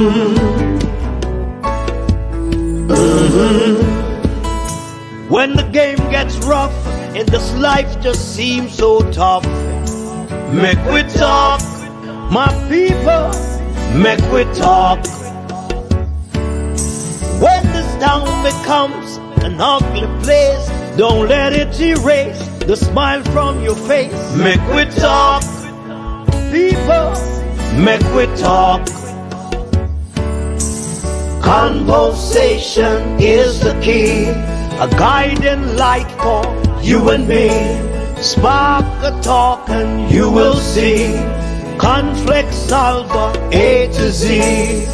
When the game gets rough and this life just seems so tough, make we talk, my people, make we talk. When this town becomes an ugly place, don't let it erase the smile from your face. Make we talk, people, make we talk. Conversation is the key, a guiding light for you and me. Spark a talk and you will see. Conflict solver A to Z.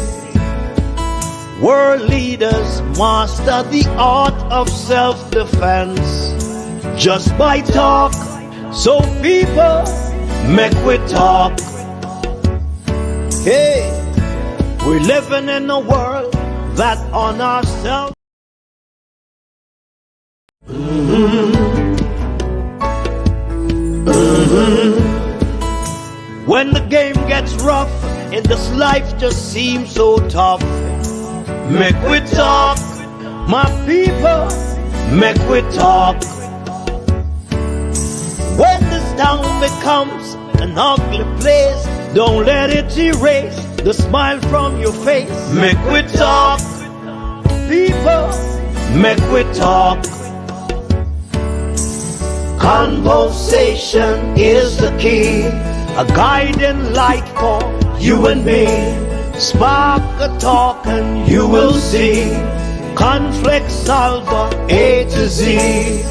World leaders master the art of self-defense just by talk. So people, make we talk. Hey, we're living in a world that on ourselves. When the game gets rough and this life just seems so tough, make we talk, my people, make we talk. When this town becomes an ugly place, don't let it erase the smile from your face. Make we talk, people, make we talk. Conversation is the key, a guiding light for you and me. Spark a talk and you will see. Conflict solver A to Z.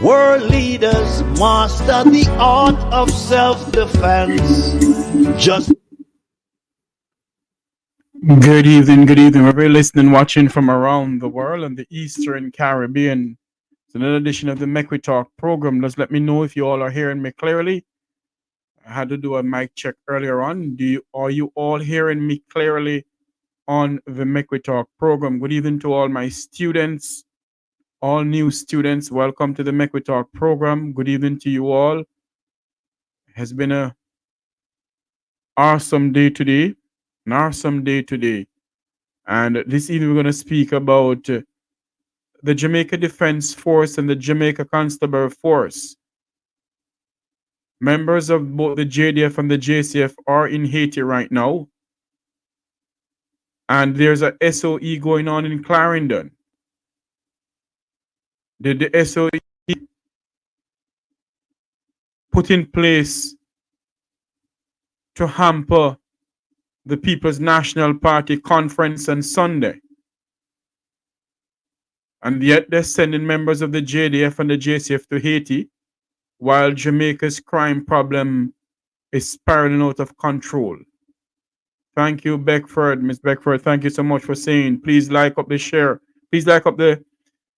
World leaders master the art of self-defense. Just good evening, good evening. We're listening, watching from around the world and the Eastern Caribbean. It's another edition of the Make We Talk program. Just let me know if you all are hearing me clearly. I had to do a mic check earlier on. Are you all hearing me clearly on the Make We Talk program? Good evening to all my students, all new students. Welcome to the Make We Talk program. Good evening to you all. It has been an awesome day today. And this evening we're going to speak about the Jamaica Defense Force and the Jamaica Constable Force. Members of both the JDF and the JCF are in Haiti right now. And there's a SOE going on in Clarendon. Did the SOE put in place to hamper the People's National Party conference on Sunday? And yet they're sending members of the JDF and the JCF to Haiti, while Jamaica's crime problem is spiraling out of control. Thank you, Beckford. Miss Beckford, thank you so much for saying, please like up the share. Please like up the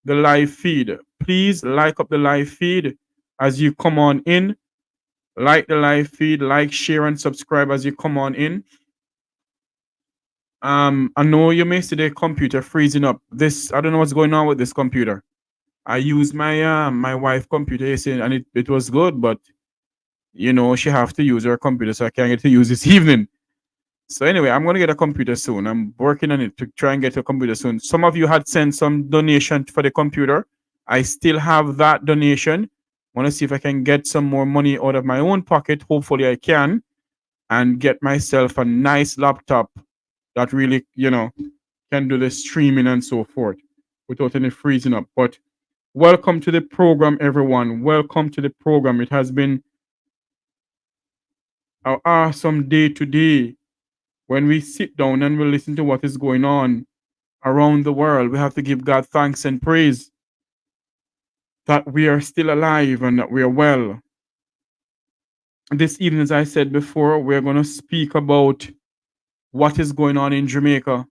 live feed. Please like up the live feed as you come on in. Like the live feed, like, share, and subscribe as you come on in. I know you may see the computer freezing up. I don't know what's going on with this computer. I used my my wife's computer yesterday and it was good, but you know, she have to use her computer, so I can't get to use this evening. So anyway, I'm gonna get a computer soon. I'm working on it to try and get a computer soon. Some of you had sent some donation for the computer. I still have that donation. Want to see if I can get some more money out of my own pocket. Hopefully I can, and get myself a nice laptop that really, you know, can do the streaming and so forth without any freezing up. But welcome to the program, everyone. Welcome to the program. It has been an awesome day today. When we sit down and we listen to what is going on around the world, we have to give God thanks and praise that we are still alive and that we are well. This evening, as I said before, we're going to speak about what is going on in Jamaica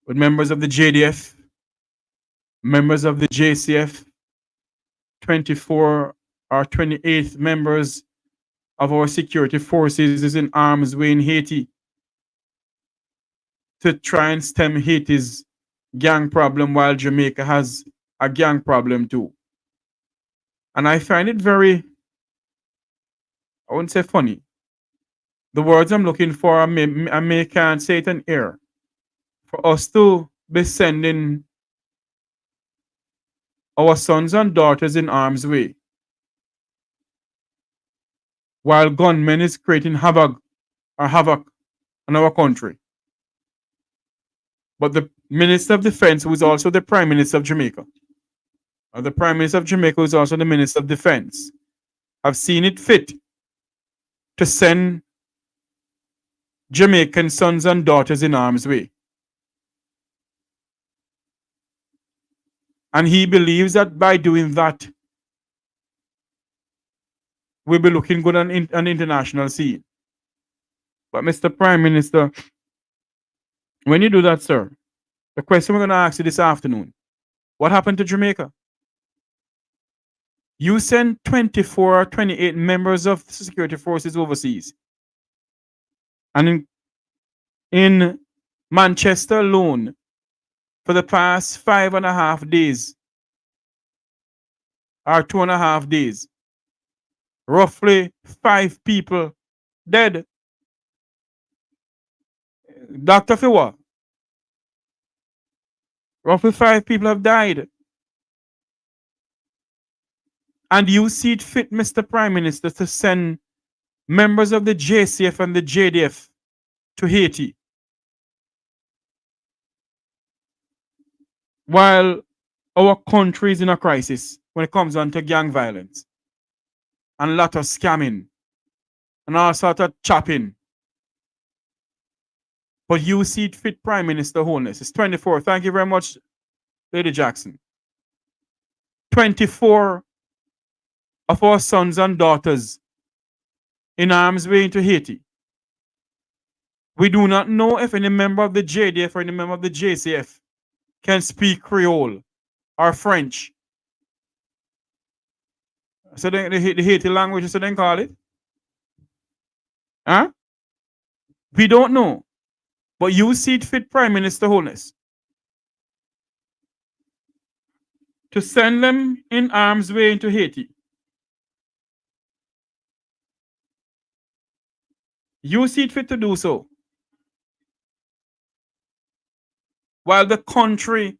with members of the JDF, members of the JCF, 24 or 28 members of our security forces is in arms way in Haiti to try and stem Haiti's gang problem, while Jamaica has a gang problem too. And I find it very, I wouldn't say funny, The words I'm looking for, I may can't say it in here. For us to be sending our sons and daughters in harm's way while gunmen is creating havoc in our country. But the Minister of Defense, who is also the Prime Minister of Jamaica, or the Prime Minister of Jamaica, who is also the Minister of Defense, have seen it fit to send Jamaican sons and daughters in harm's way. And he believes that by doing that, we'll be looking good on an international scene. But Mr. Prime Minister, when you do that, sir, the question we're going to ask you this afternoon, what happened to Jamaica? You sent 24 or 28 members of the security forces overseas. And in Manchester alone, for the past 5.5 days, or 2.5 days, roughly 5 people dead. Dr. Fiwa, roughly 5 people have died. And you see it fit, Mr. Prime Minister, to send members of the JCF and the JDF to Haiti. While our country is in a crisis when it comes on to gang violence and a lot of scamming and all sort of chopping. But you see it fit, Prime Minister Holness. It's 24. Thank you very much, Lady Jackson. 24 of our sons and daughters in harm's way into Haiti. We do not know if any member of the JDF or any member of the JCF can speak Creole or French. So the Haiti language, so they call it. Huh? We don't know. But you see it fit, Prime Minister Holness, to send them in harm's way into Haiti. You see it fit to do so. While the country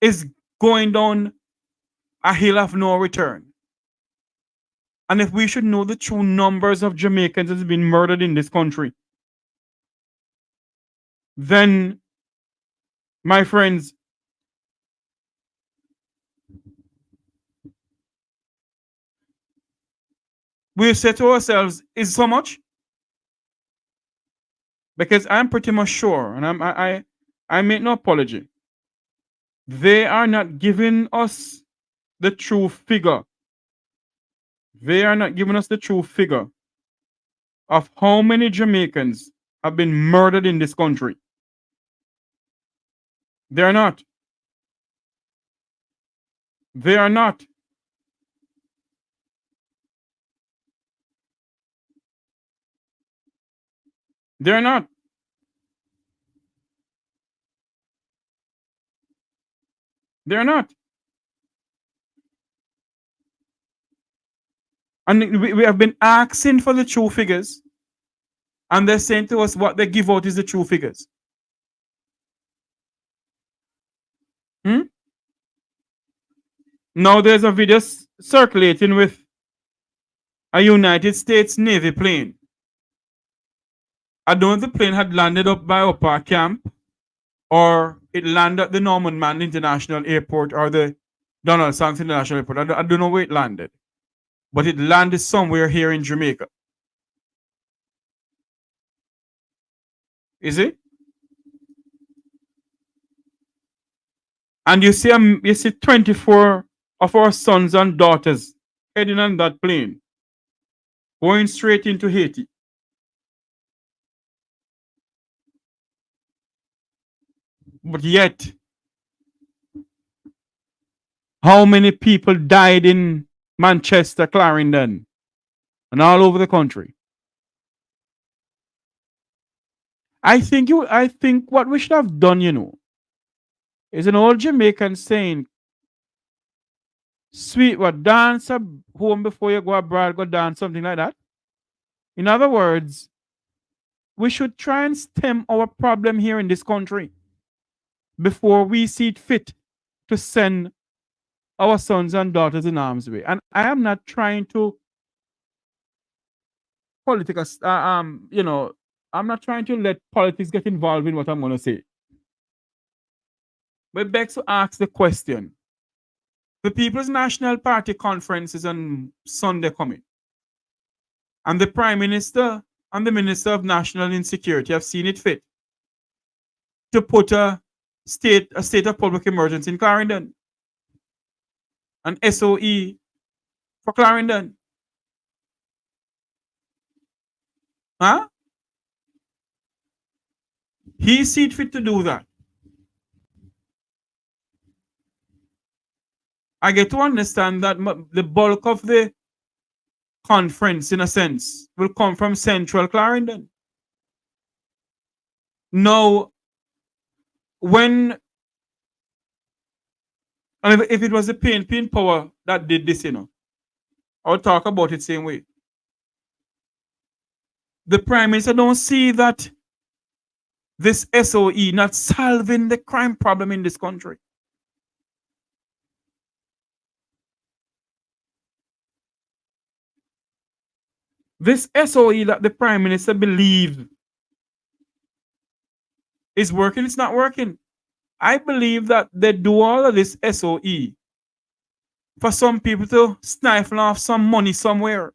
is going down a hill of no return. And if we should know the true numbers of Jamaicans that have been murdered in this country, then, my friends, we say to ourselves, is so much? Because I'm pretty much sure, and I make no apology, they are not giving us the true figure. They are not giving us the true figure of how many Jamaicans have been murdered in this country. They are not. They are not. They are not. They are not. And we have been asking for the true figures, and they're saying to us what they give out is the true figures. Now there's a video circulating with a United States Navy plane. I don't know if the plane had landed up by Upper Camp or it landed at the Norman Mann International Airport or the Donald Shanks International Airport. I don't know where it landed, but it landed somewhere here in Jamaica. Is it? And you see 24 of our sons and daughters heading on that plane, going straight into Haiti. But yet, how many people died in Manchester, Clarendon, and all over the country? I think what we should have done, is an old Jamaican saying, Sweet what? Dance at home before you go abroad, go dance, something like that. In other words, we should try and stem our problem here in this country before we see it fit to send our sons and daughters in harm's way. And I am not trying to I'm not trying to let politics get involved in what I'm going to say. But begs to ask the question. The People's National Party conference is on Sunday coming. And the Prime Minister and the Minister of National Insecurity have seen it fit to put a state of public emergency in Clarendon. An SOE for Clarendon. Huh? He sees fit to do that. I get to understand that the bulk of the conference, in a sense, will come from Central Clarendon. Now, if it was the PNP in power that did this, I would talk about it same way. The Prime Minister don't see that this SOE not solving the crime problem in this country. This SOE that the Prime Minister believes is working, it's not working. I believe that they do all of this SOE for some people to stifle off some money somewhere.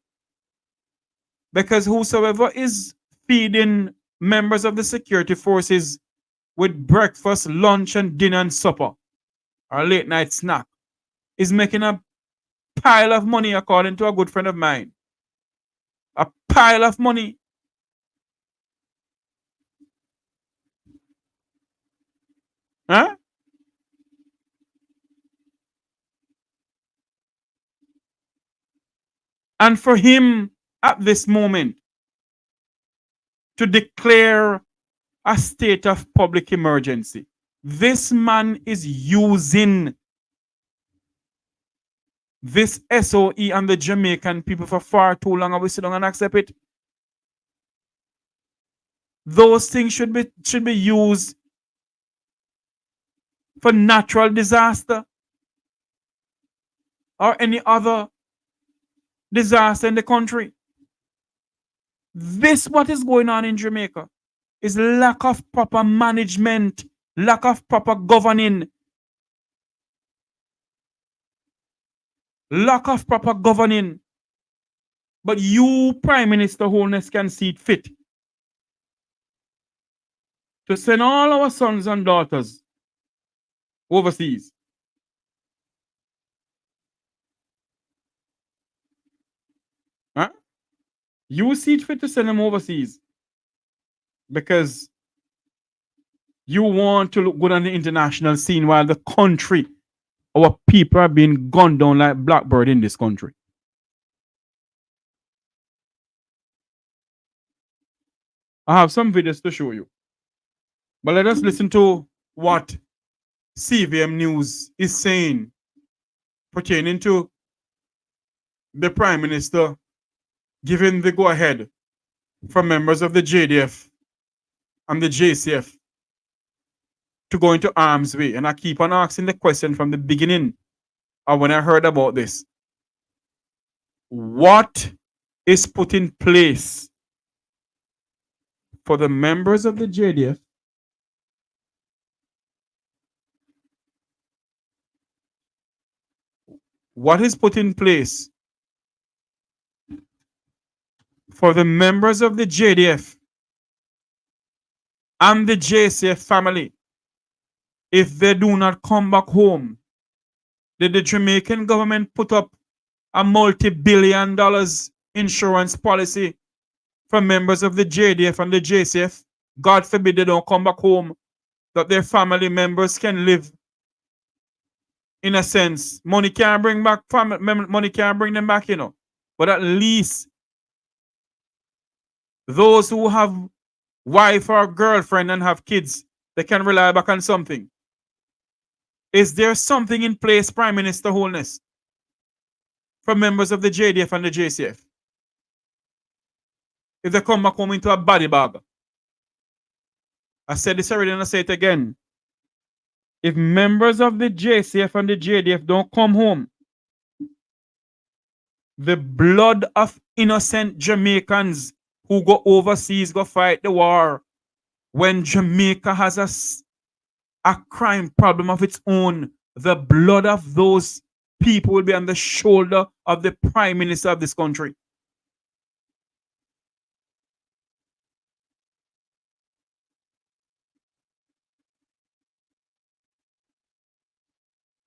Because whosoever is feeding members of the security forces with breakfast, lunch, and dinner and supper, or late night snack, is making a pile of money, according to a good friend of mine. A pile of money. Huh? And for him at this moment to declare a state of public emergency, this man is using this SOE and the Jamaican people for far too long, and we sit down and accept it. Those things should be used for natural disaster or any other disaster in the country. This what is going on in Jamaica is lack of proper management, lack of proper governing. Lack of proper governing. But you, Prime Minister Holness, can see it fit to send all our sons and daughters overseas. Huh? You see it fit to send them overseas because you want to look good on the international scene while the country, our people are being gunned down like blackbird in this country. I have some videos to show you. But let us listen to what CVM News is saying pertaining to the Prime Minister giving the go-ahead for members of the JDF and the JCF to go into arm's way. And I keep on asking the question from the beginning of when I heard about this. What is put in place for the members of the JDF what is put in place for the members of the JDF and the JCF family if they do not come back home? Did the Jamaican government put up a multi-billion dollars insurance policy for members of the JDF and the JCF? God forbid they don't come back home, that their family members can live. In a sense, money can't bring back money can't bring them back, But at least those who have wife or girlfriend and have kids, they can rely back on something. Is there something in place, Prime Minister Holness, from members of the JDF and the JCF. If they come back home into a body bag. I said this already and I say it again. If members of the JCF and the JDF don't come home, the blood of innocent Jamaicans who go overseas, go fight the war, when Jamaica has a crime problem of its own, the blood of those people will be on the shoulder of the Prime Minister of this country.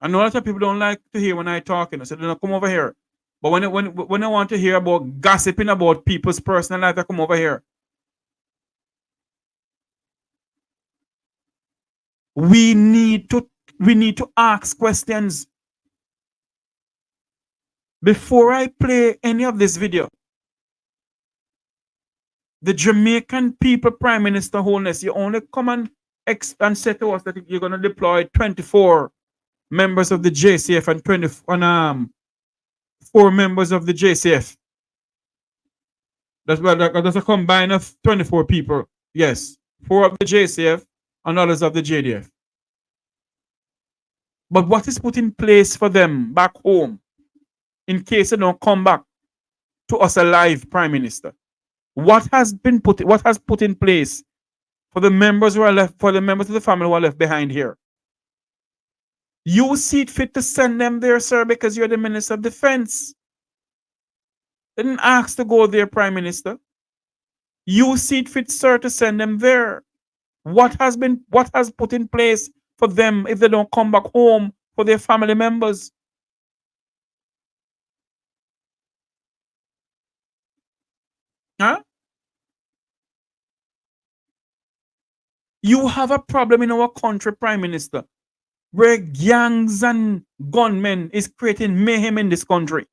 I know a lot of people don't like to hear when I talk, I said, come over here. But when I want to hear about gossiping about people's personal life, I come over here. We need to ask questions. Before I play any of this video, the Jamaican people, Prime Minister Holness, you only come and say to us that you're going to deploy 24 members of the JCF and 4 members of the JCF. That's a combine of 24 people. Yes, 4 of the JCF and others of the JDF. But what is put in place for them back home in case they don't come back to us alive, Prime Minister? What has put in place for the members who are left, for the members of the family who are left behind here? You see it fit to send them there, sir, because you're the Minister of Defense. They didn't ask to go there, Prime Minister. You see it fit, sir, to send them there. What has put in place for them if they don't come back home for their family members? Huh? You have a problem in our country, Prime Minister, where gangs and gunmen is creating mayhem in this country.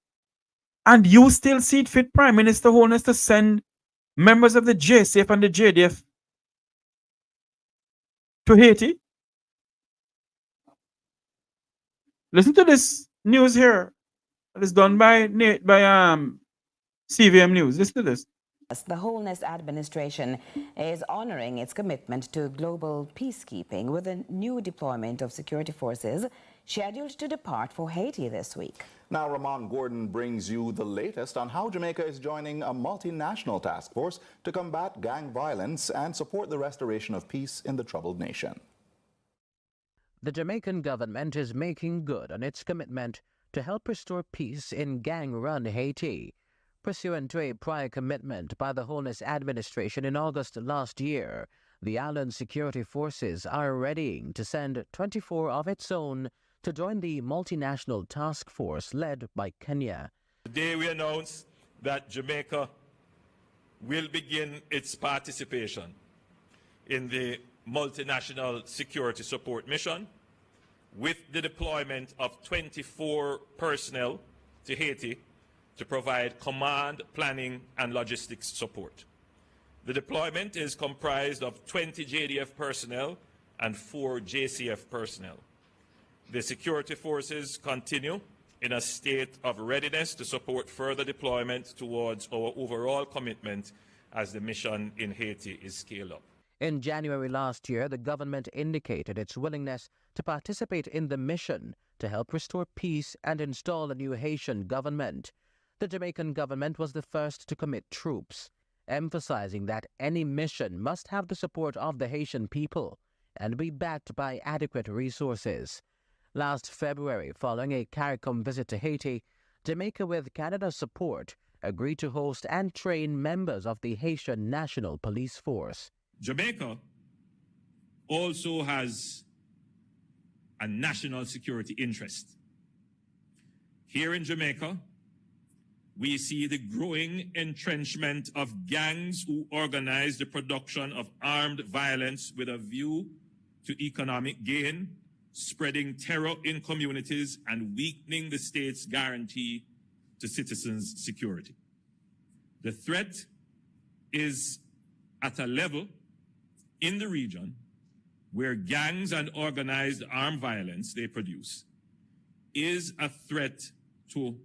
And you still see it fit, Prime Minister Holness, to send members of the JCF and the JDF to Haiti? Listen to this news here. It is done by CVM News. Listen to this. The Holness administration is honoring its commitment to global peacekeeping with a new deployment of security forces scheduled to depart for Haiti this week. Now, Ramon Gordon brings you the latest on how Jamaica is joining a multinational task force to combat gang violence and support the restoration of peace in the troubled nation. The Jamaican government is making good on its commitment to help restore peace in gang-run Haiti. Pursuant to a prior commitment by the Holness administration in August last year, the island security forces are readying to send 24 of its own to join the multinational task force led by Kenya. Today we announce that Jamaica will begin its participation in the multinational security support mission with the deployment of 24 personnel to Haiti to provide command, planning, and logistics support. The deployment is comprised of 20 JDF personnel and 4 JCF personnel. The security forces continue in a state of readiness to support further deployment towards our overall commitment as the mission in Haiti is scaled up. In January last year, the government indicated its willingness to participate in the mission to help restore peace and install a new Haitian government. The Jamaican government was the first to commit troops, emphasizing that any mission must have the support of the Haitian people and be backed by adequate resources. Last February, following a CARICOM visit to Haiti, Jamaica, with Canada's support, agreed to host and train members of the Haitian National Police Force. Jamaica also has a national security interest. Here in Jamaica, we see the growing entrenchment of gangs who organize the production of armed violence with a view to economic gain, spreading terror in communities and weakening the state's guarantee to citizens' security. The threat is at a level in the region where gangs and organized armed violence they produce is a threat to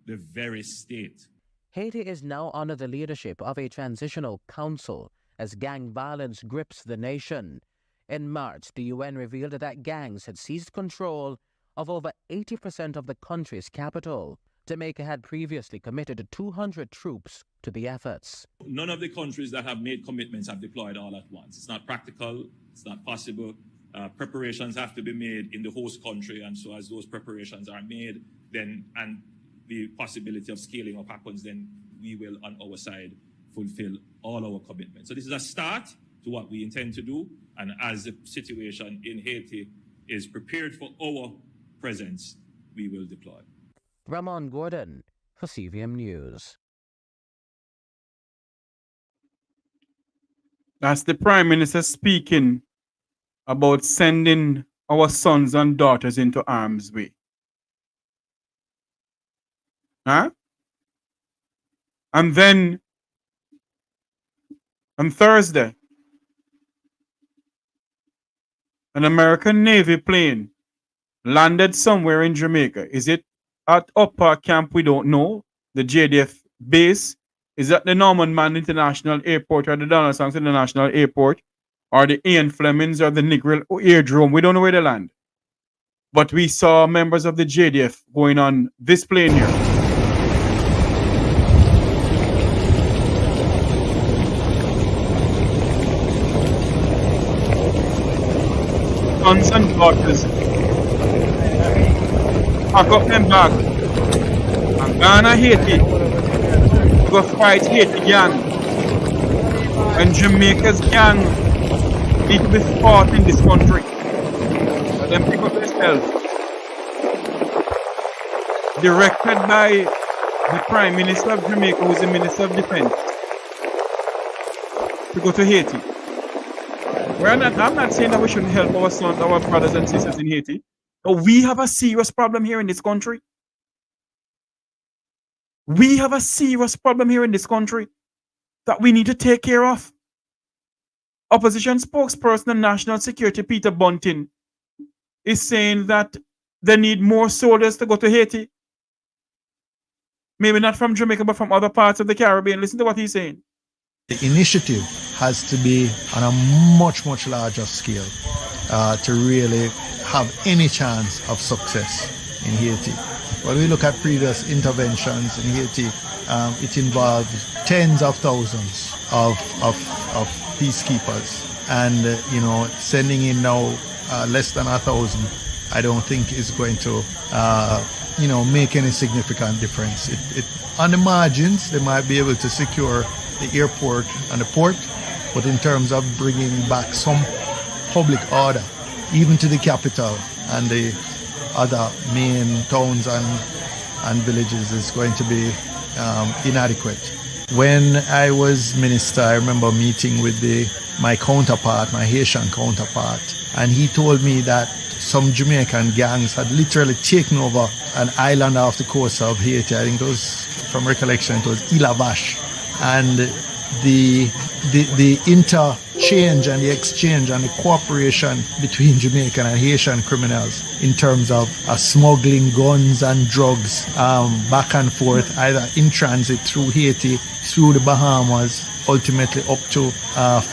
the very state. Haiti is now under the leadership of a transitional council as gang violence grips the nation. In March, the UN revealed that gangs had seized control of over 80% of the country's capital. Jamaica had previously committed 200 troops to the efforts. None of the countries that have made commitments have deployed all at once. It's not practical, it's not possible. Preparations have to be made in the host country, and so as those preparations are made, then and the possibility of scaling up happens, then we will on our side fulfill all our commitments. So this is a start to what we intend to do, and as the situation in Haiti is prepared for our presence, we will deploy. Ramon Gordon for CVM News. That's the Prime Minister speaking about sending our sons and daughters into harm's way. Huh? And then on Thursday, an American Navy plane landed somewhere in Jamaica. Is it at Upper Camp? We don't know. The JDF base. Is that the Norman Mann International Airport or the Donaldson's International Airport or the Ian Flemings or the Negril Airdrome? We don't know where they land. But we saw members of the JDF going on this plane here. Sons and daughters pack up them bag and Ghana, Haiti to go fight Haiti gang. And Jamaica's gang need to be fought in this country. Let them pick up themselves. Directed by the Prime Minister of Jamaica, who is the Minister of Defense, to go to Haiti. I'm not saying that we shouldn't help our sons, our brothers and sisters in Haiti, but we have a serious problem here in this country. We have a serious problem here in this country that we need to take care of. Opposition spokesperson on national security, Peter Bunting, is saying that they need more soldiers to go to Haiti. Maybe not from Jamaica, but from other parts of the Caribbean. Listen to what he's saying. The initiative has to be on a much, much larger scale to really have any chance of success in Haiti. When we look at previous interventions in Haiti, it involved tens of thousands of peacekeepers, and sending in now less than 1,000, I don't think is going to make any significant difference. On the margins, they might be able to secure the airport and the port, but in terms of bringing back some public order, even to the capital and the other main towns and villages, is going to be inadequate. When I was minister, I remember meeting with my counterpart, my Haitian counterpart, and he told me that some Jamaican gangs had literally taken over an island off the coast of Haiti. I think it was, from recollection, it was Ilavash. And the interchange and the exchange and the cooperation between Jamaican and Haitian criminals in terms of smuggling guns and drugs back and forth, either in transit through Haiti, through the Bahamas, ultimately up to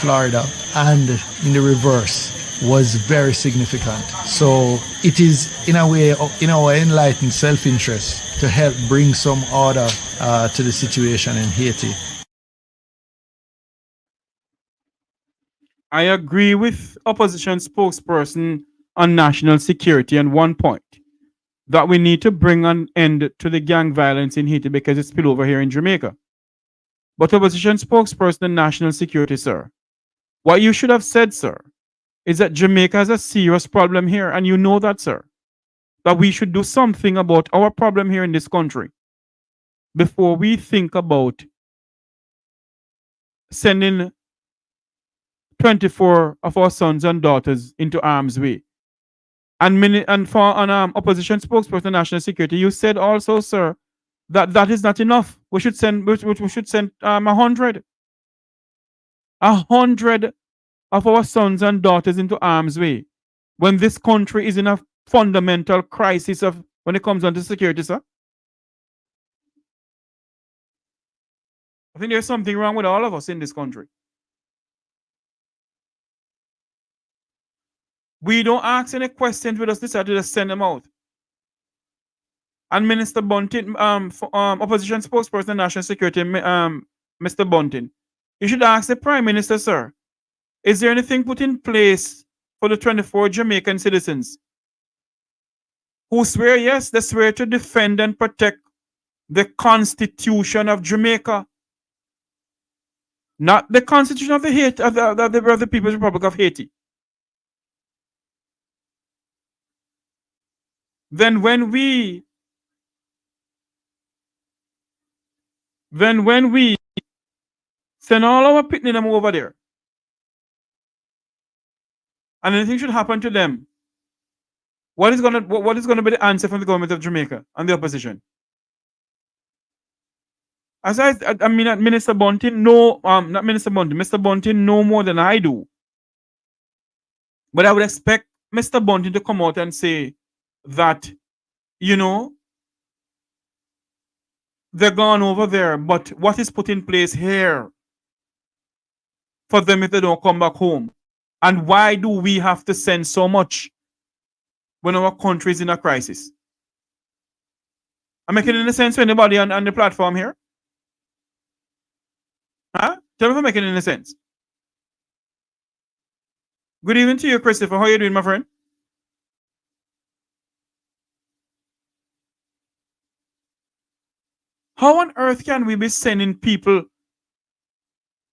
Florida, and in the reverse, was very significant. So it is, in a way, in our enlightened self-interest to help bring some order to the situation in Haiti. I agree with opposition spokesperson on national security on one point, that we need to bring an end to the gang violence in Haiti because it's spilled over here in Jamaica. But opposition spokesperson on national security, sir, what you should have said, sir, is that Jamaica has a serious problem here, and you know that, sir, that we should do something about our problem here in this country before we think about sending 24 of our sons and daughters into harm's way. And for an opposition spokesperson on national security, you said also, sir, that that is not enough. We should send 100 of our sons and daughters into harm's way when this country is in a fundamental crisis of when it comes on to security, sir. I think there's something wrong with all of us in this country. We don't ask any questions, we just decide to just send them out. And Minister Bunting, opposition spokesperson, national security, Mr. Bunting, you should ask the Prime Minister, sir, is there anything put in place for the 24 Jamaican citizens who swear, yes, they swear to defend and protect the Constitution of Jamaica, not the Constitution of the People's Republic of Haiti? Then when we send all our picnic them over there, and anything should happen to them, what is gonna be the answer from the government of Jamaica and the opposition? As I mean, Minister Bunting, no, not Minister Bunting, Mr. Bunting, no more than I do. But I would expect Mr. Bunting to come out and say that, you know, they're gone over there, but what is put in place here for them if they don't come back home? And why do we have to send so much when our country is in a crisis? I'm making any sense to anybody on the platform here? Huh? Tell me if I'm making any sense. Good evening to you, Christopher. How are you doing, my friend? How on earth can we be sending people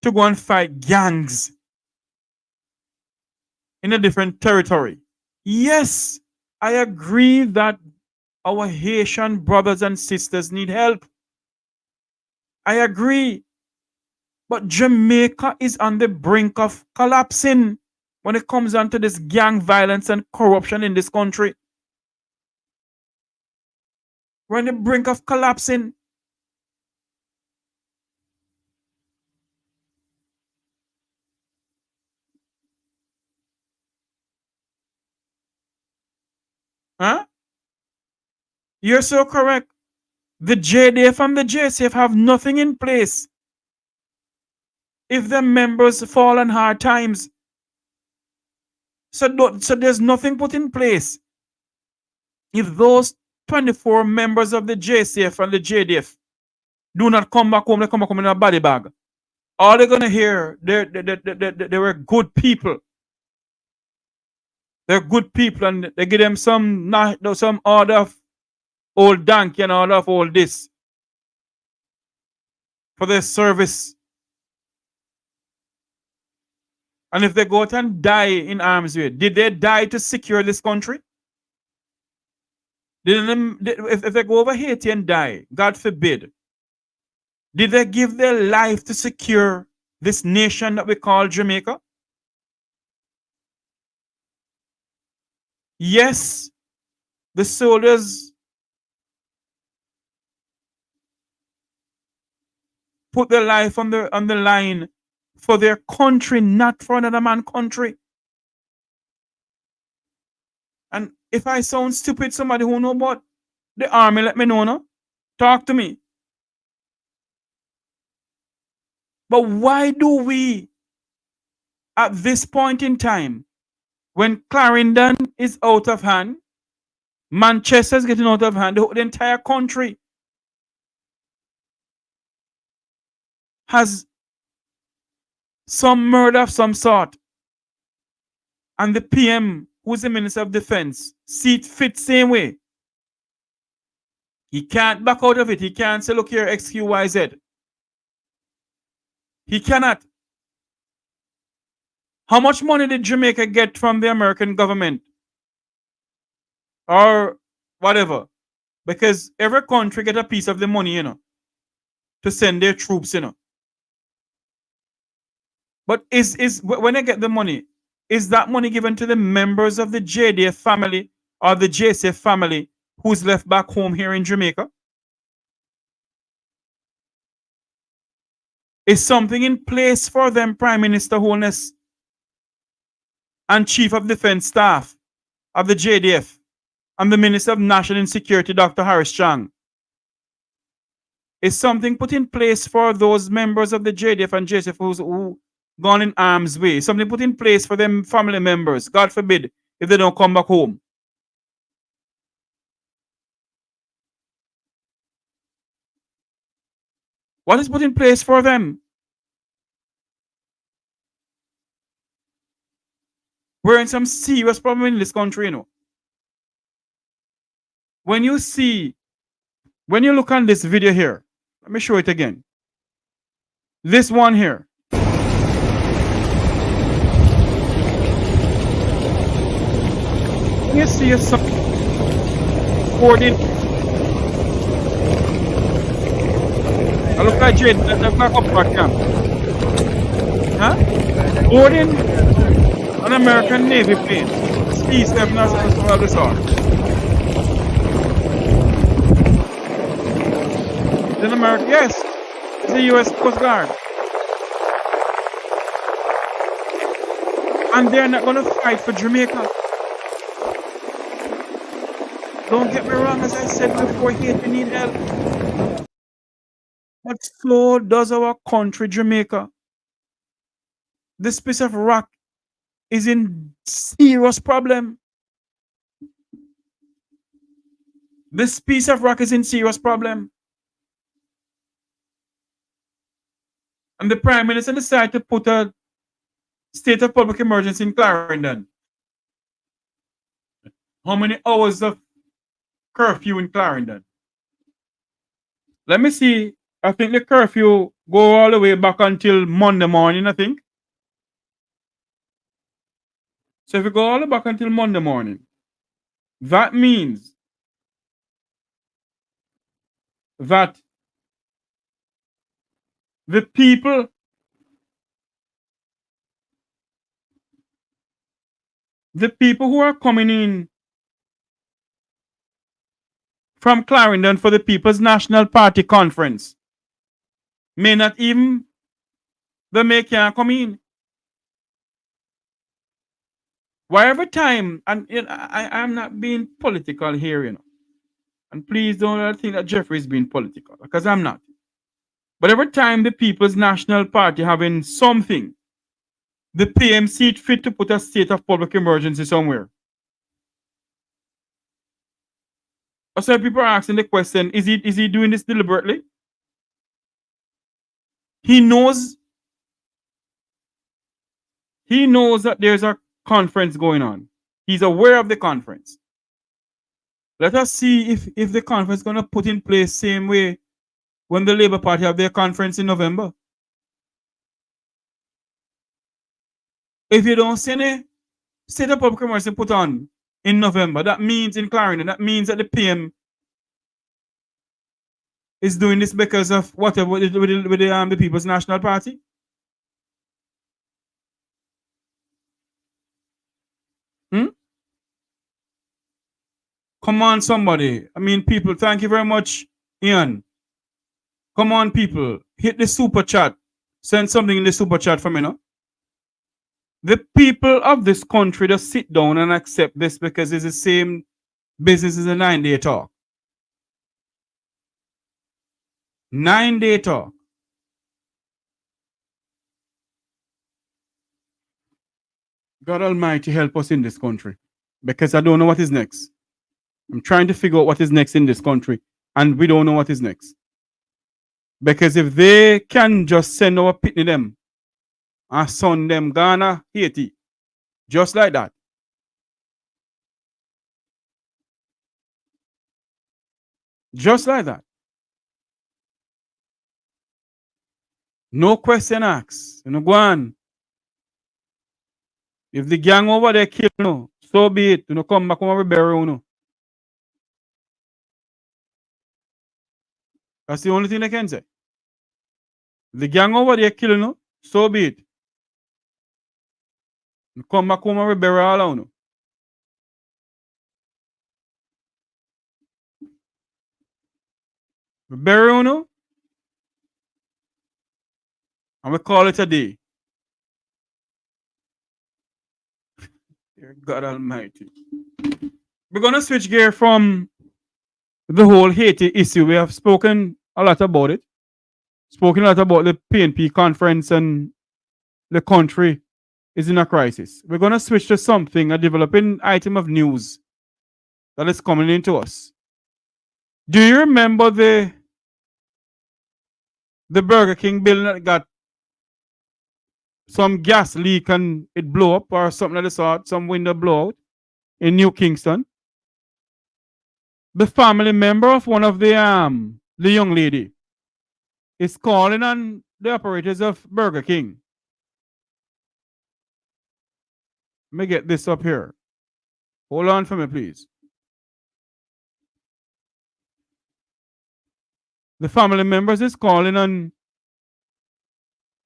to go and fight gangs in a different territory? Yes, I agree that our Haitian brothers and sisters need help. I agree. But Jamaica is on the brink of collapsing when it comes down to this gang violence and corruption in this country. We're on the brink of collapsing. Huh? You're so correct. The JDF and the JCF have nothing in place if the members fall on hard times. So there's nothing put in place. If those 24 members of the JCF and the JDF do not come back home, they come back home in a body bag. All they're gonna hear, they were good people. They're good people, and they give them some order of old donkey and order of all this for their service. And if they go out and die in arms way, did they die to secure this country? If they go over Haiti and die, God forbid, did they give their life to secure this nation that we call Jamaica? Yes, the soldiers put their life on the line for their country, not for another man's country. And if I sound stupid, somebody who know about the army, let me know, no? Talk to me. But why do we, at this point in time, when Clarendon is out of hand, Manchester is getting out of hand, the entire country has some murder of some sort, and the PM, who's the Minister of Defense, see it fit same way. He can't back out of it. He can't say, look here, X, Q, Y, Z. He cannot. How much money did Jamaica get from the American government? Or whatever. Because every country get a piece of the money, you know, to send their troops, you know. But is when they get the money, is that money given to the members of the JDF family or the JCF family who's left back home here in Jamaica? Is something in place for them, Prime Minister Holness and Chief of Defense Staff of the JDF and the Minister of National Security, Dr. Harris Chang? Is something put in place for those members of the JDF and JCF who gone in harm's way? Something put in place for them family members, God forbid, if they don't come back home. What is put in place for them? We're in some serious problem in this country, you know. When you look on this video here, let me show it again. This one here. You see a son boarding. I look like Jade, that's not up back camp. Huh? Boarding an American Navy plane. C-7 not supposed to have this on. It's in America, yes. It's the US Coast Guard. And they're not gonna fight for Jamaica. Don't get me wrong, as I said before, Haiti need help. But so does our country, Jamaica. This piece of rock is in serious problem. This piece of rock is in serious problem. And the Prime Minister decided to put a state of public emergency in Clarendon. How many hours of curfew in Clarendon? Let me see. I think the curfew go all the way back until Monday morning, I think. So if you go all the way back until Monday morning, that means that the people who are coming in from Clarendon for the People's National Party conference may not even, they may can't come in. Why every time, and you know, I'm not being political here, you know, and please don't think that Jeffrey is being political, because I'm not. But every time the People's National Party having something, the PM see it fit to put a state of public emergency somewhere. So people are asking the question, is he doing this deliberately? He knows that there's a conference going on. He's aware of the conference. Let us see if the conference is going to put in place same way when the Labour Party have their conference in November. If you don't see any state of public emergency put on in November, that means in Clarendon, that means that the PM is doing this because of whatever with the People's National Party. Come on, somebody. I mean, people, thank you very much, Ian. Come on, people. Hit the super chat. Send something in the super chat for me, no? The people of this country just sit down and accept this because it's the same business as a 9-day talk. 9-day talk. God Almighty help us in this country, because I don't know what is next. I'm trying to figure out what is next in this country, and we don't know what is next. Because if they can just send our pitney them and son them Ghana, Haiti, just like that. Just like that. No question asked. You know, go on. If the gang over there kill you, so be it. You know, come back and bury you. That's the only thing I can say. If the gang over there kill you, so be it. You come back home and bury all of you. We bury you, and we call it a day. Dear God Almighty. We're going to switch gear from the whole Haiti issue. We have spoken a lot about it. Spoken a lot about the PNP conference and the country is in a crisis. We're going to switch to something, a developing item of news that is coming into us. Do you remember the Burger King building that got some gas leak and it blew up or something of the sort, some window blow out in New Kingston? The family member of one of the young lady is calling on the operators of Burger King. Let me get this up here. Hold on for me, please. The family members is calling on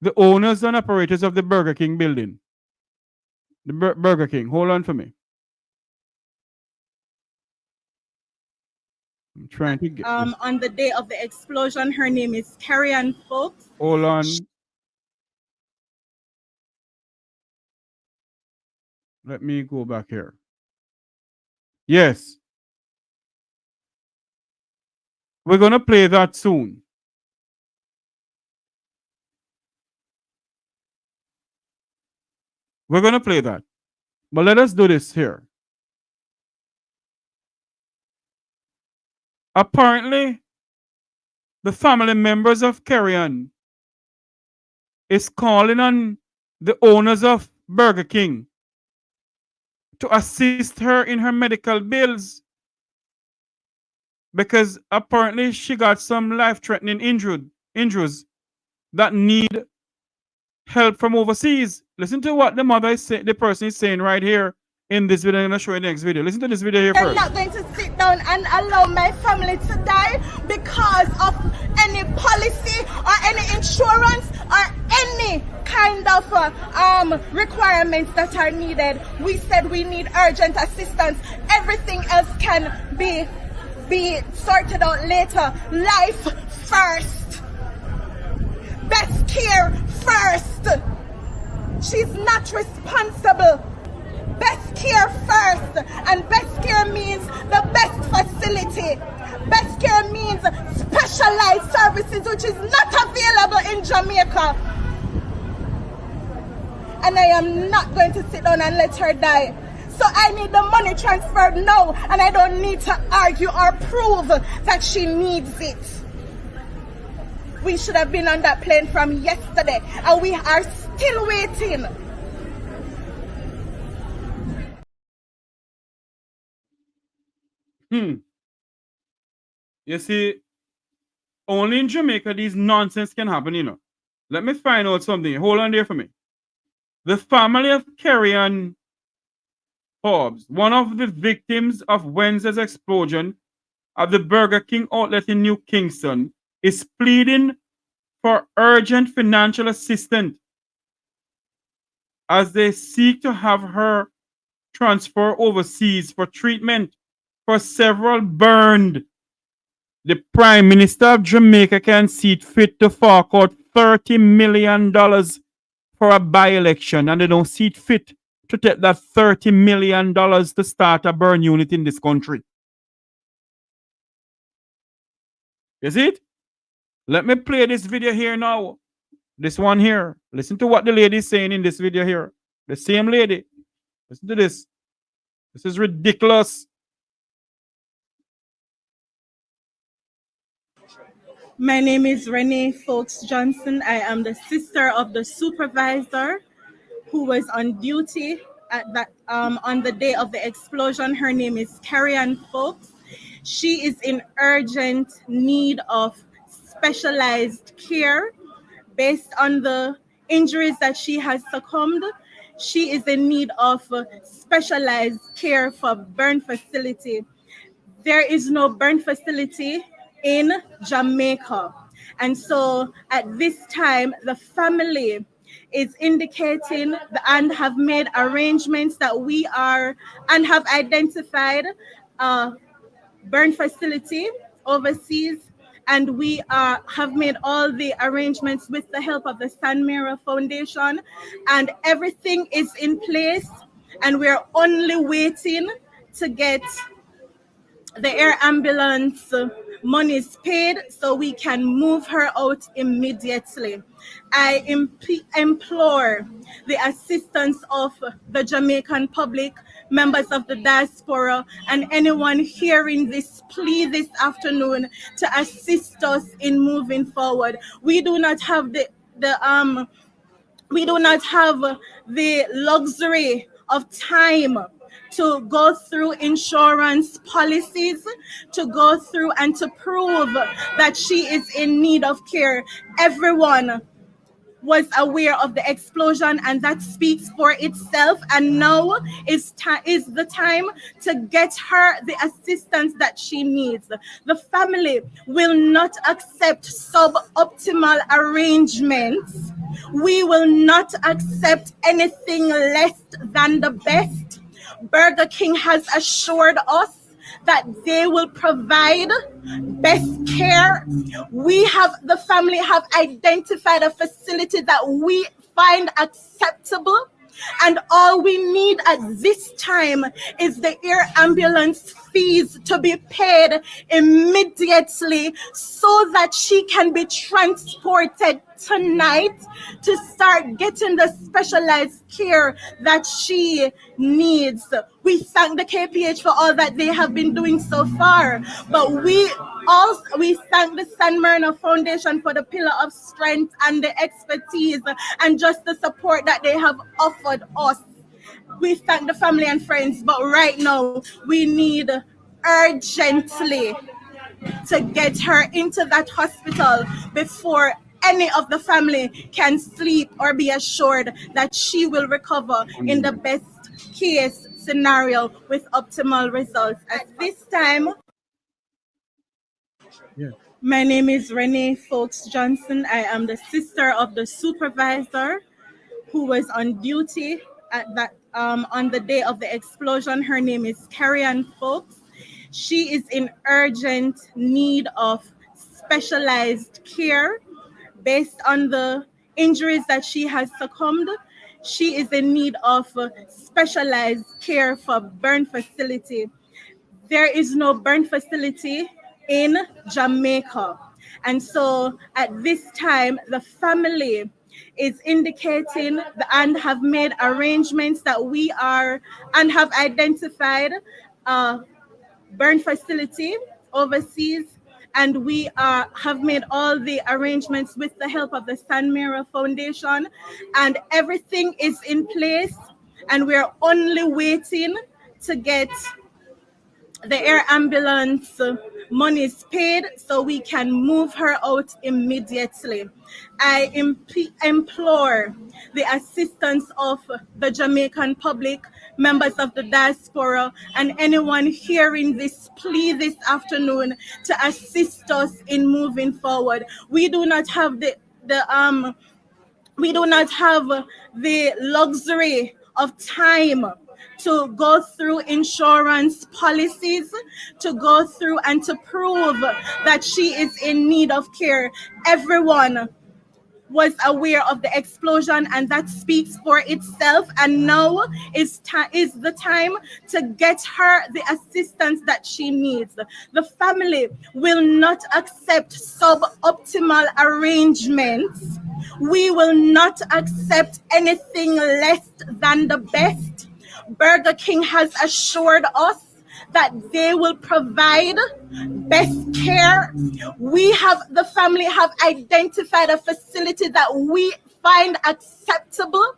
the owners and operators of the Burger King building. The Burger King. Hold on for me. I'm trying to get this. On the day of the explosion, her name is Carrie Folks. Hold on. Let me go back here. Yes. We're going to play that soon. We're going to play that. But let us do this here. Apparently, the family members of Carrion is calling on the owners of Burger King to assist her in her medical bills because apparently she got some life-threatening injuries that need help from overseas. Listen to what the mother is saying, the person is saying right here in this video. I'm going to show you the next video. Listen to this video here first. I'm not going to sit down and allow my family to die because of any policy or any insurance or any kind of requirements that are needed. We said we need urgent assistance. Everything else can be sorted out later. Life first. Best care first. She's not responsible. Best care first. And best care means the best facility. Best care means specialized services which is not available in Jamaica. And I am not going to sit down and let her die. So I need the money transferred now, and I don't need to argue or prove that she needs it. We should have been on that plane from yesterday, and we are still waiting. You see, only in Jamaica these nonsense can happen, you know. Let me find out something. Hold on there for me. The family of Carrion Hobbs, one of the victims of Wednesday's explosion at the Burger King outlet in New Kingston, is pleading for urgent financial assistance as they seek to have her transferred overseas for treatment for several burned. The Prime Minister of Jamaica can see it fit to fork out $30 million for a by-election, and they don't see it fit to take that $30 million to start a burn unit in this country. You see it? Let me play this video here now. This one here. Listen to what the lady is saying in this video here. The same lady. Listen to this. This is ridiculous. My name is Renee Folks Johnson. I am the sister of the supervisor who was on duty at that on the day of the explosion. Her name is Carrie Folks. She is in urgent need of specialized care based on the injuries that she has succumbed. She is in need of specialized care for burn facility. There is no burn facility in Jamaica. And so at this time, the family is indicating and have made arrangements that we are and have identified a burn facility overseas, and we have made all the arrangements with the help of the San Mira Foundation, and everything is in place, and we're only waiting to get the air ambulance monies paid so we can move her out immediately. I implore the assistance of the Jamaican public, members of the diaspora, and anyone hearing this plea this afternoon to assist us in moving forward. We do not have the luxury of time to go through insurance policies, to go through and to prove that she is in need of care. Everyone was aware of the explosion, and that speaks for itself. And now is the time to get her the assistance that she needs. The family will not accept suboptimal arrangements. We will not accept anything less than the best. Burger King has assured us that they will provide best care. The family have identified a facility that we find acceptable. And all we need at this time is the air ambulance fees to be paid immediately so that she can be transported tonight to start getting the specialized care that she needs. We thank the KPH for all that they have been doing so far, but we thank the San Marino Foundation for the pillar of strength and the expertise and just the support that they have offered us. We thank the family and friends, but right now we need urgently to get her into that hospital before any of the family can sleep or be assured that she will recover in the best case scenario with optimal results. At this time, my name is Renee Folks Johnson. I am the sister of the supervisor who was on duty on the day of the explosion. Her name is Carrie-Ann Folks. She is in urgent need of specialized care based on the injuries that she has succumbed. She is in need of specialized care for burn facility. There is no burn facility in Jamaica. And so at this time, the family is indicating and have made arrangements that we are and have identified a burn facility overseas, and we have made all the arrangements with the help of the San Marino Foundation, and everything is in place, and we're only waiting to get the air ambulance monies paid so we can move her out immediately. I implore the assistance of the Jamaican public, members of the diaspora, and anyone hearing this plea this afternoon to assist us in moving forward. We do not have the luxury of time to go through insurance policies, to go through and to prove that she is in need of care. Everyone was aware of the explosion, and that speaks for itself. And now is the time to get her the assistance that she needs. The family will not accept suboptimal arrangements. We will not accept anything less than the best. Burger King has assured us that they will provide best care. The family have identified a facility that we find acceptable.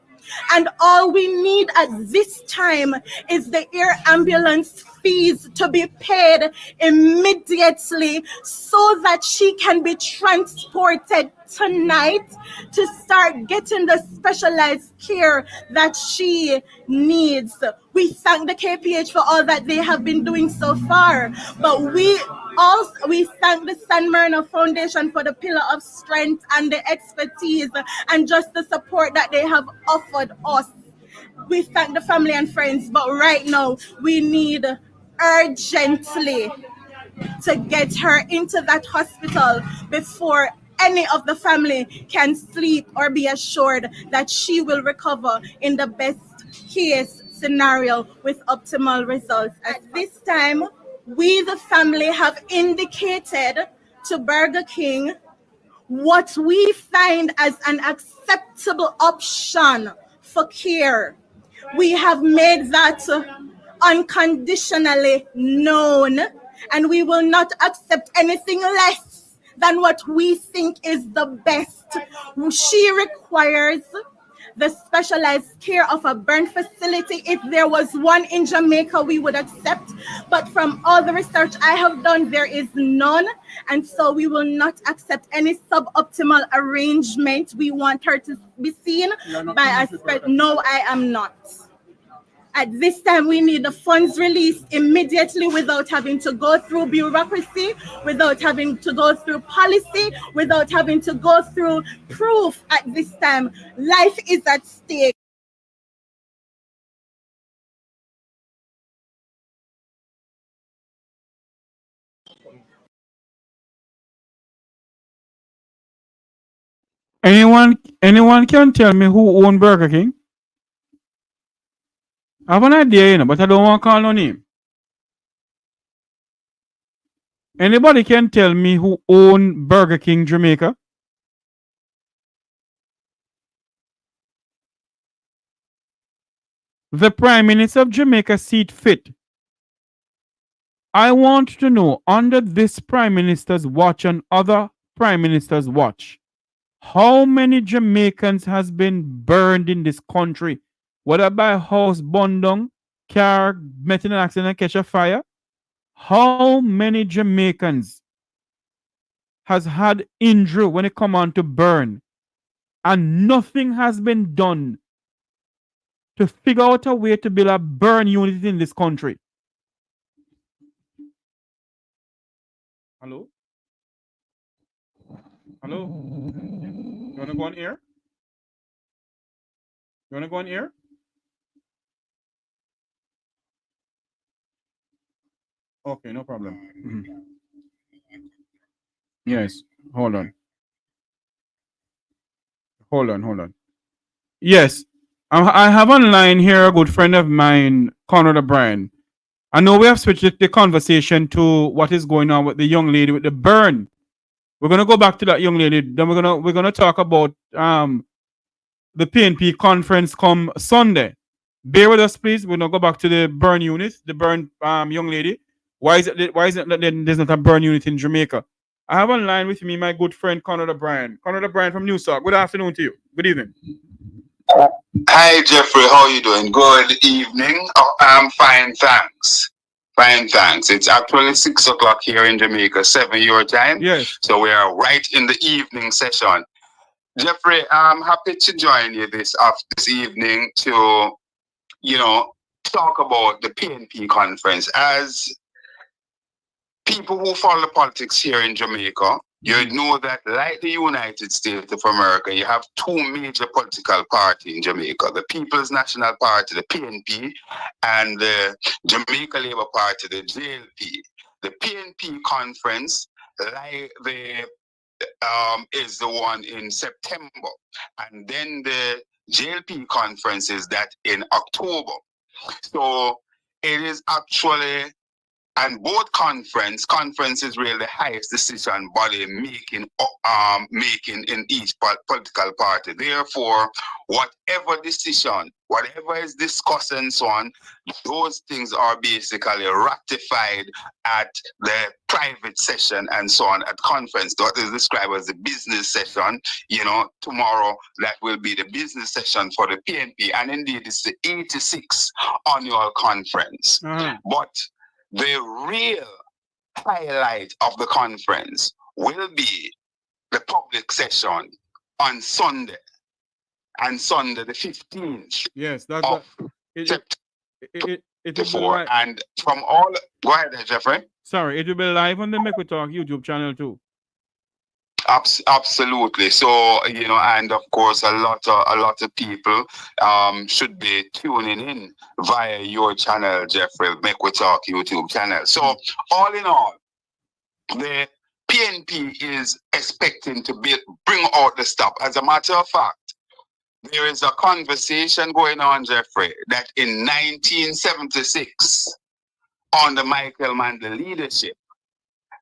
And all we need at this time is the air ambulance fees to be paid immediately so that she can be transported tonight to start getting the specialized care that she needs. We thank the KPH for all that they have been doing so far, but we thank the San Marino Foundation for the pillar of strength and the expertise and just the support that they have offered us. We thank the family and friends, but right now we need urgently to get her into that hospital before any of the family can sleep or be assured that she will recover in the best case scenario with optimal results. At this time, We, the family, have indicated to Burger King what we find as an acceptable option for care. We have made that unconditionally known, and we will not accept anything less than what we think is the best. She requires the specialized care of a burn facility. If there was one in Jamaica, we would accept. But from all the research I have done, there is none. And so we will not accept any suboptimal arrangement. We want her to be seen by a no, I am not. At this time, we need the funds released immediately without having to go through bureaucracy, without having to go through policy, without having to go through proof at this time. Life is at stake. Anyone can tell me who own Burger King? I have an idea, but I don't want to call no name. Anybody can tell me who own Burger King Jamaica? The Prime Minister of Jamaica seat fit. I want to know, under this Prime Minister's watch and other Prime Minister's watch, how many Jamaicans has been burned in this country? Whether by house burned down, car met in an accident and catch a fire? How many Jamaicans has had injury when it come on to burn? And nothing has been done to figure out a way to build a burn unit in this country. Hello? Hello? You want to go on air? You want to go on air? Okay, no problem. Yes, hold on. Hold on. Yes, I have online here a good friend of mine, Conrad O'Brien. I know we have switched the conversation to what is going on with the young lady with the burn. We're gonna go back to that young lady. Then we're gonna talk about the PNP conference come Sunday. Bear with us, please. We're gonna go back to the burn unit, the burn young lady. Why is it that there's not a burn unit in Jamaica? I have online with me my good friend Conrad O'Brien. Conrad O'Brien from Newstalk. Good afternoon to you. Good evening. Hi Jeffrey, how are you doing? Good evening. I'm fine, thanks. Fine, thanks. It's actually 6 o'clock here in Jamaica, 7 your time. Yes. So we are right in the evening session. Jeffrey, I'm happy to join you this evening to, talk about the PNP conference. As people who follow politics here in Jamaica, you know that, like the United States of America, you have two major political parties in Jamaica: the People's National Party, the PNP, and the Jamaica Labour Party, the JLP. The PNP conference, is the one in September, and then the JLP conference is that in October. So it is actually. And both conference is really the highest decision body making in each political party. Therefore, whatever decision, whatever is discussed and so on, those things are basically ratified at the private session and so on at conference. That is described as the business session. Tomorrow that will be the business session for the PNP, and indeed it's the 86th annual conference. But the real highlight of the conference will be the public session on Sunday, and Sunday the 15th. Yes, that's of September. And from all, go ahead, Jeffrey. Sorry, it will be live on the Make We Talk YouTube channel too. Absolutely. So, and of course, a lot of people should be tuning in via your channel, Jeffrey, Make We Talk YouTube channel. So, all in all, the PNP is expecting to bring out the stuff. As a matter of fact, there is a conversation going on, Jeffrey, that in 1976, under Michael Mandel's leadership,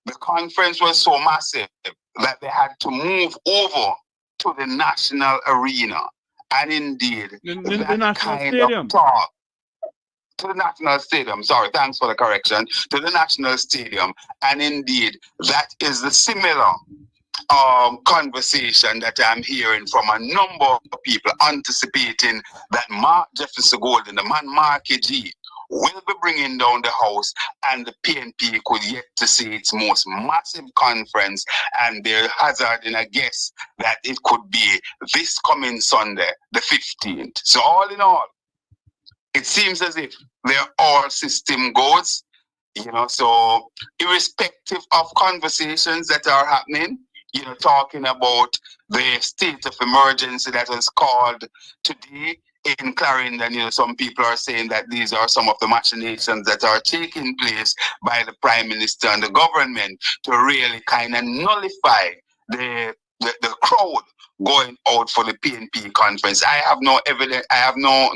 the conference was so massive that they had to move over to the national arena. And indeed, The that national kind stadium. of talk to the national stadium. Sorry, thanks for the correction. To the national stadium. And indeed, that is the similar conversation that I'm hearing from a number of people anticipating that Mark Jefferson Golden, the man Marky G, will be bringing down the house, and the PNP could yet to see its most massive conference, and they're hazarding a guess that it could be this coming Sunday, the 15th. So all in all, it seems as if they're all system goes, so irrespective of conversations that are happening, talking about the state of emergency that was called today in Clarendon, some people are saying that these are some of the machinations that are taking place by the Prime Minister and the government to really kind of nullify the crowd going out for the PNP conference. I have no evidence, I have no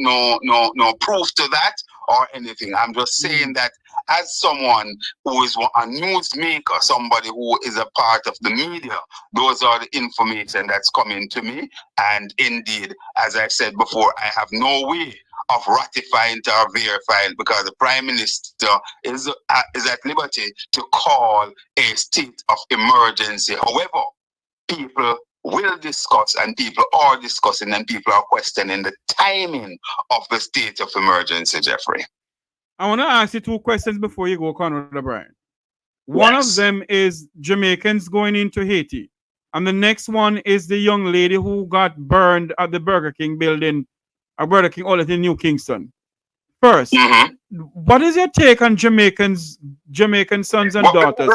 proof to that or anything. I'm just saying that as someone who is a newsmaker, somebody who is a part of the media, those are the information that's coming to me. And indeed, as I said before, I have no way of ratifying or verifying because the Prime Minister is at liberty to call a state of emergency. However, people will discuss, and people are discussing, and people are questioning the timing of the state of emergency, Jeffrey. I want to ask you two questions before you go, Conrad O'Brien. One of them is Jamaicans going into Haiti. And the next one is the young lady who got burned at the Burger King building, at Burger King outlet in New Kingston. First, what is your take on Jamaican sons and daughters?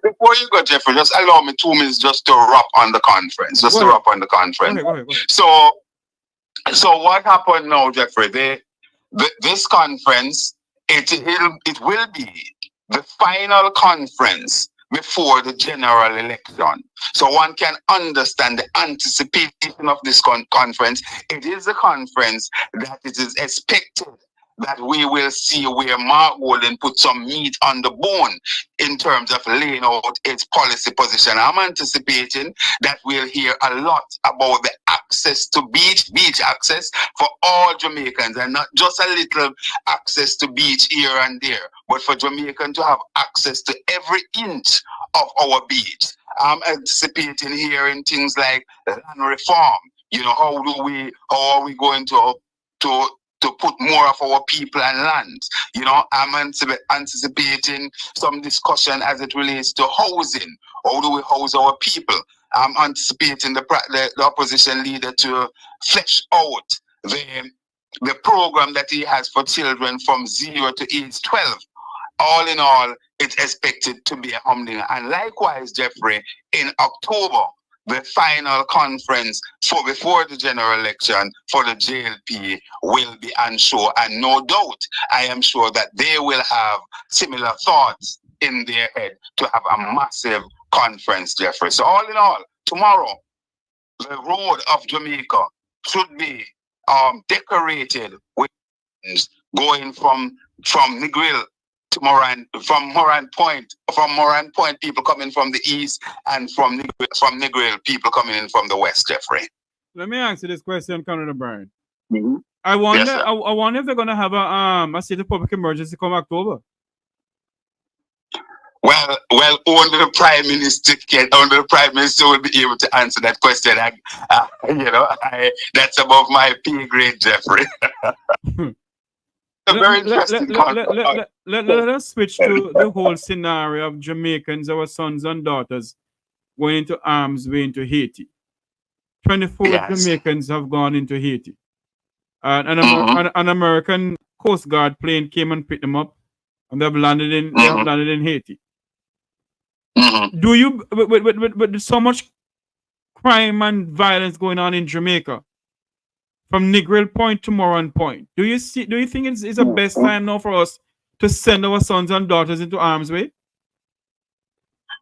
Before you go, Jeffrey, just allow me 2 minutes just to wrap on the conference. Go ahead. So what happened now, Jeffrey? This conference, it will be the final conference before the general election. So one can understand the anticipation of this conference. It is a conference that it is expected that we will see where Mark Golden put some meat on the bone in terms of laying out its policy position. I'm anticipating that we'll hear a lot about the access to beach access for all Jamaicans, and not just a little access to beach here and there, but for Jamaicans to have access to every inch of our beach. I'm anticipating hearing things like land reform. How are we going to put more of our people and land? I'm anticipating some discussion as it relates to housing. How do we house our people? I'm anticipating the opposition leader to flesh out the program that he has for children from 0 to age 12. All in all, it's expected to be a humbling. And likewise, Jeffrey, in October, the final conference before the general election for the JLP will be on show. And no doubt, I am sure that they will have similar thoughts in their head to have a massive conference, Jeffrey. So all in all, tomorrow, the road of Jamaica should be decorated with going from Negril to Moran, from Moran Point, people coming from the east, and from Negril, people coming in from the west, Jeffrey. Let me answer this question, Conrad O'Brien. Mm-hmm. I wonder if they're gonna have a state of public emergency come October. Well, only the Prime Minister will be able to answer that question. That's above my pay grade, Jeffrey. Let us switch to the whole scenario of Jamaicans, our sons and daughters, going into arms way into Haiti. 24 Jamaicans have gone into Haiti. An American Coast Guard plane came and picked them up, and they've landed in Haiti. Do you, with so much crime and violence going on in Jamaica, from Negril Point to Moran Point, do you think it's the best time now for us to send our sons and daughters into arms way?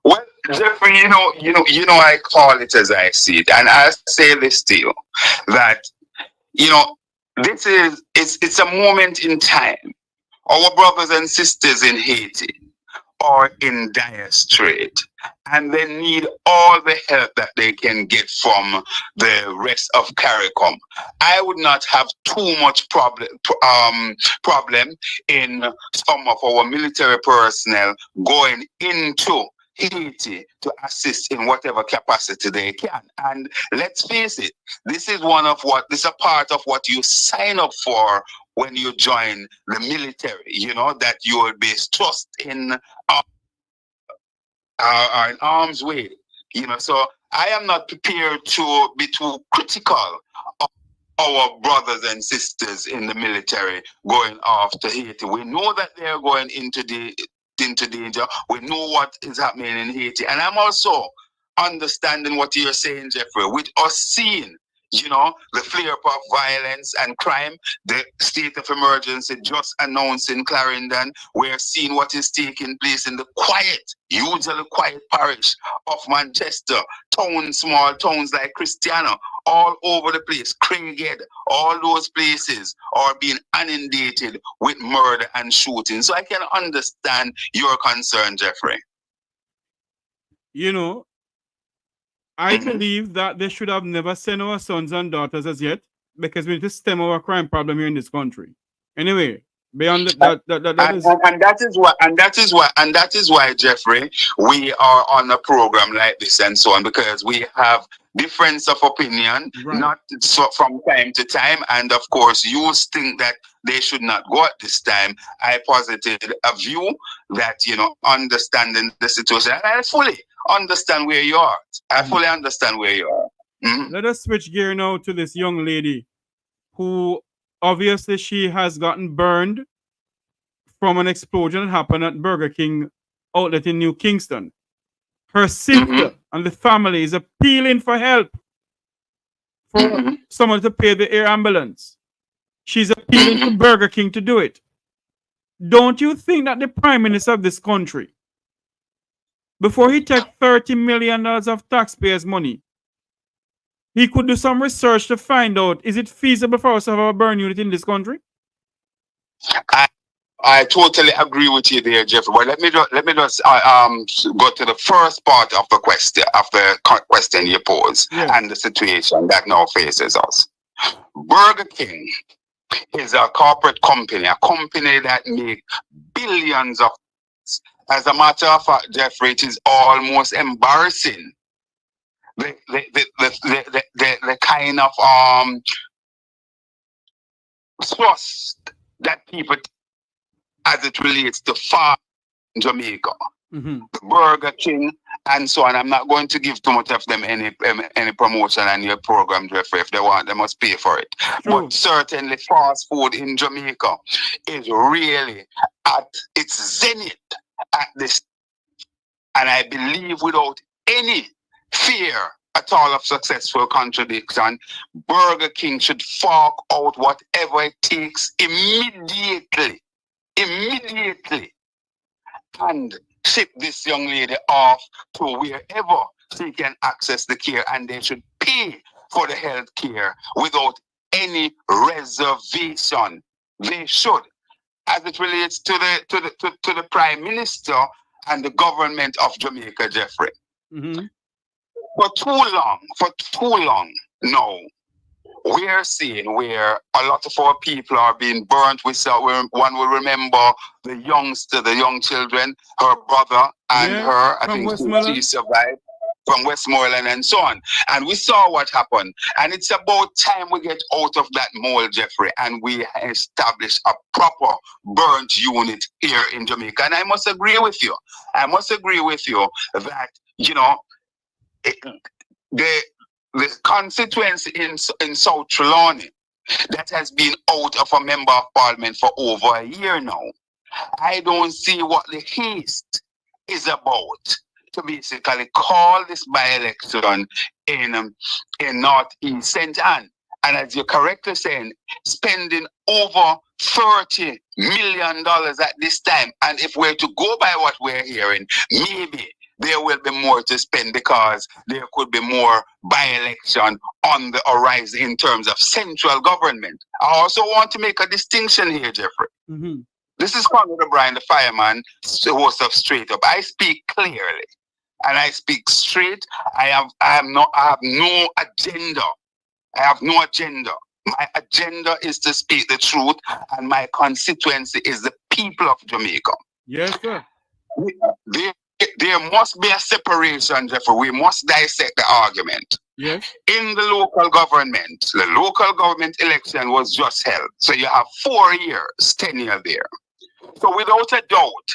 Well, Jeffrey, I call it as I see it, and I say this to you, that it's a moment in time our brothers and sisters in Haiti are in dire strait, and they need all the help that they can get from the rest of CARICOM. I would not have too much problem in some of our military personnel going into Haiti to assist in whatever capacity they can. And let's face it, this is a part of what you sign up for when you join the military, that you will be thrust in an arm's way, So I am not prepared to be too critical of our brothers and sisters in the military going off to Haiti. We know that they are going into danger. We know what is happening in Haiti. And I'm also understanding what you're saying, Jeffrey, with us seeing, the flare up of violence and crime, the state of emergency just announced in Clarendon. We're seeing what is taking place in the usually quiet parish of Manchester, small towns like Christiana, all over the place, Craighead, all those places are being inundated with murder and shooting. So I can understand your concern, Jeffrey. I believe that they should have never sent our sons and daughters as yet, because we need to stem our crime problem here in this country. Anyway, beyond that, that is why, Jeffrey, we are on a program like this and so on, because we have difference of opinion, not so from time to time, and of course, you think that they should not go at this time. I posited a view that understanding the situation, and I fully understand where you are. I fully understand where you are. Mm-hmm. Let us switch gear now to this young lady who obviously she has gotten burned from an explosion that happened at Burger King outlet in New Kingston. Her sister and the family is appealing for help for someone to pay the air ambulance. She's appealing to Burger King to do it. Don't you think that the Prime Minister of this country, before he takes $30 million of taxpayers' money, he could do some research to find out, is it feasible for us to have a burn unit in this country? I totally agree with you there, Jeffrey. But let me just go to the first part of the question you posed, and the situation that now faces us. Burger King is a corporate company, a company that makes billions of dollars. As a matter of fact, Jeffrey, it is almost embarrassing the kind of trust that people as it relates to farm in Jamaica, Burger King, and so on. I'm not going to give too much of them any promotion on your program, Jeffrey. If they want, they must pay for it. True. But certainly, fast food in Jamaica is really at its zenith at this. And I believe without any fear at all of successful contradiction, Burger King should fork out whatever it takes immediately, and ship this young lady off to wherever she can access the care, and they should pay for the health care without any reservation. They should, as it relates to the Prime Minister and the government of Jamaica, Jeffrey. For too long now, we are seeing where a lot of our people are being burnt. One will remember the young children, her brother and her, I think she survived from Westmoreland and so on. And we saw what happened. And it's about time we get out of that mold, Jeffrey, and we establish a proper burnt unit here in Jamaica. And I must agree with you. That, the constituency in South Trelawney that has been out of a member of parliament for over a year now, I don't see what the haste is about to basically call this by-election in Northeast St. Anne. And as you're correctly saying, spending over $30 million at this time. And if we're to go by what we're hearing, maybe there will be more to spend, because there could be more by-election on the horizon in terms of central government. I also want to make a distinction here, Jeffrey. This is Conrad O'Brien, the fireman, the host of Straight Up. I speak clearly and I speak straight. I have no agenda. I have no agenda. My agenda is to speak the truth, and my constituency is the people of Jamaica. Yes, sir. There must be a separation, Jeffrey. We must dissect the argument. Yes. In the local government election was just held. So you have 4 years, tenure there. So without a doubt,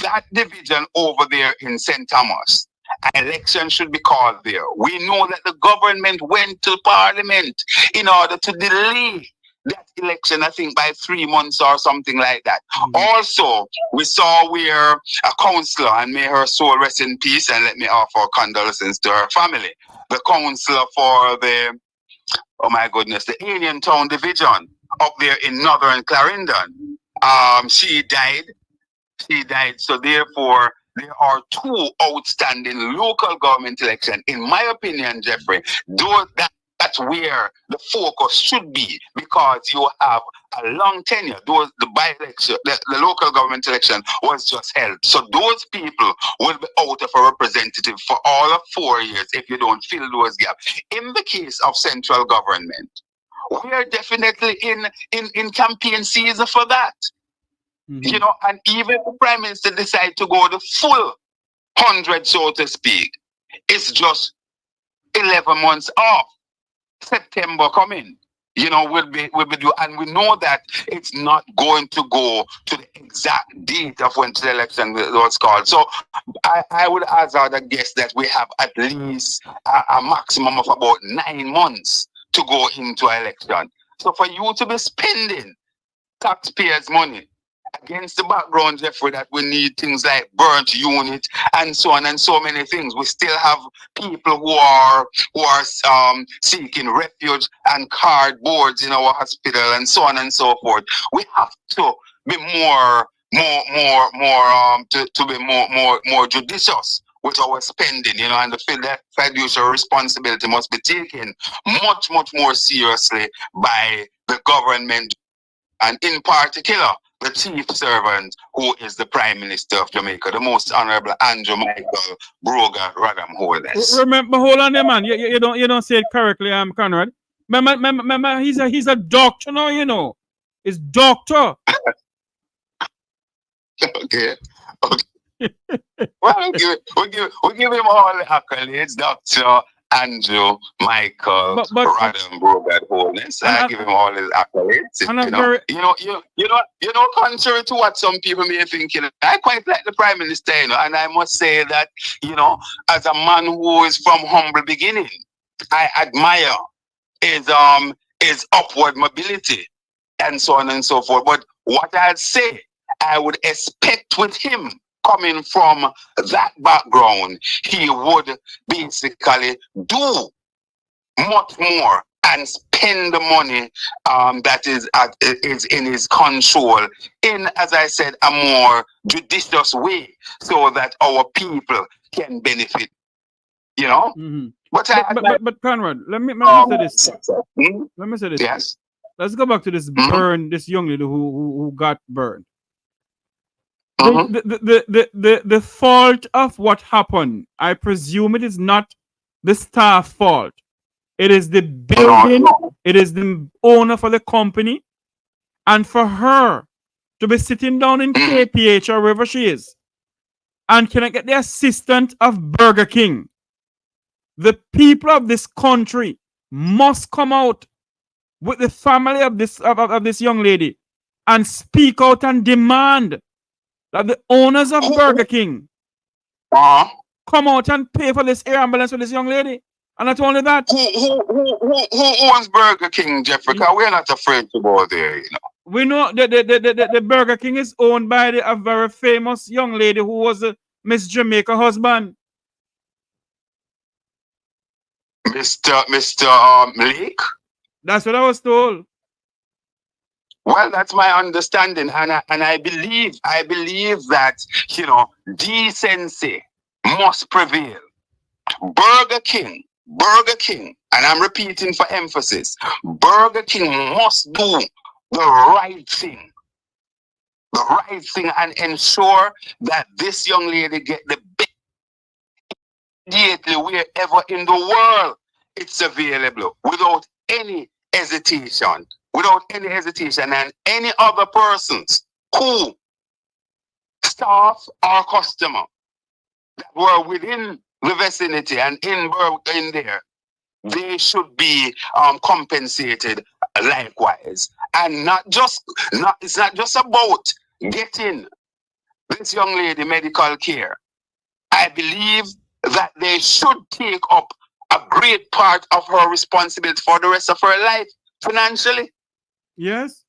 that division over there in St. Thomas, an election should be called there. We know that the government went to Parliament in order to delay that election, I think by 3 months or something like that. Also, we saw where a councillor, and may her soul rest in peace, and let me offer condolences to her family, the councillor for the, oh my goodness, the Indian Town Division up there in Northern Clarendon. She died. So therefore, there are 2 outstanding local government elections. In my opinion, Jeffrey, that's where the focus should be, because you have a long tenure. The by-election, the local government election was just held. So those people will be out of a representative for all of 4 years if you don't fill those gaps. In the case of central government, we are definitely in campaign season for that. You know, and even if the Prime Minister decide to go the full 100, so to speak, it's just 11 months off. September coming, you know, we'll be due, and we know that it's not going to go to the exact date of when the election was called. So I would hazard a guess that we have at least a maximum of about 9 months to go into an election. So for you to be spending taxpayers' money against the background, Jeffrey, that we need things like burnt unit and so on and so many things. We still have people who are seeking refuge and cardboards in our hospital and so on and so forth. We have to be more judicious with our spending, you know, and the fiduciary responsibility must be taken much more seriously by the government, and in particular the chief servant, who is the Prime Minister of Jamaica, the Most Honorable Andrew Michael Broga Radam Holness. Remember, hold on there, man. You don't say it correctly, Conrad. Remember, he's a doctor now, you know. He's doctor. Okay. Well, we'll give him all the accolades, Dr. Andrew Michael Radam Broga Holness. I give him all his accolades. You know, contrary to what some people may think, you know, I quite like the Prime Minister, you know, and I must say that, you know, as a man who is from humble beginning, I admire his upward mobility and so on and so forth. But what I'd say, I would expect with him, coming from that background, he would basically do much more and spend the money that is in his control in, as I said, a more judicious way, so that our people can benefit. You know. But Conrad, let me say this. Let me say this. Yes. Let's go back to this burn. This young lady who got burned. The fault of what happened, I presume it is not the staff fault. It is the building, it is the owner for the company, and for her to be sitting down in KPH or wherever she is, and can I get the assistant of Burger King? The people of this country must come out with the family of this young lady and speak out and demand that the owners of Burger King come out and pay for this air ambulance for this young lady. And not only that, who owns Burger King, Jeffrey? Because we're not afraid to go there, you know. We know that the Burger King is owned by a very famous young lady who was Miss Jamaica husband. Mr. Lake? That's what I was told. Well, that's my understanding, and I believe that, you know, decency must prevail. Burger King, and I'm repeating for emphasis, Burger King must do the right thing. the right thing and ensure that this young lady get the best immediately wherever in the world it's available without any hesitation. Without any hesitation, and any other persons who, staff or customer, that were within the vicinity and in there, they should be compensated likewise. And it's not just about getting this young lady medical care. I believe that they should take up a great part of her responsibility for the rest of her life financially. Yes.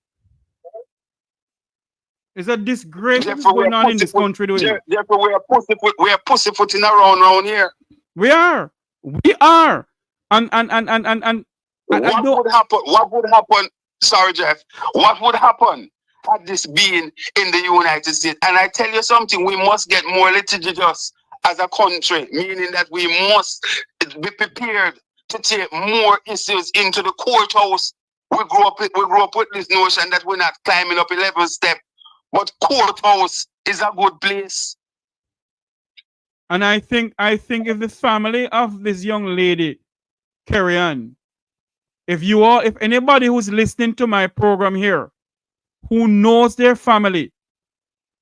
Is a disgrace what's going on in this country doing? Therefore, we are pussyfooting around here. We are. And what would happen? What would happen? Sorry, Jeff. What would happen had this been in the United States? And I tell you something, we must get more litigious as a country, meaning that we must be prepared to take more issues into the courthouse. We grew up with this notion that we're not climbing up 11 steps, but courthouse is a good place. And I think if the family of this young lady carry on, if anybody who's listening to my program here, who knows their family,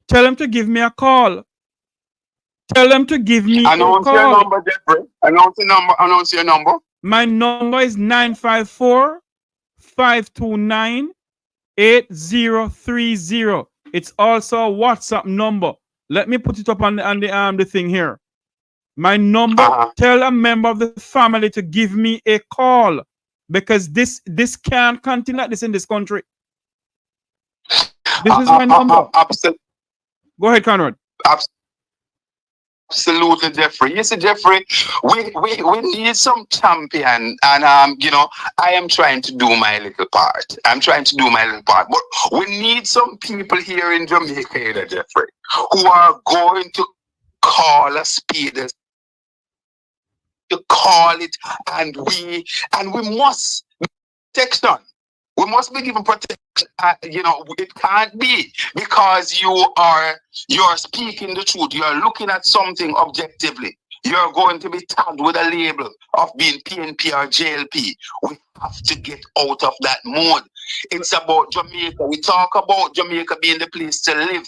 tell them to give me a call. Tell them to give me a call. Announce your number, Jeffrey. Announce your number. My number is 954-529-8030. It's also a WhatsApp number. Let me put it up on the thing here. My number, tell a member of the family to give me a call, because this can't continue like this in this country. This is my number. Go ahead, Conrad. Absolutely, Jeffrey. Yes, Jeffrey, we need some champion, and I am trying to do my little part. But we need some people here in Jamaica, Jeffrey, who are going to call a speed, to call it, and we must protection. We must be given protection. It can't be because you're speaking the truth. You're looking at something objectively. You're going to be tagged with a label of being PNP or JLP. We have to get out of that mode. It's about Jamaica. We talk about Jamaica being the place to live,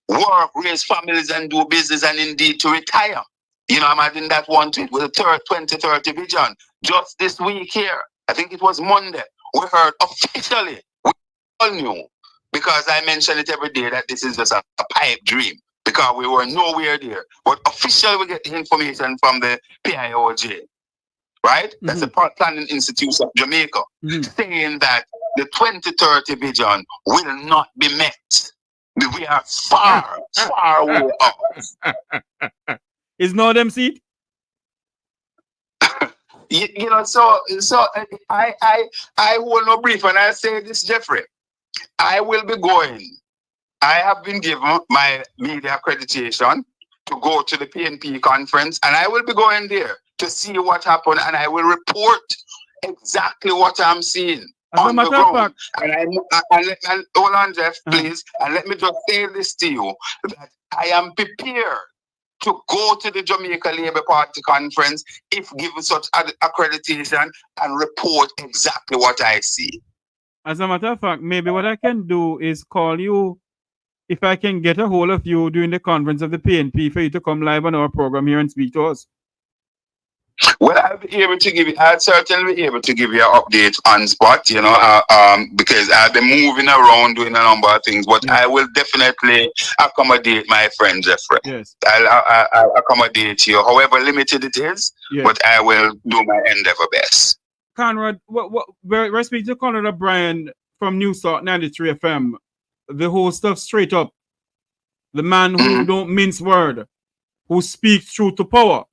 work, raise families, and do business, and indeed to retire. Imagine that one tweet with a 2030 vision. Just this week here, I think it was Monday, we heard officially, we all knew, because I mention it every day, that this is just a pipe dream, because we were nowhere there. But officially, we get the information from the PIOJ, right? Mm-hmm. That's the Planning Institute of Jamaica, saying that the 2030 vision will not be met. We are far, far away off. Is no them seat? So I hold no brief, and I say this, Jeffrey. I will be going. I have been given my media accreditation to go to the PNP conference, and I will be going there to see what happened, and I will report exactly what I'm seeing on the ground. And hold on, Jeff, please, and let me just say this to you, that I am prepared to go to the Jamaica Labour Party conference if given such accreditation and report exactly what I see. As a matter of fact, maybe what I can do is call you, if I can get a hold of you during the conference of the PNP, for you to come live on our program here and speak to us. Well, I'll certainly be able to give you an update on spot, because I've been moving around doing a number of things, but I will definitely accommodate my friend Jeffrey. Yes. I'll accommodate you, however limited it is, but I will do my endeavor best. Conrad, we're speaking to Conrad O'Brien from New South 93 FM, the host of Straight Up, the man who don't mince word, who speaks truth to power.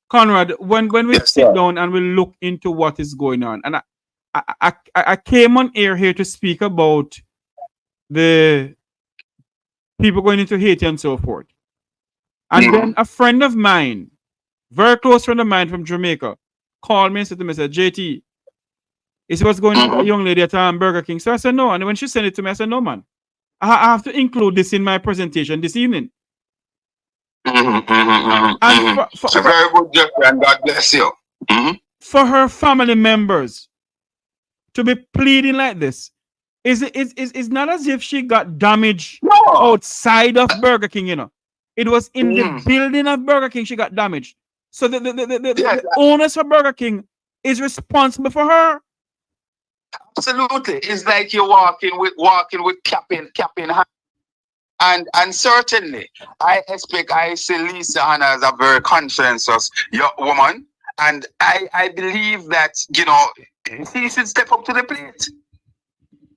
Conrad, when we sit down and we look into what is going on, and I came on air here to speak about the people going into Haiti and so forth. And then a friend of mine, very close friend of mine from Jamaica, called me and said to me, JT, is what's going on with that young lady at Burger King? So I said, no. And when she sent it to me, I said, no, man. I have to include this in my presentation this evening. And Very good, Jeffrey, and God bless you. For her family members to be pleading like this, it's not as if she got damaged outside of Burger King, you know. It was in the building of Burger King she got damaged. So the owners of Burger King is responsible for her. Absolutely. It's like you're walking with cap in hand. And certainly, I see Lisa Hanna as a very conscientious young woman. And I believe that, you know, she should step up to the plate.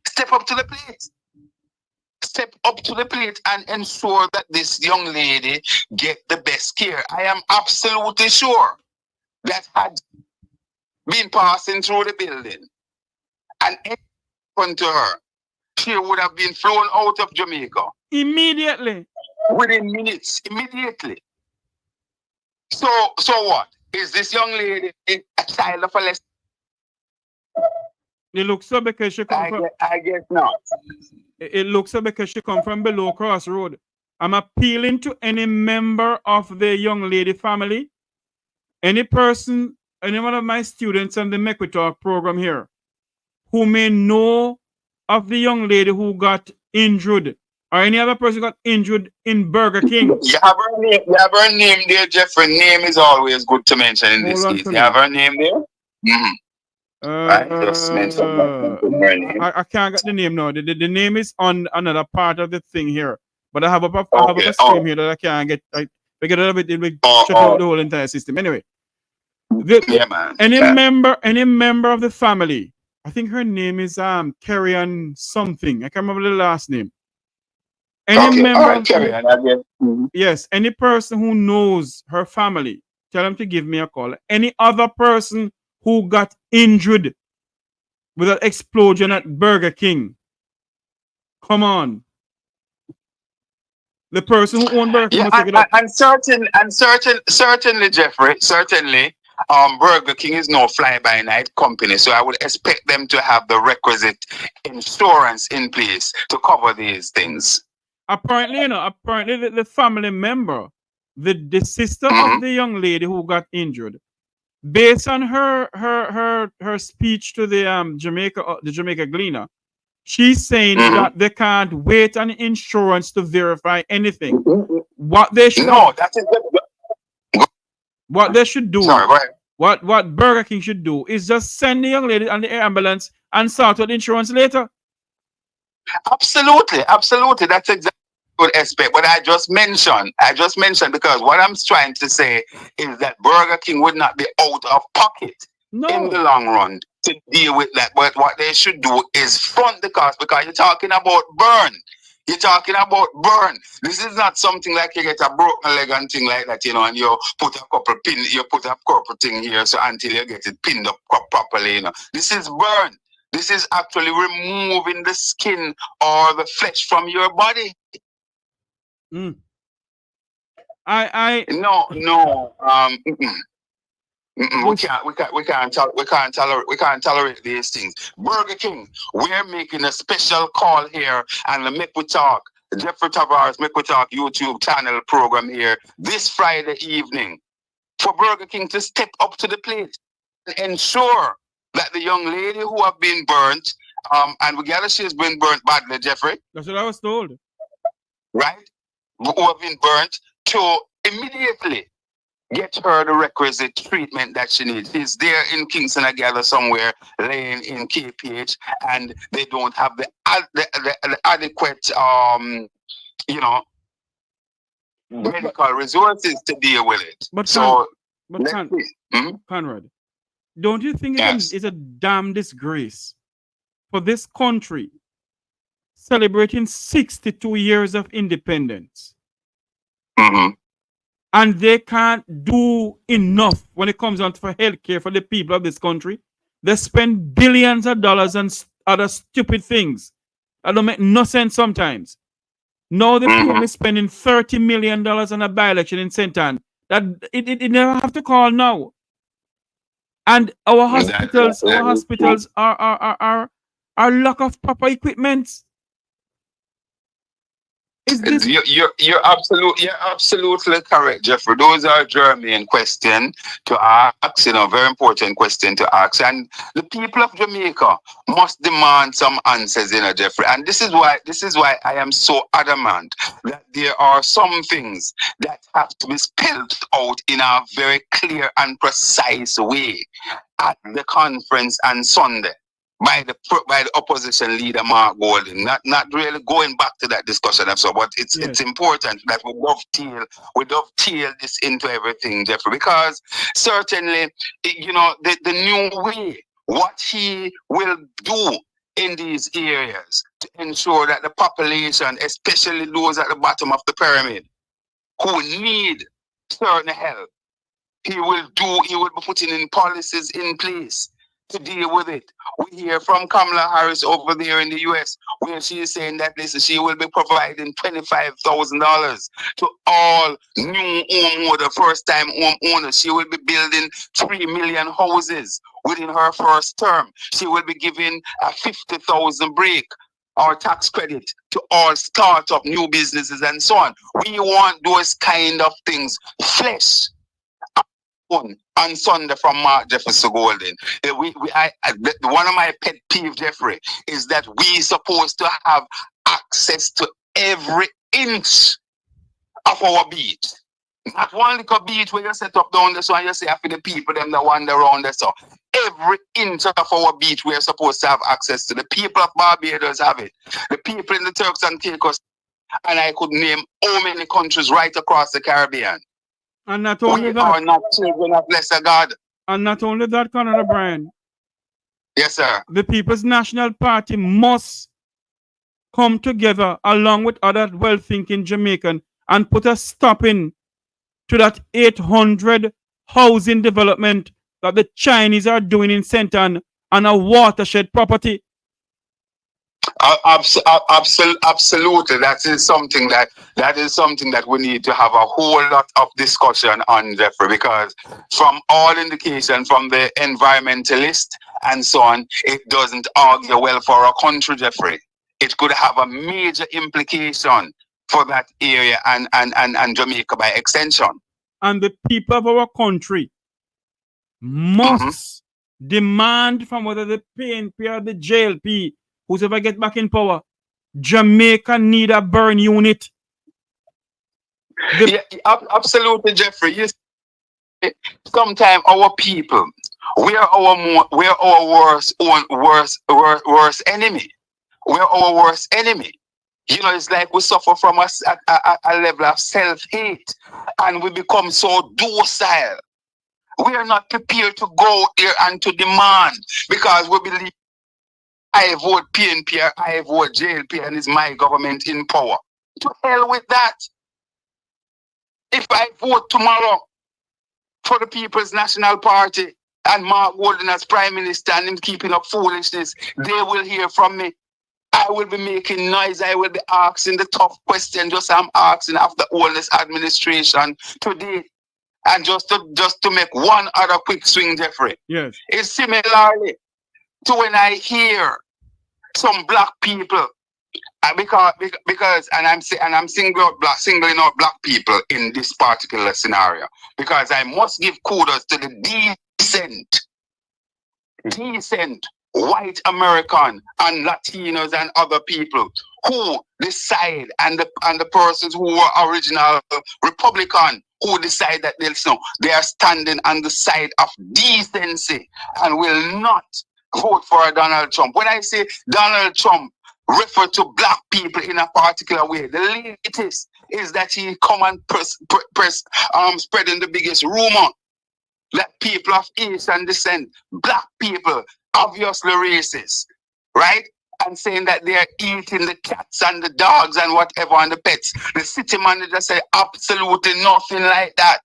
Step up to the plate. Step up to the plate and ensure that this young lady get the best care. I am absolutely sure that had been passing through the building and it happened to her, she would have been flown out of Jamaica. Immediately. Within minutes. Immediately. So what? Is this young lady a child of a lesson? It looks so because she come from... I guess not. It looks so because she come from below Crossroad. I'm appealing to any member of the young lady family, any person, any one of my students on the Make We Talk program here, who may know of the young lady who got injured, or any other person got injured in Burger King. You have her name there, Jeffrey. Name is always good to mention in this case. You have her name there? I just mentioned her name. I can't get the name now. The name is on another part of the thing here. But I have a stream here that I can't get. I figured out it will shut out the whole entire system. Anyway. Any member of the family, I think her name is Carrie something. I can't remember the last name. Any member yes, any person who knows her family, tell them to give me a call. Any other person who got injured with an explosion at Burger King. Come on. The person who owned Burger King must take it up. Certainly, Jeffrey, certainly, Burger King is no fly-by-night company, so I would expect them to have the requisite insurance in place to cover these things. Apparently, the family member, the sister of the young lady who got injured, based on her speech to the Jamaica Gleaner, she's saying that they can't wait on insurance to verify anything. What they should what they should do, what Burger King should do is just send the young lady on the ambulance and sort out insurance later. Absolutely. That's exactly what I expect. But I just mentioned because what I'm trying to say is that Burger King would not be out of pocket in the long run to deal with that. But what they should do is front the cost, because you're talking about burn. This is not something like you get a broken leg and thing like that, you know, and you put a couple thing here so until you get it pinned up properly, you know. This is burn. This is actually removing the skin or the flesh from your body. No. We can't tolerate these things. Burger King, we're making a special call here and the Make We Talk, Jeffrey Tavares Make We Talk YouTube channel program here this Friday evening for Burger King to step up to the plate and ensure that the young lady who have been burnt, and we gather she has been burnt badly, Jeffrey. That's what I was told. Right? Who have been burnt, to immediately get her the requisite treatment that she needs. She's there in Kingston, I gather, somewhere, laying in KPH, and they don't have the adequate, medical resources to deal with it. Conrad, don't you think it's a damn disgrace for this country celebrating 62 years of independence? And they can't do enough when it comes down to healthcare for the people of this country. They spend billions of dollars on other stupid things that don't make no sense sometimes. Now the people is spending $30 million on a by-election in St. Ann. That it never have to call now. And our hospitals are lack of proper equipment. Is this You're absolutely correct, Jeffrey. Those are germane question to ask, very important question to ask. And the people of Jamaica must demand some answers, Jeffrey. And this is why I am so adamant that there are some things that have to be spelled out in a very clear and precise way at the conference on Sunday by the opposition leader Mark Golden. Not really going back to that discussion of so, but it's important that we dovetail this into everything, Jeffrey, because certainly the new way what he will do in these areas to ensure that the population, especially those at the bottom of the pyramid who need certain help, he will be putting in policies in place to deal with it. We hear from Kamala Harris over there in the US, where she is saying that she will be providing $25,000 to all new homeowners, first-time homeowners. She will be building 3 million houses within her first term. She will be giving a 50,000 break or tax credit to all start-up new businesses and so on. We want those kind of things. Flesh on Sunday from Mark Jefferson Golden. One of my pet peeves, Jeffrey, is that we supposed to have access to every inch of our beach. Not one little beach where you set up down there so and you say after the people them that wander around there. So every inch of our beach we are supposed to have access to. The people of Barbados have it. The people in the Turks and Caicos, and I could name how many countries right across the Caribbean. And not only we are not children of lesser God. And not only that, Colonel O'Brien. Yes, sir. The People's National Party must come together along with other well-thinking Jamaican and put a stop in to that 800 housing development that the Chinese are doing in St. Ann on a watershed property. Absolutely. That is something that we need to have a whole lot of discussion on, Jeffrey, because from all indication from the environmentalist and so on, it doesn't argue well for our country, Jeffrey. It could have a major implication for that area and Jamaica by extension. And the people of our country must demand from whether the PNP or the JLP, whoever get back in power, Jamaica need a burn unit. Absolutely, Jeffrey. You see, sometimes our people, we're our worst enemy. We're our worst enemy. It's like we suffer from a level of self-hate and we become so docile. We are not prepared to go there and to demand because we believe I vote PNP or I vote JLP and it's my government in power. To hell with that. If I vote tomorrow for the People's National Party and Mark Golden as Prime Minister and him keeping up foolishness, they will hear from me. I will be making noise. I will be asking the tough question just I'm asking after all this administration today. And just to make one other quick swing, Jeffrey. Yes. It's similarly to when I hear some black people, because I'm singling out black people in this particular scenario, because I must give kudos to the decent white American and Latinos and other people who decide, and the persons who were original Republican who decide that they are standing on the side of decency and will not vote for Donald Trump. When I say Donald Trump refer to black people in a particular way, the latest is that he come and spreading the biggest rumor that people of Asian descent, black people, obviously racist, right? And saying that they are eating the cats and the dogs and whatever and the pets. The city manager said absolutely nothing like that.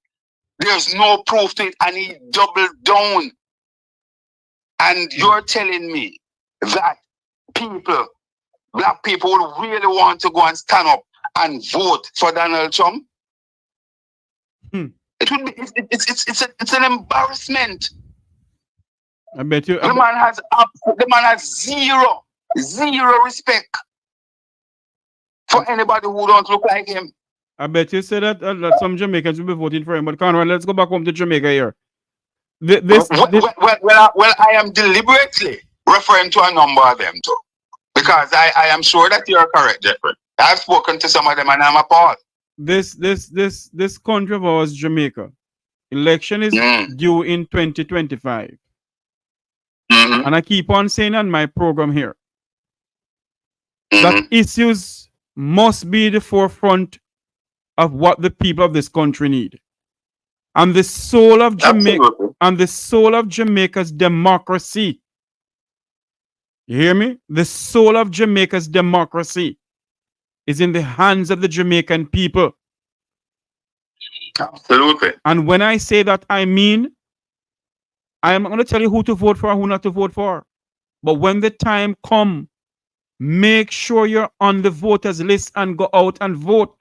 There's no proof to it, and he doubled down. And you're telling me that black people would really want to go and stand up and vote for Donald Trump? It would be. It's an embarrassment. I bet you. The man has zero respect for anybody who don't look like him. I bet you say that some Jamaicans will be voting for him. But Conrad, let's go back home to Jamaica here. Well, I am deliberately referring to a number of them too, because I am sure that you are correct, Jeffrey. I've spoken to some of them and I'm appalled. This country of ours, Jamaica, election is due in 2025. And I keep on saying on my program here that issues must be the forefront of what the people of this country need. And the soul of Jamaica and the soul of Jamaica's democracy. You hear me? The soul of Jamaica's democracy is in the hands of the Jamaican people. Absolutely. And when I say that, I mean, I am going to tell you who to vote for and who not to vote for. But when the time comes, make sure you're on the voters list and go out and vote.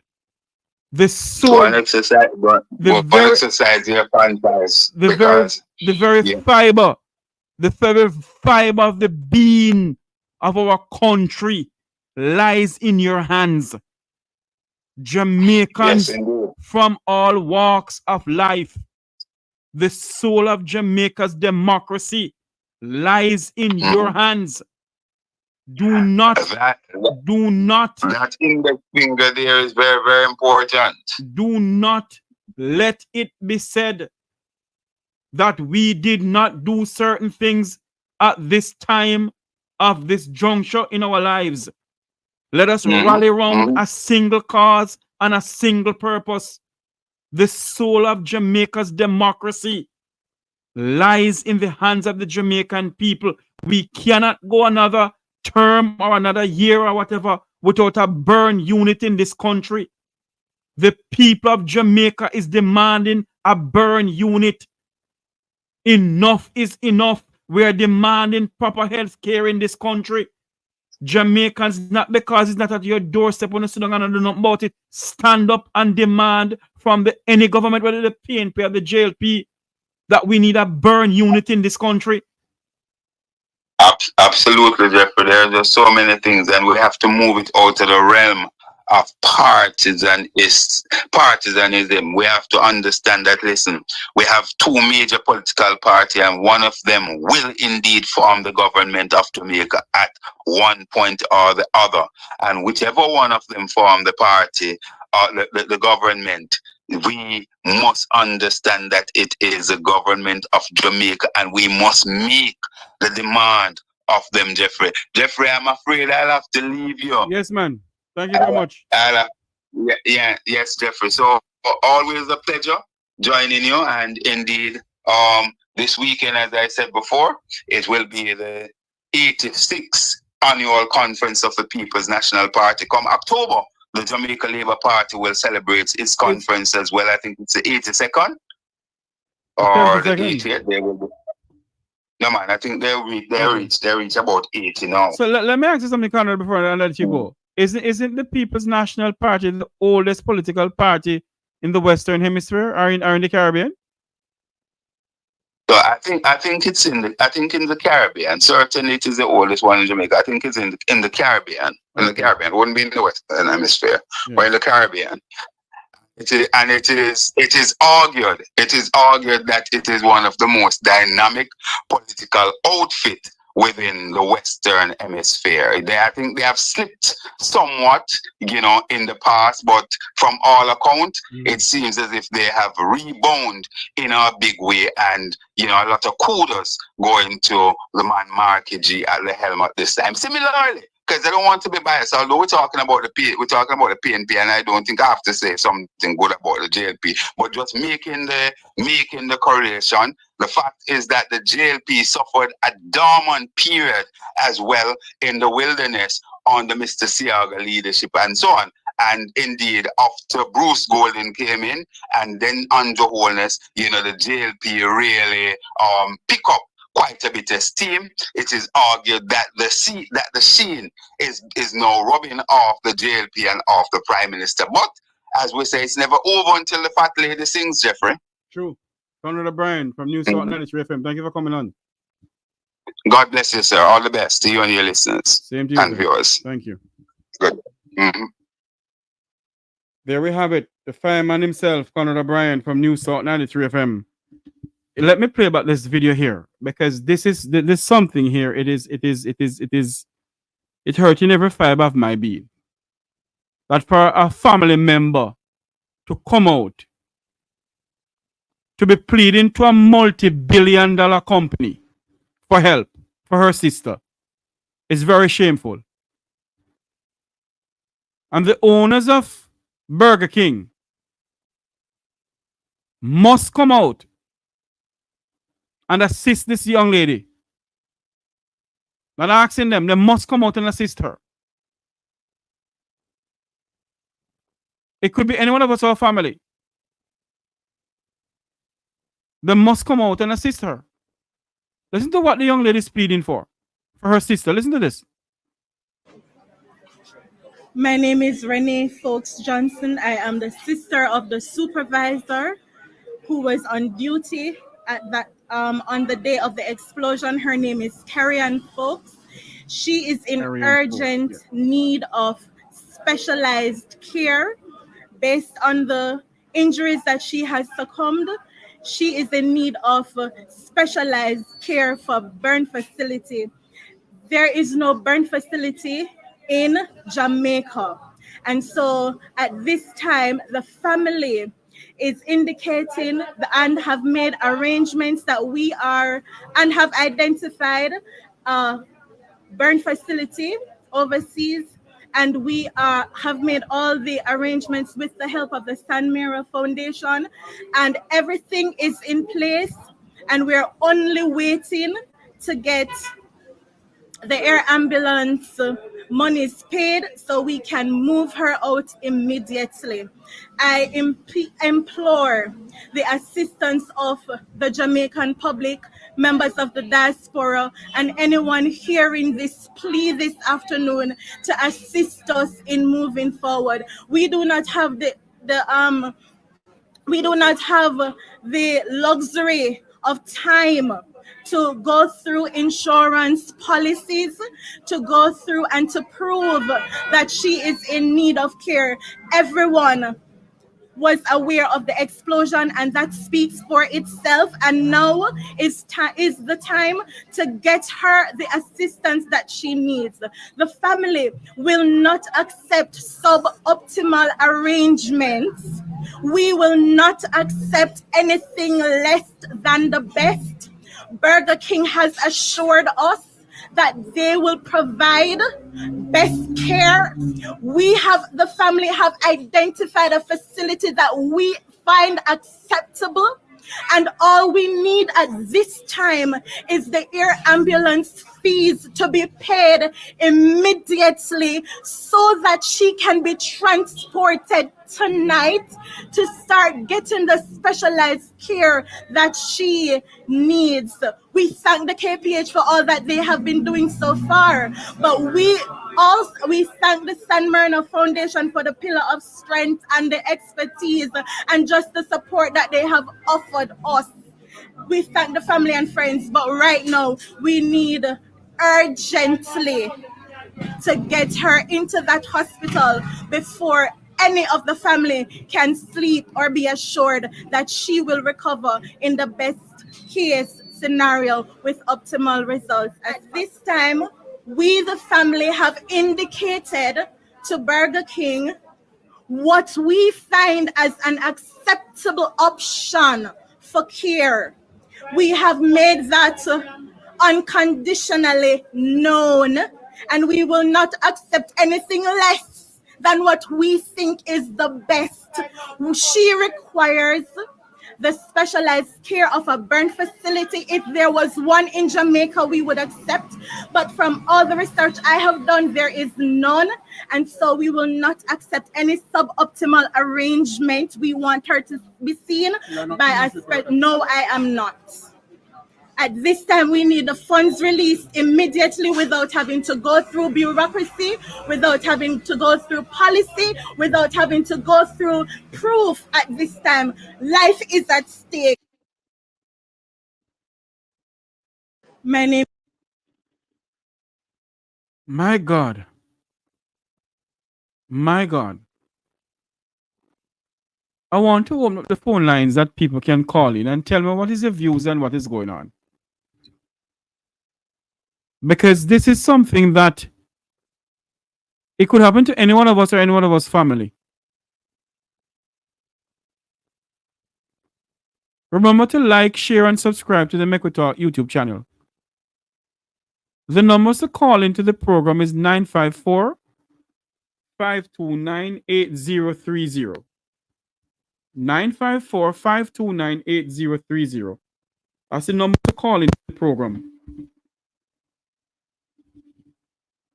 The soul, exercise your franchise. The very fiber of the being of our country lies in your hands. Jamaicans from all walks of life. The soul of Jamaica's democracy lies in your hands. Do not. That index finger there is very, very important. Do not let it be said that we did not do certain things at this time of this juncture in our lives. Let us rally around a single cause and a single purpose. The soul of Jamaica's democracy lies in the hands of the Jamaican people. We cannot go another term or another year or whatever without a burn unit in this country. The people of Jamaica is demanding a burn unit. Enough is enough. We are demanding proper health care in this country. Jamaicans, not because it's not at your doorstep when you sit down and do nothing about it, stand up and demand from any government, whether the PNP or the JLP, that we need a burn unit in this country. Absolutely, Jeffrey. There are just so many things, and we have to move it out of the realm of partisanism. We have to understand that, listen, we have two major political parties, and one of them will indeed form the government of Jamaica at one point or the other. And whichever one of them form the party or the government, we must understand that it is a government of Jamaica, and we must make the demand of them, Jeffrey. Jeffrey, I'm afraid I'll have to leave you. Yes, man. Thank you very much. Yes, Jeffrey. So always a pleasure joining you. And indeed, this weekend, as I said before, it will be the 86th annual conference of the People's National Party. Come October, the Jamaica Labour Party will celebrate its conference as well. I think it's the 82nd or the 80th. They will be. No, man, I think they reach about 80 now. So let me ask you something, Conrad, before I let you go. Isn't the People's National Party the oldest political party in the Western Hemisphere or in the Caribbean? So I think it's in the Caribbean. Certainly, it is the oldest one in Jamaica. I think it's in the Caribbean. In the Caribbean, it wouldn't be in the Western Hemisphere, but in the Caribbean. It is argued that it is one of the most dynamic political outfit within the Western Hemisphere. I think they have slipped somewhat, in the past, but from all accounts, it seems as if they have rebounded in a big way, and a lot of kudos going to the man Marky G at the helm at this time. Similarly, because I don't want to be biased, although we're talking about the PNP, and I don't think I have to say something good about the JLP, but just making the correlation. The fact is that the JLP suffered a dormant period as well in the wilderness under Mr. Siaga leadership and so on. And indeed, after Bruce Golden came in, and then Andrew Holness, the JLP really pick up quite a bit of steam. It is argued that the sheen is now rubbing off the JLP and off the Prime Minister. But as we say, it's never over until the fat lady sings, Jeffrey. True. Conrad O'Brien from New South 93 FM. Thank you for coming on. God bless you, sir. All the best to you and your listeners. Same to you, and viewers. Thank you. Good. There we have it. The fireman himself, Conrad O'Brien from New South 93 FM. Let me play about this video here because this something here. It hurting every fiber of my being. That for a family member to come out to be pleading to a multi-billion-dollar company for help for her sister is very shameful. And the owners of Burger King must come out and assist this young lady. Not asking them, they must come out and assist her. It could be any one of us, our family. They must come out and assist her. Listen to what the young lady is pleading for her sister. Listen to this. My name is Renee Folks Johnson. I am the sister of the supervisor who was on duty at that on the day of the explosion. Her name is Carrie Folks. She is in urgent need of specialized care based on the injuries that she has succumbed. She is in need of specialized care for burn facility. There is no burn facility in Jamaica. And so at this time, the family is indicating and have made arrangements that we are and have identified a burn facility overseas, and we have made all the arrangements with the help of the San Mira Foundation, and everything is in place, and we're only waiting to get the air ambulance monies paid so we can move her out immediately. I implore the assistance of the Jamaican public, members of the diaspora, and anyone hearing this plea this afternoon to assist us in moving forward. We do not have the luxury of time to go through insurance policies, to go through and to prove that she is in need of care. Everyone was aware of the explosion, and that speaks for itself. And now is the time to get her the assistance that she needs. The family will not accept suboptimal arrangements. We will not accept anything less than the best. Burger King has assured us that they will provide best care. The family have identified a facility that we find acceptable, and all we need at this time is the air ambulance fees to be paid immediately so that she can be transported tonight to start getting the specialized care that she needs. We thank the KPH for all that they have been doing so far, but we thank the San Myrna Foundation for the pillar of strength and the expertise and just the support that they have offered us. We thank the family and friends, but right now we need urgently to get her into that hospital before any of the family can sleep or be assured that she will recover in the best case scenario with optimal results. At this time, we, the family, have indicated to Burger King what we find as an acceptable option for care. We have made that unconditionally known, and we will not accept anything less than what we think is the best. She requires the specialized care of a burn facility. If there was one in Jamaica, we would accept. But from all the research I have done, there is none. And so we will not accept any suboptimal arrangement. We want her to be seen by a no, I am not. At this time, we need the funds released immediately without having to go through bureaucracy, without having to go through policy, without having to go through proof at this time. Life is at stake. My name. My God. My God. I want to open up the phone lines that people can call in and tell me what is your views and what is going on. Because this is something that it could happen to any one of us or any one of us family. Remember to like, share, and subscribe to the Make We Talk YouTube channel. The numbers to call into the program is 954 529 8030. 954 529 8030. That's the number to call into the program.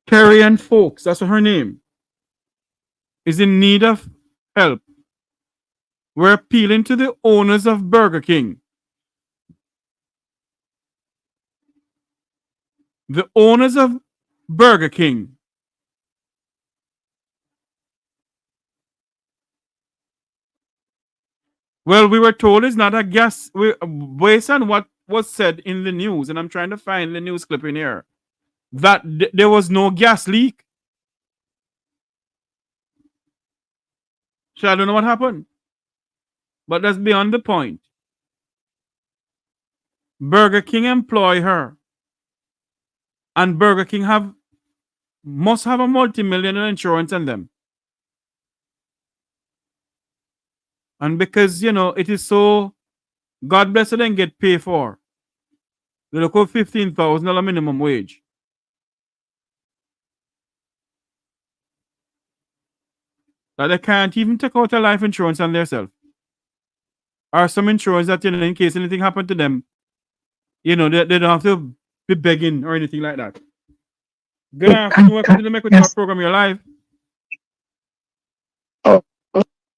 Carrie Ann Folks, that's her name, is in need of help. We're appealing to the owners of Burger King. The owners of Burger King. Well, we were told it's not a gas, based on what was said in the news, and I'm trying to find the news clip in here, that there was no gas leak. So I don't know what happened. But that's beyond the point. Burger King employ her. And Burger King must have a multi-millionaire insurance on them. And because, it is so, God bless it and get paid for. They look at $15,000 minimum wage. That they can't even take out a life insurance on themselves. Or some insurance that, in case anything happened to them, they don't have to be begging or anything like that. Good afternoon. Welcome to the Make We Talk program. You're live.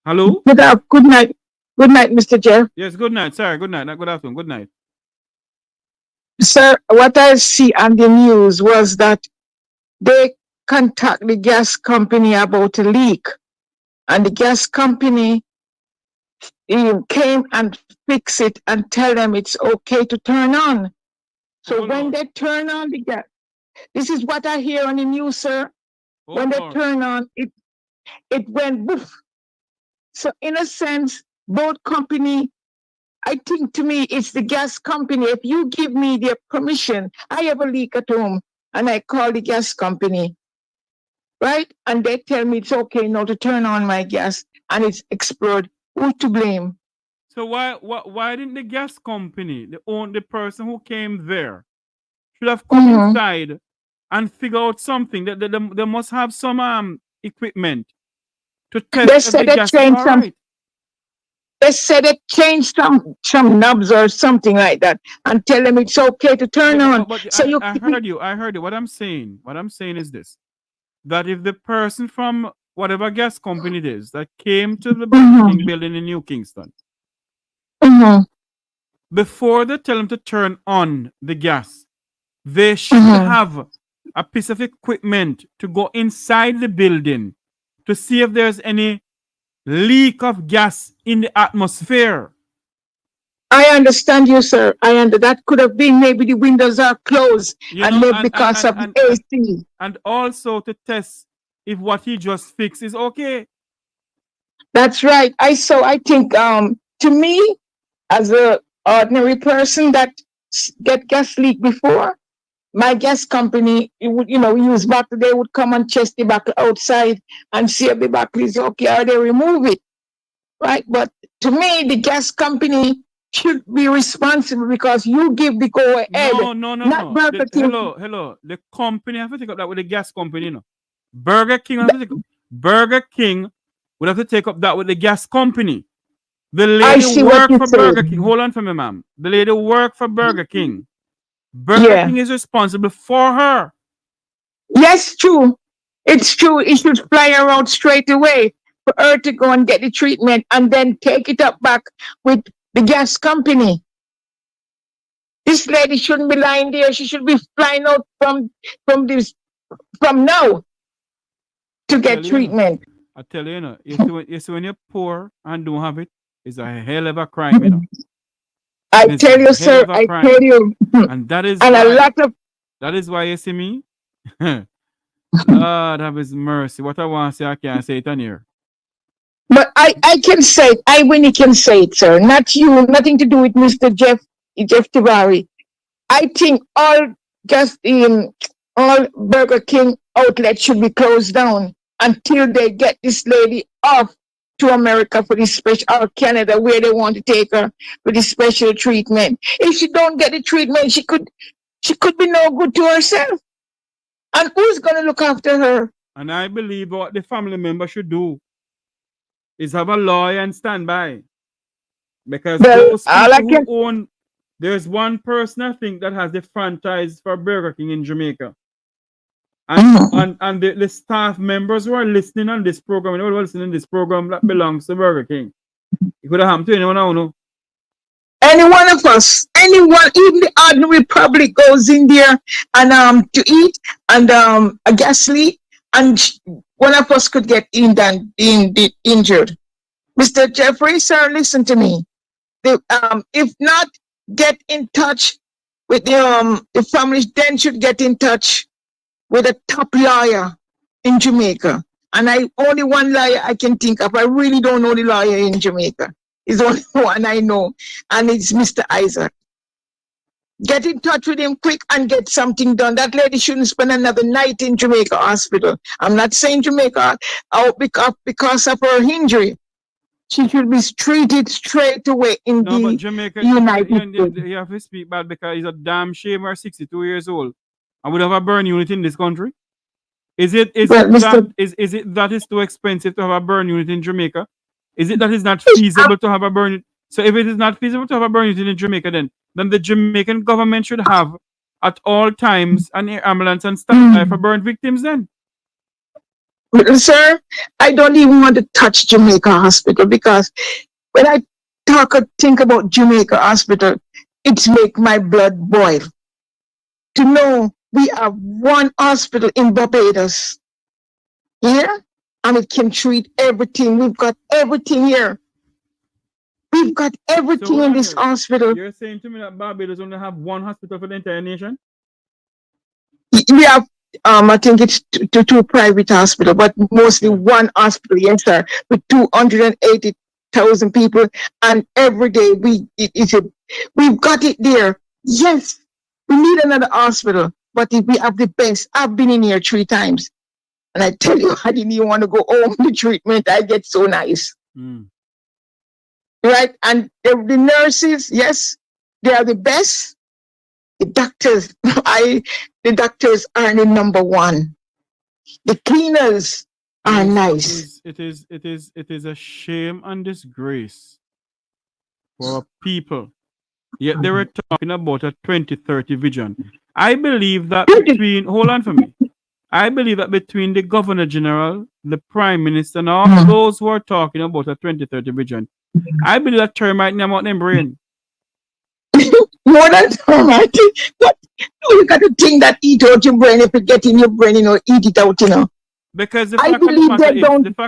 Hello? Good night. Good night, Mr. Jeff. Yes, good night. Sorry, good night. Not good afternoon. Good night. Sir, what I see on the news was that they contact the gas company about a leak. And the gas company came and fixed it and tell them it's okay to turn on. So when they turn on the gas, this is what I hear on the news, sir. When they turn on, it went woof. So in a sense, both company, I think to me, it's the gas company. If you give me the permission, I have a leak at home and I call the gas company, right? And they tell me it's okay now to turn on my gas and it's explode. Who to blame? So why didn't the gas company, the person who came there, should have come inside and figure out something? They must have some equipment to test if the gas is all right. They said they changed some knobs or something like that and tell them it's okay to turn on. But So I heard you. What I'm saying is this: that if the person from whatever gas company it is that came to the building in New Kingston, before they tell them to turn on the gas, they should have a piece of equipment to go inside the building to see if there's any leak of gas in the atmosphere. I understand you, sir. That could have been maybe the windows are closed because of the AC. And also to test if what he just fixed is okay. That's right. I think to me, as a ordinary person that get gas leak before, my gas company, it would, use bottle, they would come and test the bottle outside and see if the bottle is okay or they remove it. Right? But to me, the gas company should be responsible because you give the go ahead. No. Hello. The company have to take up that with the gas company, Burger King would have to take up that with the gas company. The lady work for Burger King. Hold on for me, ma'am. The lady work for Burger King. Burger King is responsible for her. Yes, true. It's true. It should fly her out straight away for her to go and get the treatment and then take it up back with the gas company. This lady shouldn't be lying there. She should be flying out from now to get treatment. I tell you, when you're poor and don't have it, it's a hell of a crime, I tell you, sir, I tell you. And that is that is why you see me. Lord have his mercy. What I want to say, I can't say it on here. But I can say it. I really can say it, sir. Not you. Nothing to do with Mr. Jeff Tavares. I think all Burger King outlets should be closed down until they get this lady off to America for this special, or Canada, where they want to take her for this special treatment. If she don't get the treatment, she could be no good to herself. And who's gonna look after her? And I believe what the family member should do is have a lawyer and stand by. Because those people who own, there's one person I think that has the franchise for Burger King in Jamaica. And the staff members who are listening on this program, and all listening to this program that belongs to Burger King. It could have happened to anyone I don't know. Any one of us, anyone, even the ordinary public goes in there and to eat and a gas leak, and one of us could get injured. Mr. Jeffrey, sir, listen to me. If not, get in touch with the families, then should get in touch with a top lawyer in Jamaica. And only one lawyer I can think of. I really don't know the lawyer in Jamaica. It's only one I know, and it's Mr. Isaac. Get in touch with him quick and get something done. That lady shouldn't spend another night in Jamaica hospital. I'm not saying Jamaica because of her injury. She should be treated straight away in the Jamaica, United States. You have to speak bad because it's a damn shame we're 62 years old and we don't have a burn unit in this country. Is it that is too expensive to have a burn unit in Jamaica? Is it that it's not feasible to have a burn unit? So if it is not feasible to have a burn unit in Jamaica, then the Jamaican government should have at all times an ambulance and standby for burn victims then. Sir, I don't even want to touch Jamaica Hospital because when I think about Jamaica Hospital, it makes my blood boil. To know we have one hospital in Barbados, yeah, and it can treat everything. We've got everything here. We've got everything in this hospital. You're saying to me that Barbados only have one hospital for the entire nation? We have, I think it's two private hospitals, but mostly one hospital, yes, sir, with 280,000 people, and every day we've got it there. Yes, we need another hospital, but if we have the best, I've been in here 3 times, and I tell you, I didn't even want to go home. The treatment I get so nice. Right? And the nurses, yes, they are the best. The doctors, the doctors are the number one. The cleaners are nice. It is a shame and disgrace for people. Yet they were talking about a 2030 vision. I believe that hold on for me. I believe that between the Governor General, the Prime Minister, and all those who are talking about a 2030 vision, I believe that termite name out them brain. More than termite. But you got to think that eat out your brain if you get in your brain, eat it out, Because the fact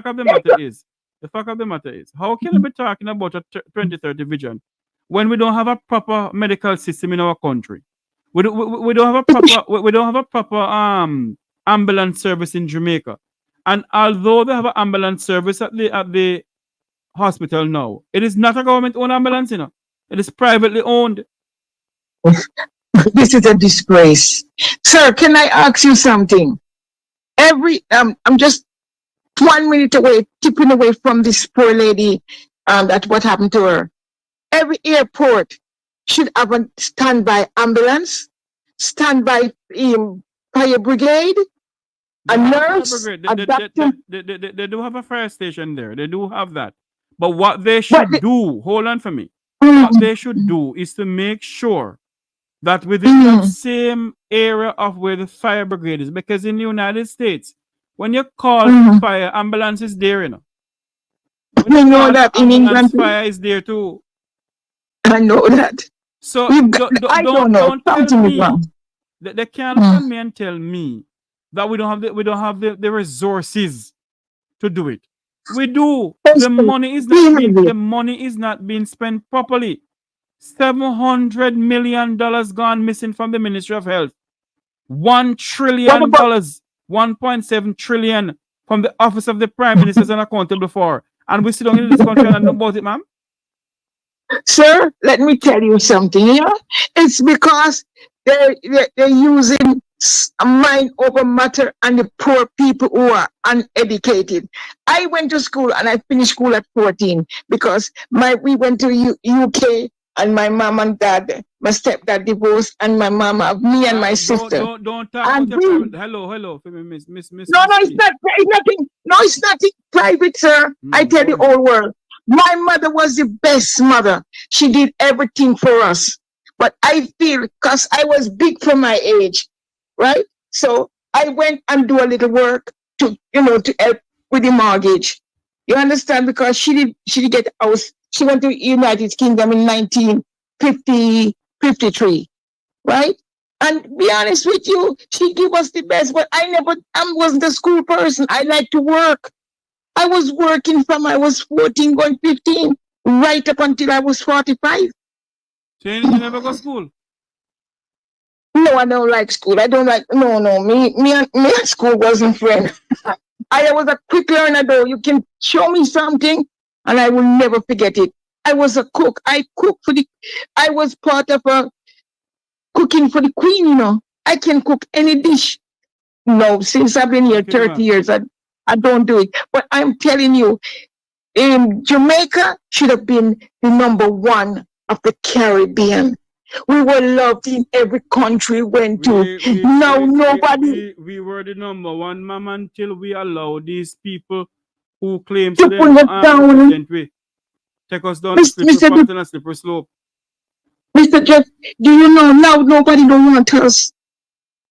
of the matter is, how can we be talking about a 2030 vision when we don't have a proper medical system in our country? We don't have a proper ambulance service in Jamaica. And although they have an ambulance service at the hospital now, it is not a government-owned ambulance, It is privately owned. This is a disgrace. Sir, can I ask you something? I'm just 1 minute away, tipping away from this poor lady, that what happened to her. Every airport should have a standby ambulance, standby fire brigade, a nurse, a doctor. They do have a fire station there. They do have that. But what they should do, hold on for me. What they should do is to make sure that within that same area of where the fire brigade is, because in the United States, when you call fire, ambulance is there, We know that in England, fire is there too. I know that. So I don't know. Something is wrong. They can't come and tell me that we don't have the resources to do it. We do. The money is not being spent properly. $700 million gone missing from the Ministry of Health. $1 trillion, 1.7 trillion from the Office of the Prime Minister is unaccountable for. And we sit down in this country and know about it, ma'am. Sir, let me tell you something. It's because they're using mind over matter and the poor people who are uneducated. I went to school and I finished school at 14 because we went to UK and my mom and dad, my stepdad divorced, and my mama, me and my sister. Don't talk about your private. Hello, miss. No, it's not. It's nothing. No, it's nothing private, sir. I tell the whole world. My mother was the best mother. She did everything for us. But I feel, because I was big for my age, right? So I went and do a little work to help with the mortgage. You understand? Because she did get a house. She went to United Kingdom in 1953, right? And be honest with you, she gave us the best, but I wasn't a school person. I like to work. I was working from I was 14 going 15, right up until I was 45. So you never go to school? No, I don't like school. I don't like, no. Me and school wasn't friend. I was a quick learner though. You can show me something and I will never forget it. I was a cook. I was part of a cooking for the queen, I can cook any dish. No, since I've been here 30 years, I don't do it. But I'm telling you, Jamaica should have been the number one of the Caribbean. We were loved in every country we went to. Nobody. We were the number one, ma'am, until we allowed these people who claim to pull us down. Take us down the slippery path and a slippery slope. Mr. Jeff, do you know now nobody don't want us?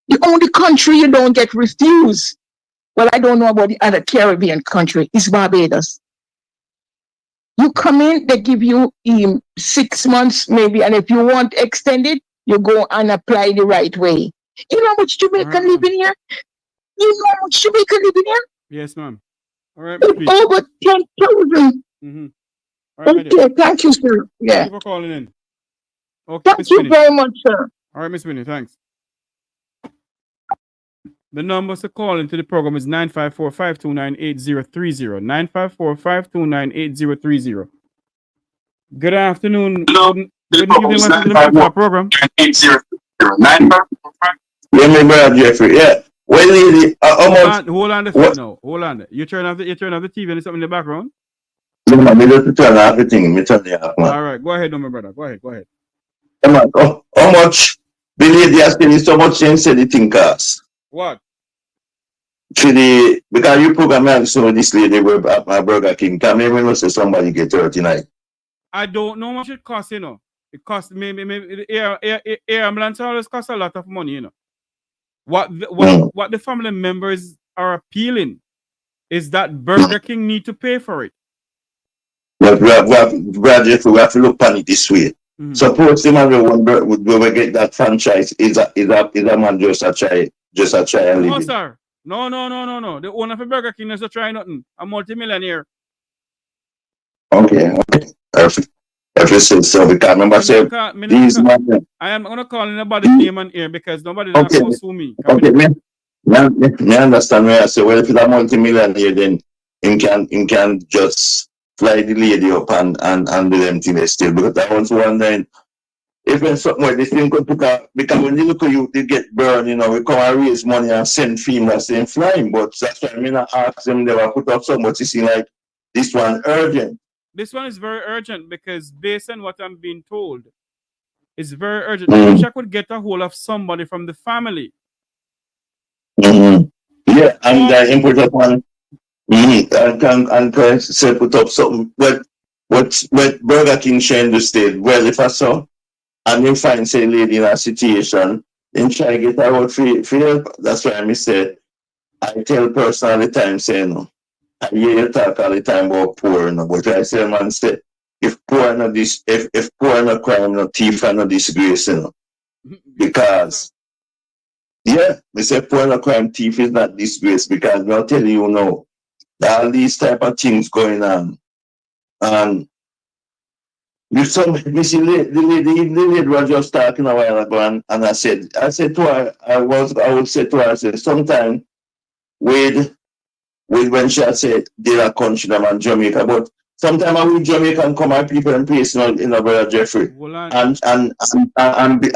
The only country you don't get refused, well, I don't know about the other Caribbean country, is Barbados. You come in, they give you 6 months maybe, and if you want extended, you go and apply the right way. You know how much Jamaican live in here? You know how much Jamaican live in here? Yes, ma'am. All right, over 10,000. Right, okay, thank you, sir. Yeah. Thank you for calling in. Okay, thank you very much, sir. All right, Miss Winnie, thanks. The number to call into the program is 954-529-8030. 954-529-8030. Good afternoon. Good evening, welcome to the program. 800-954-529-8030. Yeah, my Jeffrey. Yeah. Well, lady, hold on the phone now. Hold on. You turn off the TV and there's something in the background? No, man, me just turn off the thing. Me turn it off, man. All right, go ahead, my brother. Go ahead. Yeah, man. How much the lady has spent so much in the thing cost? What? Because you program and so this lady were at my Burger King. Can maybe not say somebody get 39. I don't know how much it costs, It costs maybe the air ambulance always costs a lot of money, What the family members are appealing is that Burger King need to pay for it. But we have to look on it this way. Suppose the man will get that franchise is a man just a try and live. No, sir. No. The owner of Burger King doesn't try nothing. A multimillionaire. Okay. If you say so, we can't remember say these men. I am gonna call nobody's name on here because nobody will sue me. Okay, me understand where I say, well, if it's a multimillionaire, then he can just fly the lady up and do them things still. Because I was wondering if when something like this thing could because when you look at you, they get burned, we come and raise money and send females and flying. But that's why I mean I ask them, they will put up so much, you see, like this one urgent. This one is very urgent because based on what I'm being told, it's very urgent. I wish I could get a hold of somebody from the family. Yeah, and the input up on and say put up something. What Burger King share the state? Well, if I saw and you find say lady in a situation, then try to get her out for help. That's why I say I tell person all the time say no. I hear you talk all the time about poor, but I say man say if poor no this if poor no crime, no thief and no disgrace, because yeah, we say poor no crime, thief is not disgrace because I'll tell you all these type of things going on. And you saw me see the lady was just talking a while ago and I said to her, I would say to her, I said, sometime with with when she had said they are country them and Jamaica. But sometimes I will Jamaican come and people and place in a brother Jeffrey and be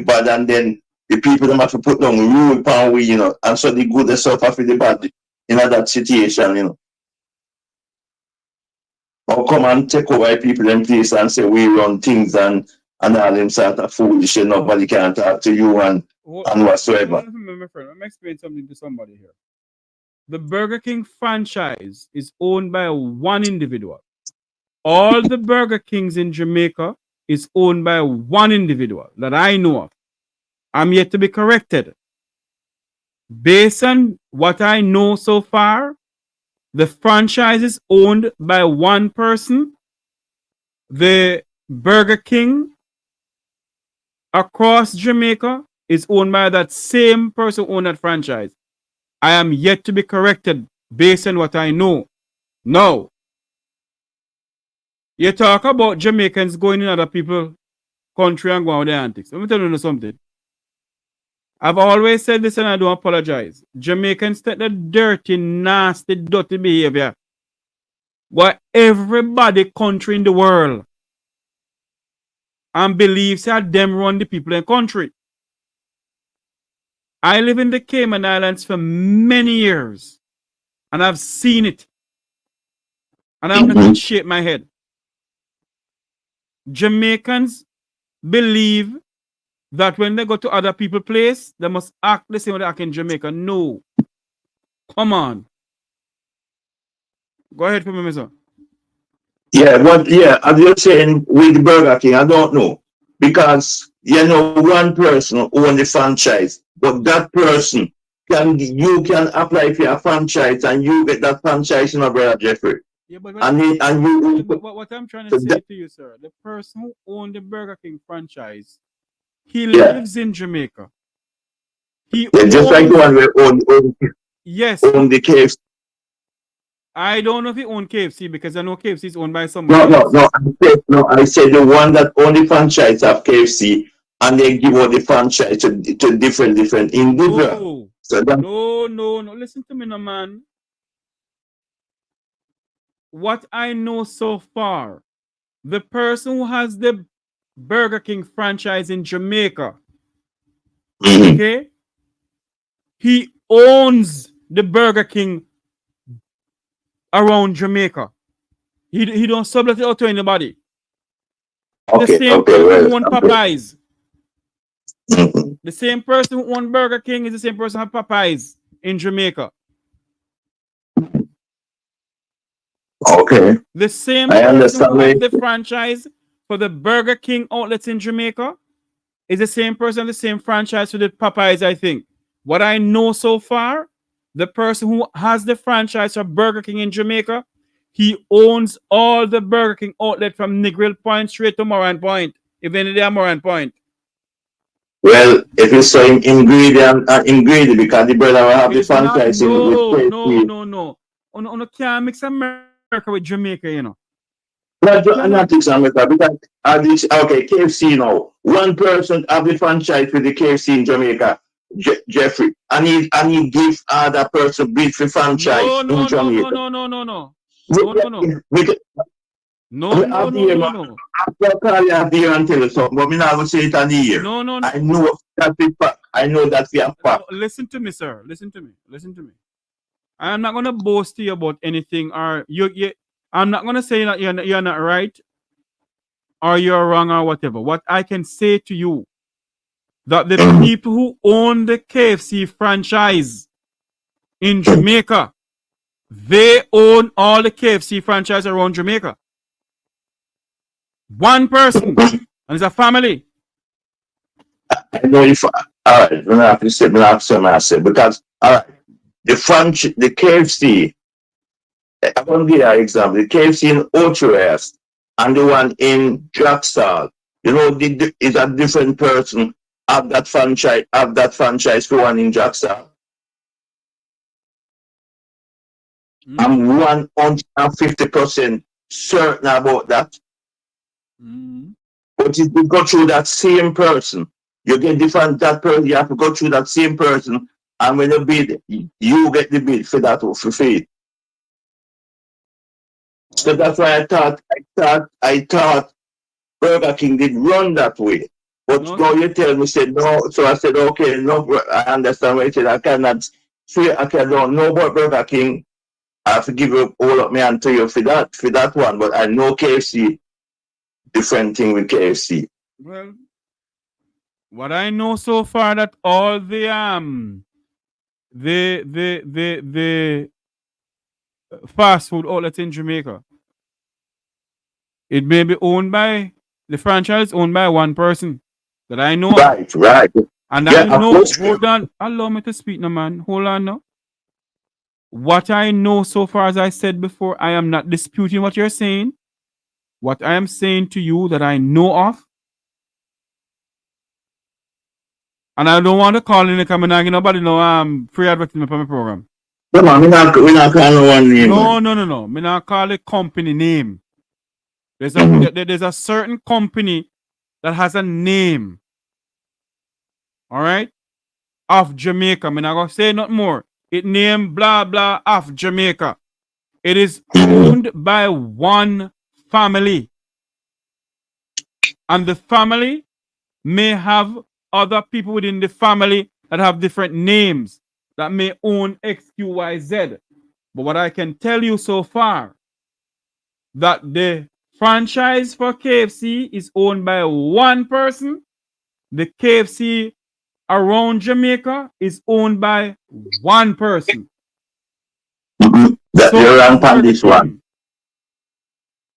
bad, and then the people them have to put down rule upon we, you know, and so the good they suffer for the bad in that situation, you know. Or come and take over people in place and say we run things and all them sort of foolish and nobody can talk to you and whatsoever. My friend, let me explain something to somebody here. The Burger King franchise is owned by one individual. All the Burger Kings in Jamaica is owned by one individual that I know of. I'm yet to be corrected. Based on what I know so far, the franchise is owned by one person. The Burger King across Jamaica is owned by that same person who owned that franchise. I am yet to be corrected based on what I know. Now, you talk about Jamaicans going in other people's country and going with their antics. Let me tell you something. I've always said this and I don't apologize. Jamaicans take the dirty, nasty, dirty behavior. But everybody country in the world and believes that them run the people in the country. I live in the Cayman Islands for many years and I've seen it. And I'm going to shake my head. Jamaicans believe that when they go to other people's place, they must act the same way they act in Jamaica. No. Come on. Go ahead for me, Mr. Yeah, but yeah, as you're saying with Burger King, I don't know. Because you know one person owns the franchise, but that person you can apply for a franchise and you get that franchise in a brother Jeffrey. Yeah, but what I'm trying to say to you, sir, the person who owned the Burger King franchise, he lives in Jamaica. Just like the one where own the KFC. I don't know if he owns KFC because I know KFC is owned by somebody else. I said the one that own the franchise of KFC and they give out the franchise to different individuals. No. Listen to me, no man. What I know so far, the person who has the Burger King franchise in Jamaica, okay, he owns the Burger King around Jamaica. He don't sublet it out to anybody. The same person who owns Popeyes. The same person who owns Burger King is the same person who has Popeyes in Jamaica. Okay. The same person who has the franchise for the Burger King outlets in Jamaica is the same person, the same franchise for the Popeyes, I think. What I know so far, the person who has the franchise for Burger King in Jamaica, he owns all the Burger King outlet from Negril Point straight to Moran Point, if any day Moran Point. Well, if it's so ingredient because the brother will have the franchise in No. You can't mix America with Jamaica, you know. I'm not mixing America because KFC now. One person have the franchise with the KFC in Jamaica, Jeffrey, and he gives other person bid for franchise in Jamaica. No. I'll be here and tell you something, but I'm not going to say it on the ear. No. I know that's the fact. I know that we have fact. Listen to me, sir. Listen to me. I'm not going to boast to you about anything, or I'm not going to say that you're not right or you're wrong or whatever. What I can say to you, that the people who own the KFC franchise in Jamaica, they own all the KFC franchise around Jamaica. One person, and it's a family. I know if all right, I'm gonna have to say because all right, the KFC. I'm gonna give you an example. The KFC in Ochoas and the one in Jacksal. You know, is a different person have that franchise for one in Jacksal. I'm 150% certain about that. But if you go through that same person, you get different that person, you have to go through that same person, and when you bid, you get the bid for that for free. So that's why I thought Burger King did run that way. But No, now you tell me, said no. So I said, okay, no, I understand what you said. I cannot say, I don't know about Burger King. I have to give you all of me and to you for that one. But I know KFC, different thing with KFC. well, what I know so far that all the fast food outlets in Jamaica, it may be owned by the franchise owned by one person that I know of. Right. And Yeah, I of know, course. hold on, allow me to speak now, man. Hold on now. What I know so far, as I said before, I am not disputing what you're saying. What I am saying to you that I know of, and I don't want to call in the comment and nobody know free advertisement for my program. Come on, we're not calling one name. No. Me not call the company name. There's a certain company that has a name. All right? Of Jamaica. Me not gonna say nothing more. It name blah blah of Jamaica. It is owned by one family. And the family may have other people within the family that have different names that may own XQYZ. But what I can tell you so far, that the franchise for KFC is owned by one person. The KFC around Jamaica is owned by one person. That so you're wrong on this one.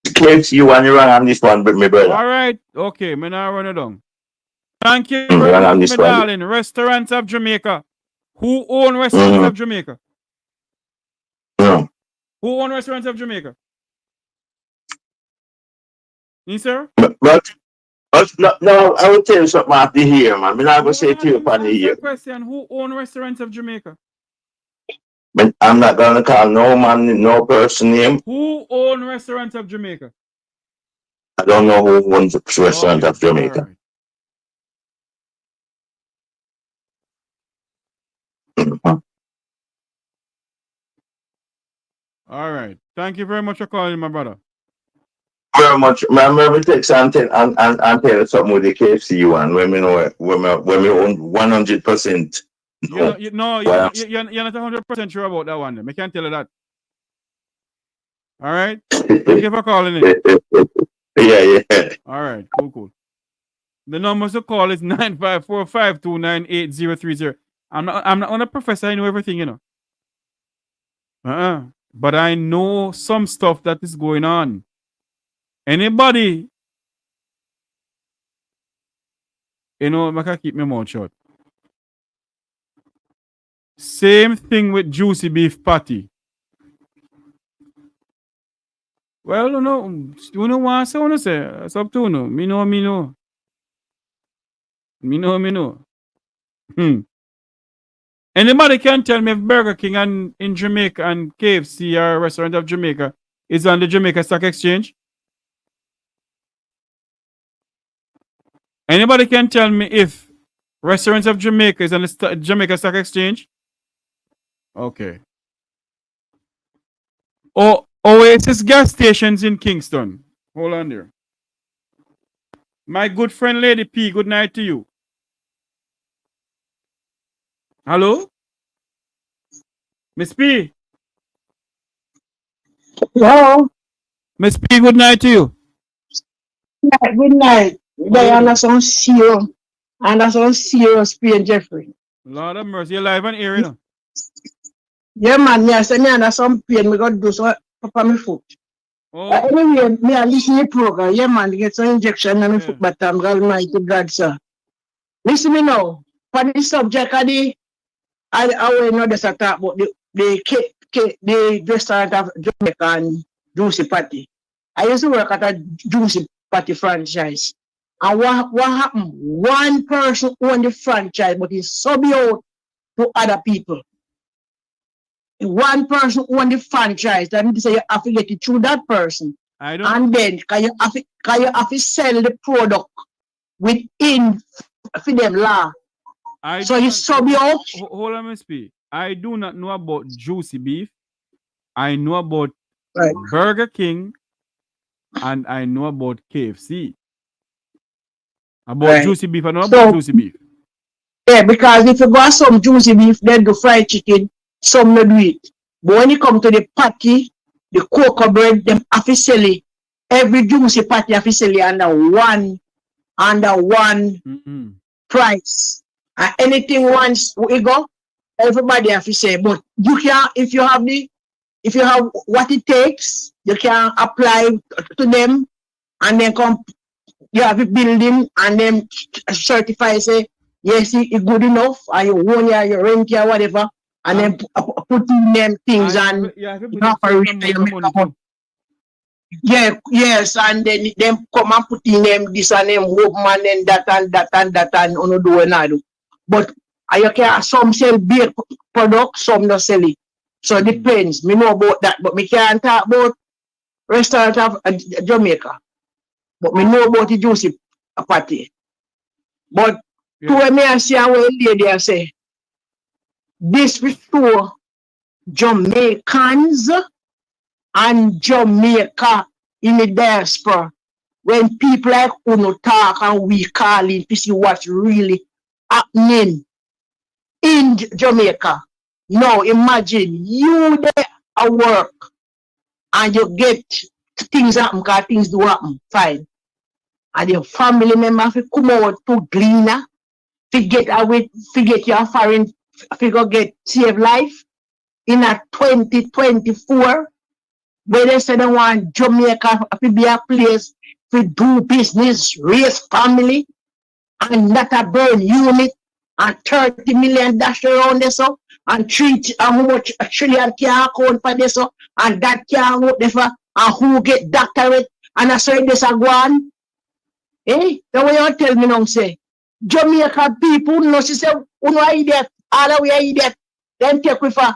KFC, you are wrong on this one, but my brother. All right, okay, me now run it down. Thank you very much, my darling. Restaurants of Jamaica. Who own Restaurants of Jamaica? No. Who own Restaurants of Jamaica? Yes, sir? But no, I will tell you something after here, man. I'm not going to say to you upon the here. Question: who own Restaurants of Jamaica? But I'm not going to call no man, no person name. Who own Restaurants of Jamaica? I don't know who owns the Restaurant of Jamaica. All right. Thank you very much for calling, my brother. Very much. Remember, we take something and tell you something with the KFC one when we know when we own 100%. No, you're not 100% sure about that one. I can't tell you that. All right. Thank you for calling in. Yeah. All right. Cool. The number to call is 954-529-8030. I'm not a professor. I know everything, you know. But I know some stuff that is going on. Anybody, you know, I can keep my mouth shut. Same thing with juicy beef patty. Well, you know what I want to say. It's up to you. Me know. Anybody can tell me if Burger King in Jamaica and KFC or Restaurant of Jamaica is on the Jamaica Stock Exchange? Anybody can tell me if Restaurants of Jamaica is on the Jamaica Stock Exchange? Okay. Oh, Oasis gas stations in Kingston. Hold on there. My good friend Lady P, good night to you. Hello? Miss P? Hello? Miss P, good night to you. Good night. They are some serious, and some serious pain, Jeffrey. Lord of mercy, you're live and air, you know. Yeah, man, yes, me and some pain, we got to do so for my foot. Oh. Anyway, me I listen to the program. Yeah, man, get some injection in my foot, but I'm Almighty God, sir. Listen me now. For the subject of I will know this talk about the restaurant of Jamaica and Juicy Patty. I used to work at a Juicy Patty franchise. And what happened? One person owned the franchise, but he sub out to other people. One person owned the franchise. That means you have to get it through that person. And then can you have to sell the product within for them law. So you sub out. Hold on, Miss P. I do not know about juicy beef. I know about Right. Burger King, and I know about KFC. About Right. juicy beef, I know So about juicy beef. yeah, because if you got some juicy beef, then do fried chicken, some not do it. But when it come to the patty, the cocoa bread, them officially every juicy patty officially under one Mm-mm. price. And anything once we go, everybody have to say, but you can if you have what it takes, you can apply to them and then come you have a building and then certify say yes it's good enough and you own you rent here whatever and then put in them things and you have to you put have up a certain rate amount you of make money a too. yeah, yes, and then them come and put in them this and them hope man and that and that and that and ono do and I do. But you can some sell beer product, some not sell it. So it depends. Me know about that, but me can't talk about restaurant of Jamaica. But me know about the juicy party. But to Yeah. me I see a way lady I say this restore Jamaicans and Jamaica in the diaspora. When people like Uno talk and we call in to see what's really happening in Jamaica. Now imagine you there at work and you get things happen because things do happen. Fine. And your family member have to come out to gleaner, forget your foreign, figure get save life in a 2024 where they say they want Jamaica to be a place to do business, raise family, and not a burn unit, and 30 million dash around this so, and treat how much a trillion can account for this so, and that can work there for, and who get doctorate, and I say this a go on. Eh? The way you tell me now say, Jamaica people, no, she say, who no idiot, all the way idiot, then take with her.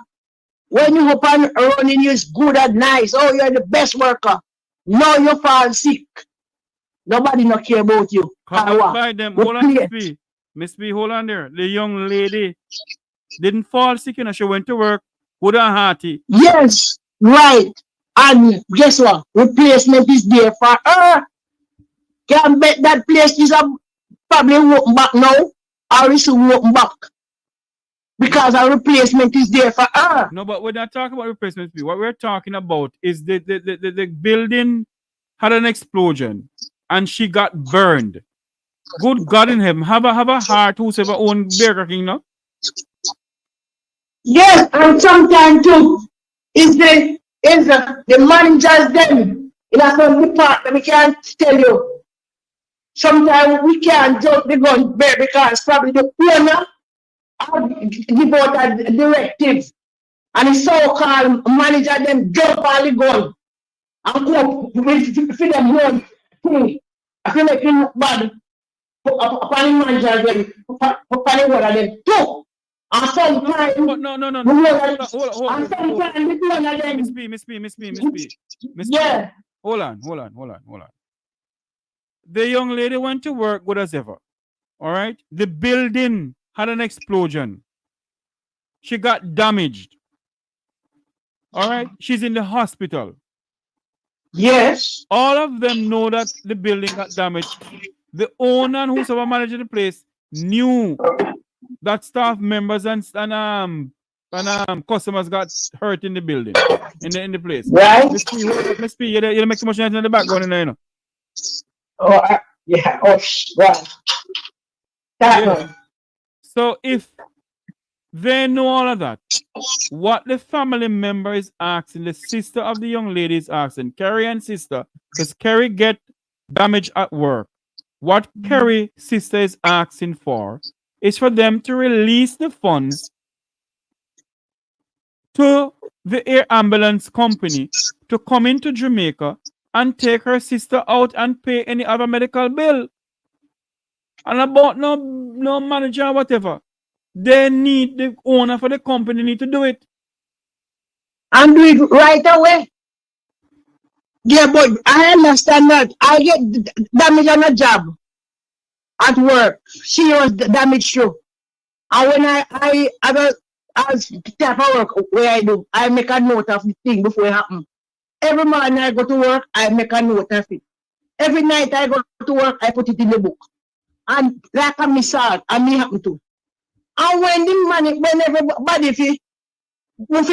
When you up and running, you is good and nice. Oh, you're the best worker. Now you fall sick. Nobody not care about you. Come back by them. Hold on, Miss B. Miss B, hold on there. The young lady didn't fall sick, you know. She went to work, good and hearty. Yes, right. And guess what? Replacement is there for her. Can bet that place is probably walking back now, or is walking back. Because a replacement is there for her. No, but we're not talking about replacement fee. What we're talking about is the building had an explosion and she got burned. Good God in heaven, have a heart whosoever own Burger King, no? Yes, and sometimes too is the managers them in a some department. We can't tell you. Sometimes we can't jump the gun there because probably the owner give out a directive and the so-called manager them jump all the gun and go with for them one thing. I feel like it look bad upon the manager them, upon the one of them too. And sometimes Miss B. Yeah. Hold on. The young lady went to work good as ever. All right. The building had an explosion. She got damaged. All right. She's in the hospital. Yes. All of them know that the building got damaged. The owner and whosoever managed the place knew that staff members and customers got hurt in the building, in the place. Right. Miss P, you make so much noise in the background, you know. Oh, yeah. Oh, right. Yeah. So if they know all of that, what the family member is asking, the sister of the young lady is asking, Kerry and sister, because Kerry get damage at work. What Kerry sister is asking for is for them to release the funds to the air ambulance company to come into Jamaica and take her sister out and pay any other medical bill. And about no manager or whatever. They need the owner for the company need to do it. And do it right away. Yeah, but I understand that. I get damage on a job at work. Serious damage too. And when I have a type of work where I do, I make a note of the thing before it happens. every morning I go to work, I make a note of it. Every night I go to work, I put it in the book. And like a missile, and me happen to. And when the money, when everybody if you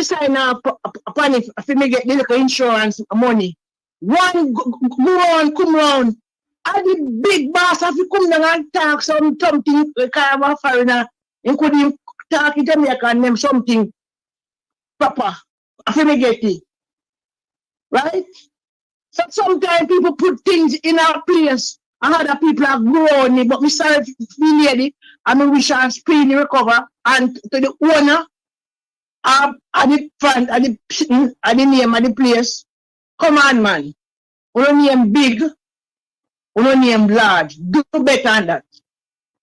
sign up upon it, if you get the little insurance money, one go on, come round. And the big boss, if you come down and talk something, like I'm a foreigner, you could talk in Jamaican name something proper. If you get it. Right? So sometimes people put things in our place and other people are grown, but we sorry for the lady, and we wish her speedy recover. And to the owner, at the front, at the name of the place, come on, man. We don't name big, we don't name large. Do better than that.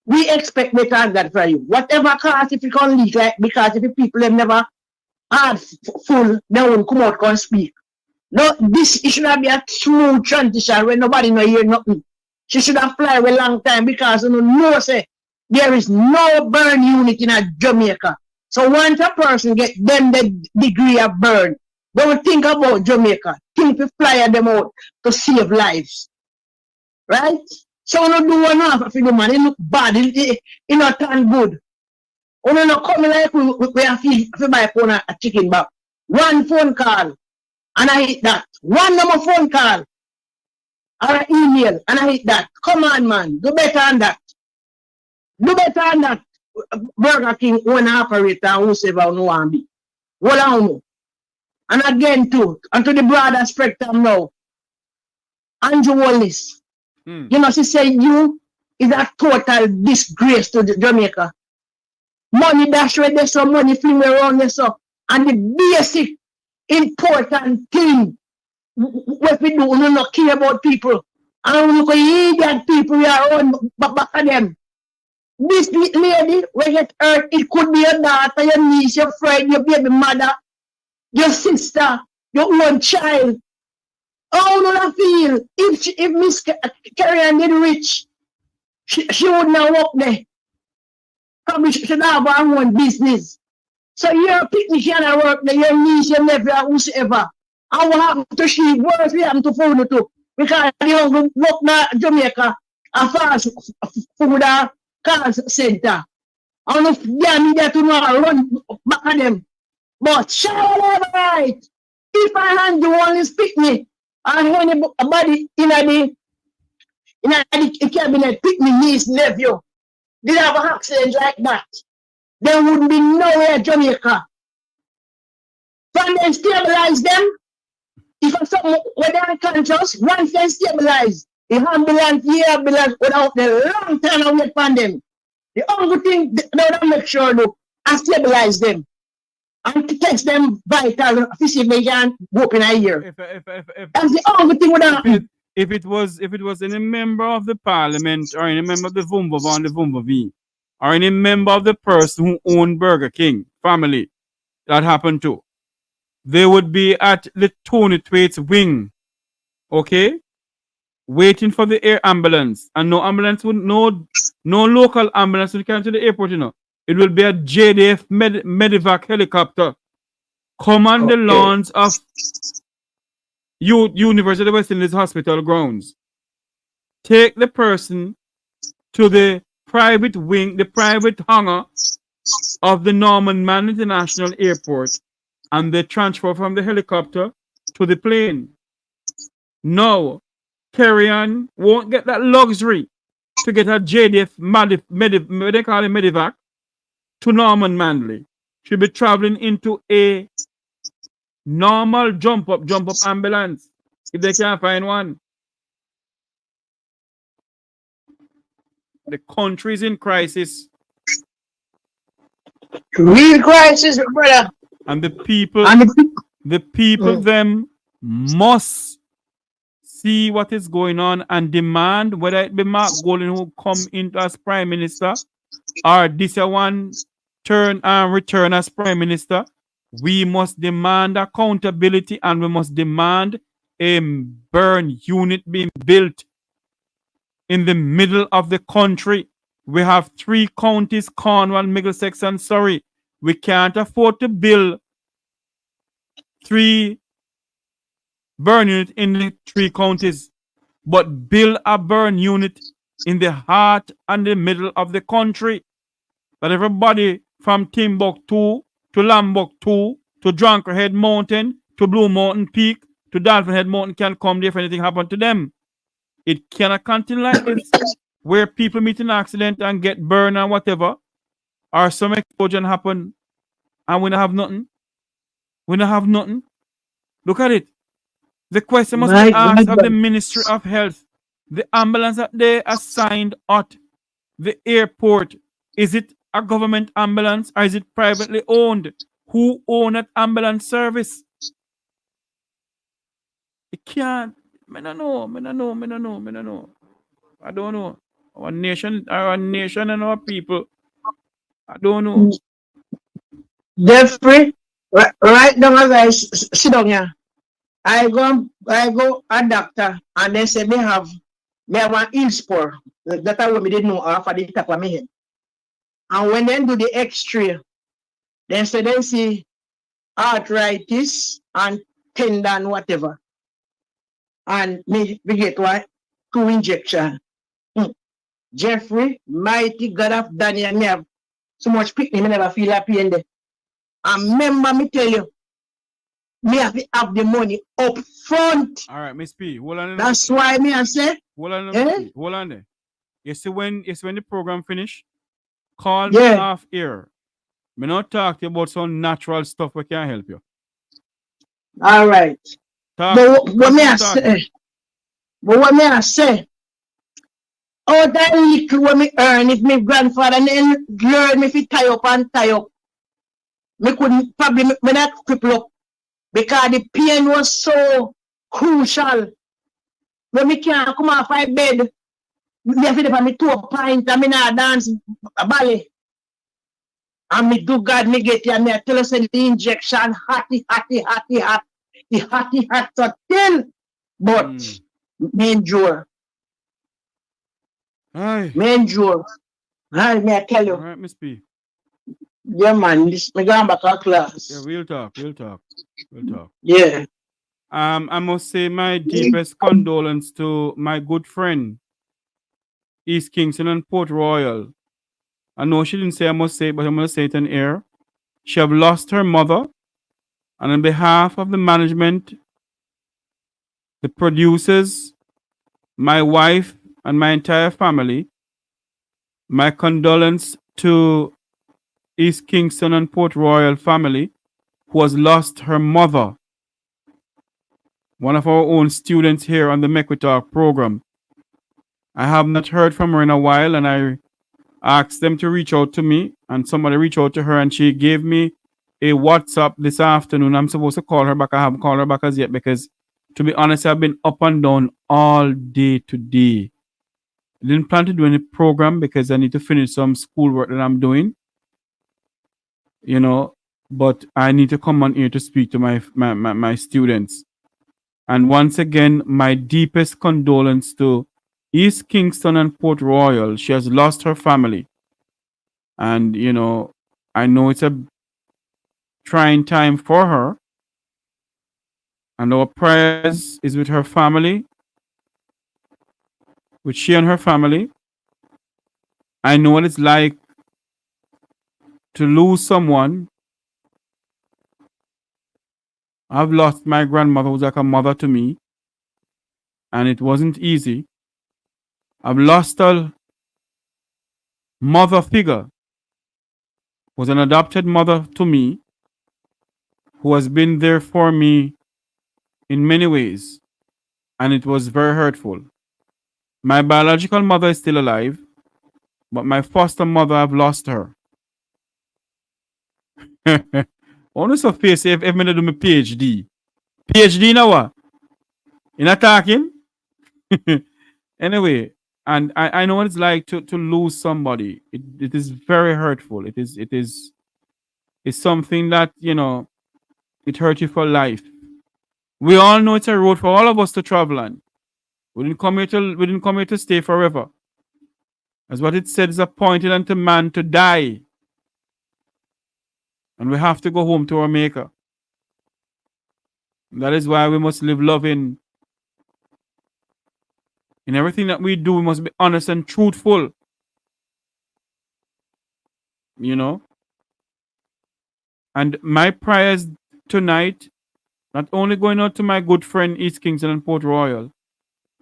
We expect better than that from you. Whatever cost, if you can leak, like, because if the people have never had full, they won't come out and speak. No, this it should have been a smooth transition where nobody no hear nothing. She should have fly away a long time because you know say there is no burn unit in a Jamaica. So once a person get them the degree of burn, don't think about Jamaica. Think to fly them out to save lives. Right? So we don't do one half of the man. It look bad. It not turn good. We don't come like we have to buy a chicken back. One phone call. And I hit that. One number phone call or an email, and I hit that. Come on, man. Do better than that. Do better than that. Burger King own operator and whosoever no want be. Hold on. And again, too, and to the broader spectrum now, Andrew Wallace. You know, she said you is a total disgrace to Jamaica. Money dash where there's some money fling around there, so. And the basic important thing what we do, we don't care about people. And we look at idiot people we are on back of them. This lady, when get hurt, it could be your daughter, your niece, your friend, your baby mother, your sister, your own child. How do you feel if Miss Carrion did rich, she would not work there. Probably she should have her own business. So your picnic cannot work there, your niece, your nephew, whosoever. And what happened to she? Worse, we happen to food too. Because they don't work in Jamaica, a fast food call center. And if they need to know, run back at them. But shall right. If I hand you one is picnic, and anybody in the cabinet pick me niece, nephew, they have an accident like that, there wouldn't be nowhere Jamaica. Can they stabilize them? If something when they're unconscious, once they stabilize, the ambulance, without the long time I wait for them. The only thing they don't make sure do is stabilize them. And to test them vital physically can go up in a year. That's the only thing would happen. If it was any member of the parliament or any member of the Vumbova and the Vumbavi, or any member of the person who owned Burger King family that happened to, they would be at the Tony Twait's wing, okay, waiting for the air ambulance, and no ambulance would no local ambulance would come to the airport, you know. It will be a JDF Medivac helicopter come on the lawns of University of West Indies Hospital grounds. Take the person to the private wing, the private hangar of the Norman Mann International Airport, and they transfer from the helicopter to the plane. No, Carrion won't get that luxury to get a JDF Medivac to Norman Manley. She'll be traveling into a normal jump up ambulance if they can't find one. The country is in crisis. Real crisis, brother. And the people, them must see what is going on and demand whether it be Mark Golden who come into as Prime Minister or this one turn and return as Prime Minister. We must demand accountability and we must demand a burn unit being built in the middle of the country. We have 3 counties, Cornwall, Middlesex, and Surrey. We can't afford to build 3 burn unit in the 3 counties, but build a burn unit in the heart and the middle of the country, that everybody from Timbuktu to Lambuktu to Drunkard Mountain to Blue Mountain Peak to Dolphin Head Mountain can come there if anything happened to them. It cannot continue like this, where people meet in an accident and get burned and whatever, or some explosion happen and we don't have nothing. We don't have nothing. Look at it. The question must be asked of the Ministry of Health. The ambulance that they assigned at the airport, is it a government ambulance or is it privately owned? Who own that ambulance service? It can't. I don't know. I don't know. Our nation and our people. I don't know. Jeffrey, right now as I sit down here, I go a doctor and they say me have one ill spore. That I me didn't know half of the top of my head. And when they do the X-ray, they say they see arthritis and tendon whatever. And me we get what? 2 injections. Jeffrey, mighty God of Daniel, me have so much picnic, me never feel happy in there. And remember me tell you, me have to have the money up front. All right, Miss P. Hold on. That's why me I say. Hold on, Eh? hold on there. You see when the program finish, call me off air. Me not talk to you about some natural stuff we can help you. All right. Talk, but what me I say, all that little when me earn, if my grandfather learn me if tie up, me couldn't probably me not cripple up because the pain was so crucial. When me can't come off my bed, me have to me 2 pint and me not dance a ballet. And me do God me get here, me I tell you say the injection hot, the hot so till, but me endure. Aye. Me endure. Aye, me I tell you. All right, Miss P. Yeah, man, this me going back to class. Yeah, we'll talk. Yeah. I must say my deepest condolence to my good friend, East Kingston and Port Royal. I know she didn't say I must say it, but I'm going to say it in air. She have lost her mother, and on behalf of the management, the producers, my wife, and my entire family, my condolence to East Kingston and Port Royal family, who has lost her mother, one of our own students here on the Mequitalk program. I have not heard from her in a while, and I asked them to reach out to me, and somebody reached out to her, and she gave me a WhatsApp this afternoon. I'm supposed to call her back. I haven't called her back as yet because, to be honest, I've been up and down all day today. I didn't plan to do any program because I need to finish some schoolwork that I'm doing, but I need to come on here to speak to my students. And once again, my deepest condolence to East Kingston and Port Royal. She has lost her family. And, I know it's a trying time for her. And our prayers is with her family, with she and her family. I know what it's like to lose someone. I've lost my grandmother, who was like a mother to me, and it wasn't easy. I've lost a mother figure, was an adopted mother to me, who has been there for me in many ways, and it was very hurtful. My biological mother is still alive, but my foster mother, I've lost her. Honestly, face if I do my PhD. PhD now what? You not talking? Anyway, and I know what it's like to lose somebody. It is very hurtful. It's something that, it hurts you for life. We all know it's a road for all of us to travel on. We didn't come here to stay forever. As what it said, is appointed unto man to die. And we have to go home to our maker. That is why we must live loving. In everything that we do, we must be honest and truthful. You know? And my prayers tonight, not only going out to my good friend East Kingston and Port Royal,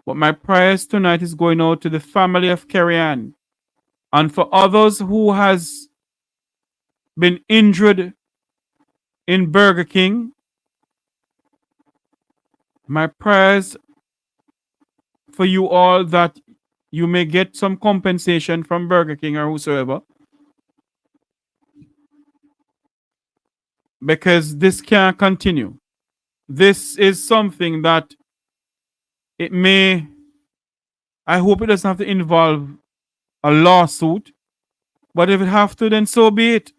but my prayers tonight is going out to the family of Carrie Ann and for others who has been injured in Burger King. My prayers for you all that you may get some compensation from Burger King or whosoever. Because this can't continue. This is something that it may, I hope it doesn't have to involve a lawsuit, but if it have to, then so be it.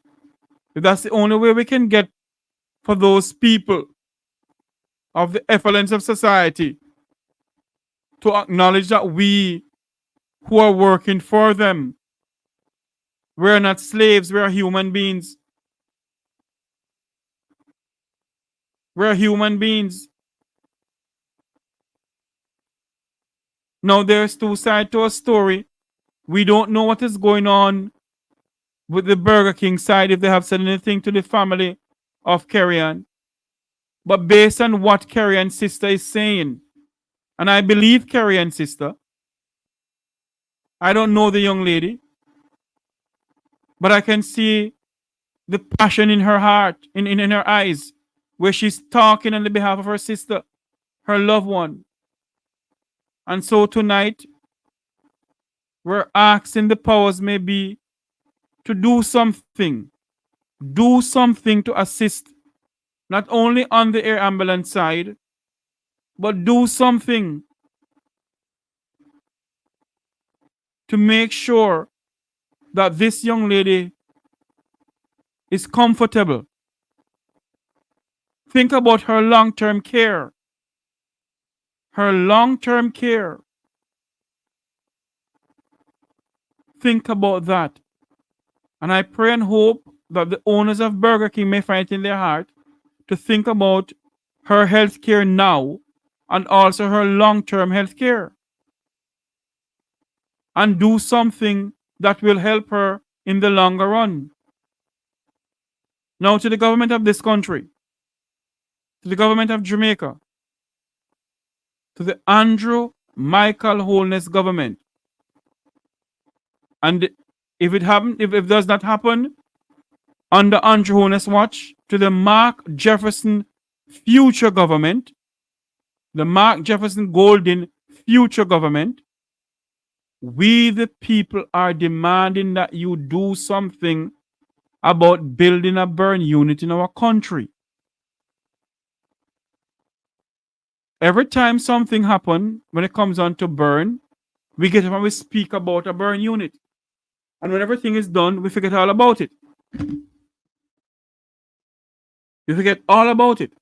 If that's the only way we can get for those people of the effluence of society to acknowledge that we who are working for them, we're not slaves, we're human beings. We're human beings. Now there's two sides to a story. We don't know what is going on with the Burger King side, if they have said anything to the family of Carrie Ann. But based on what Carrie Ann's sister is saying, and I believe Carrie Ann's sister, I don't know the young lady, but I can see the passion in her heart, in her eyes, where she's talking on the behalf of her sister, her loved one. And so tonight, we're asking the powers maybe to do something to assist, not only on the air ambulance side, but do something to make sure that this young lady is comfortable. Think about her long-term care. Her long-term care. Think about that. And I pray and hope that the owners of Burger King may find it in their heart to think about her health care now and also her long-term health care. And do something that will help her in the longer run. Now to the government of this country, to the government of Jamaica, to the Andrew Michael Holness government. And if it does not happen under Andrew Holness' watch, to the Mark Jefferson future government, the Mark Jefferson Golden future government, we the people are demanding that you do something about building a burn unit in our country. Every time something happens, when it comes on to burn, we get up and we speak about a burn unit. And when everything is done, we forget all about it. We forget all about it.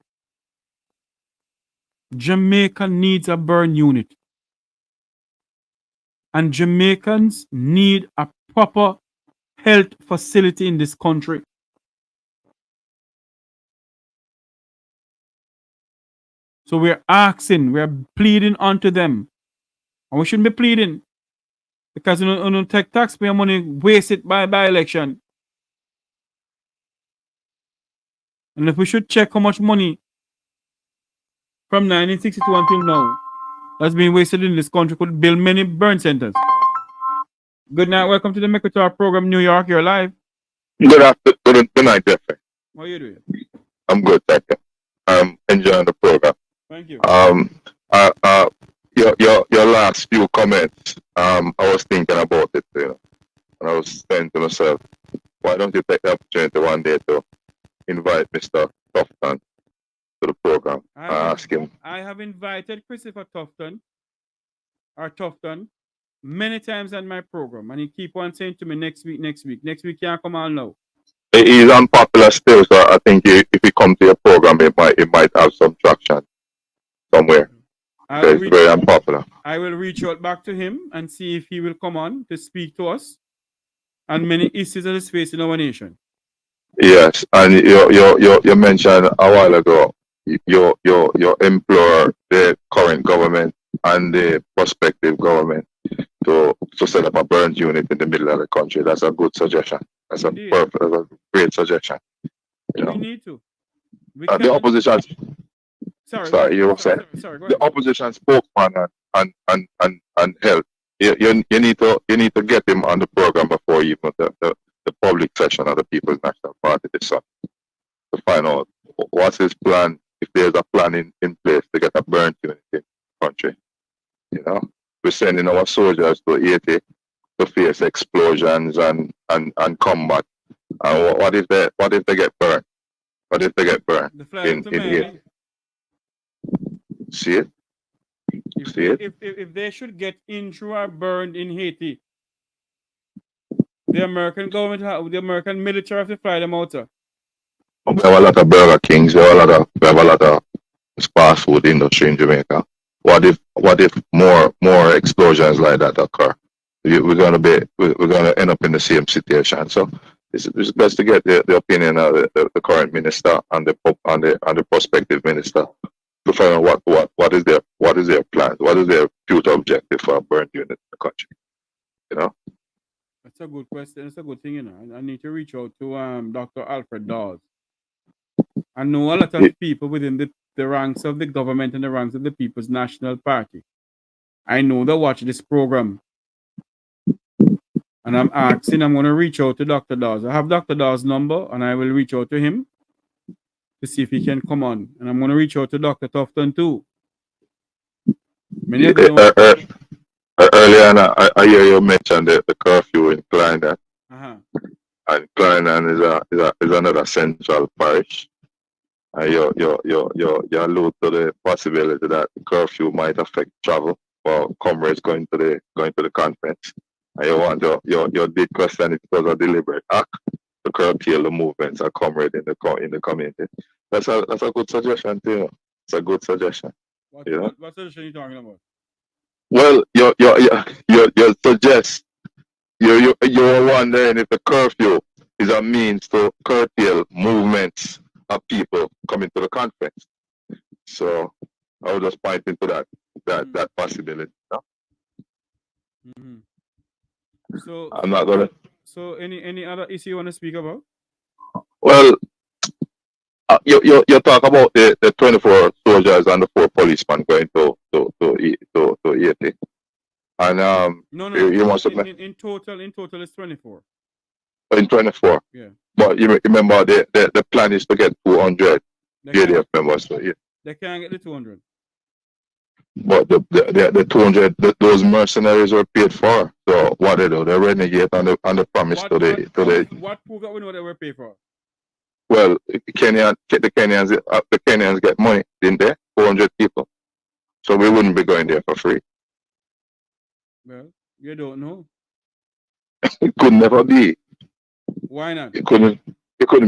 Jamaica needs a burn unit. And Jamaicans need a proper health facility in this country. So we're asking, we're pleading unto them. And we shouldn't be pleading. Because we don't take taxpayer money, waste it by election. And if we should check how much money from 1962 until now has been wasted in this country, could build many burn centers. Good night. Welcome to the Mekutar program, New York. You're live. Good afternoon. Good night, Jeffrey. How are you doing? I'm good, thank you. I'm enjoying the program. Thank you. Your last few comments, I was thinking about it, you know, and I was saying to myself, why don't you take the opportunity one day to invite Mr. Tufton to the program? Ask him. I have invited Christopher Tufton many times on my program, and he keep on saying to me next week. Next week can't come on now. He's unpopular still, so I think if he comes to your program, it might have some traction somewhere. It's very unpopular. I will reach out back to him and see if he will come on to speak to us and many issues that is facing our nation. Yes, and you mentioned a while ago you implore the current government and the prospective government to set up a burn unit in the middle of the country. That's a good suggestion. That's a perfect, that's a great suggestion. You know, We need to. We the cannot. opposition. Sorry, You were saying sorry, go the ahead. opposition spokesman and help. You need to get him on the program before even the public session of the People's National Party this summer to find out what's his plan, if there's a plan in place to get a burn unit in the country. You know, we're sending our soldiers to Haiti to face explosions and combat. And what if they get burned? What if they get burned in Haiti? See it? If they should get injured or burned in Haiti, the American government, the American military have to fly them out, sir. We have a lot of Burger Kings. We have a lot of fast food industry in Jamaica. What if more explosions like that occur? We're gonna end up in the same situation. So it's best to get the opinion of the current minister and the prospective minister to find out what is their plans, what is their future objective for a burn unit in the country. You know? That's a good question. It's a good thing, you know. I need to reach out to Dr. Alfred Dawes. I know a lot of people within the ranks of the government and the ranks of the People's National Party. I know they watch this program. And I'm going to reach out to Dr. Dawes. I have Dr. Dawes' number, and I will reach out to him to see if he can come on. And I'm going to reach out to Dr. Tufton too. Many of them earlier on, I hear you mention the curfew in Clarendon. And Clarendon is another central parish. You allude to the possibility that the curfew might affect travel for comrades going to the conference. And you want your big question if it was a deliberate act to curtail the movements of comrades in the community. That's a good suggestion too. It's a good suggestion. What suggestion are you talking about? Well, you suggest you're wondering if the curfew is a means to curtail movements of people coming to the conference. So I was just pointing to that possibility. No? Mm-hmm. So I'm not gonna. So any other issue you want to speak about? Well, you talk about the 24 soldiers and the 4 policemen going to Haiti. And no. You must have in total it's 24. In 24. Yeah. But you remember the plan is to get 200 JDF members. So, yeah. They can't get the 200. But the 200, those mercenaries were paid for. So what they do, they renegade on the promise to the. What proof that we know they were paid for? Well, the Kenyans get money, didn't they? 400 people. So we wouldn't be going there for free. Well, you don't know. It could never be. Why not? It couldn't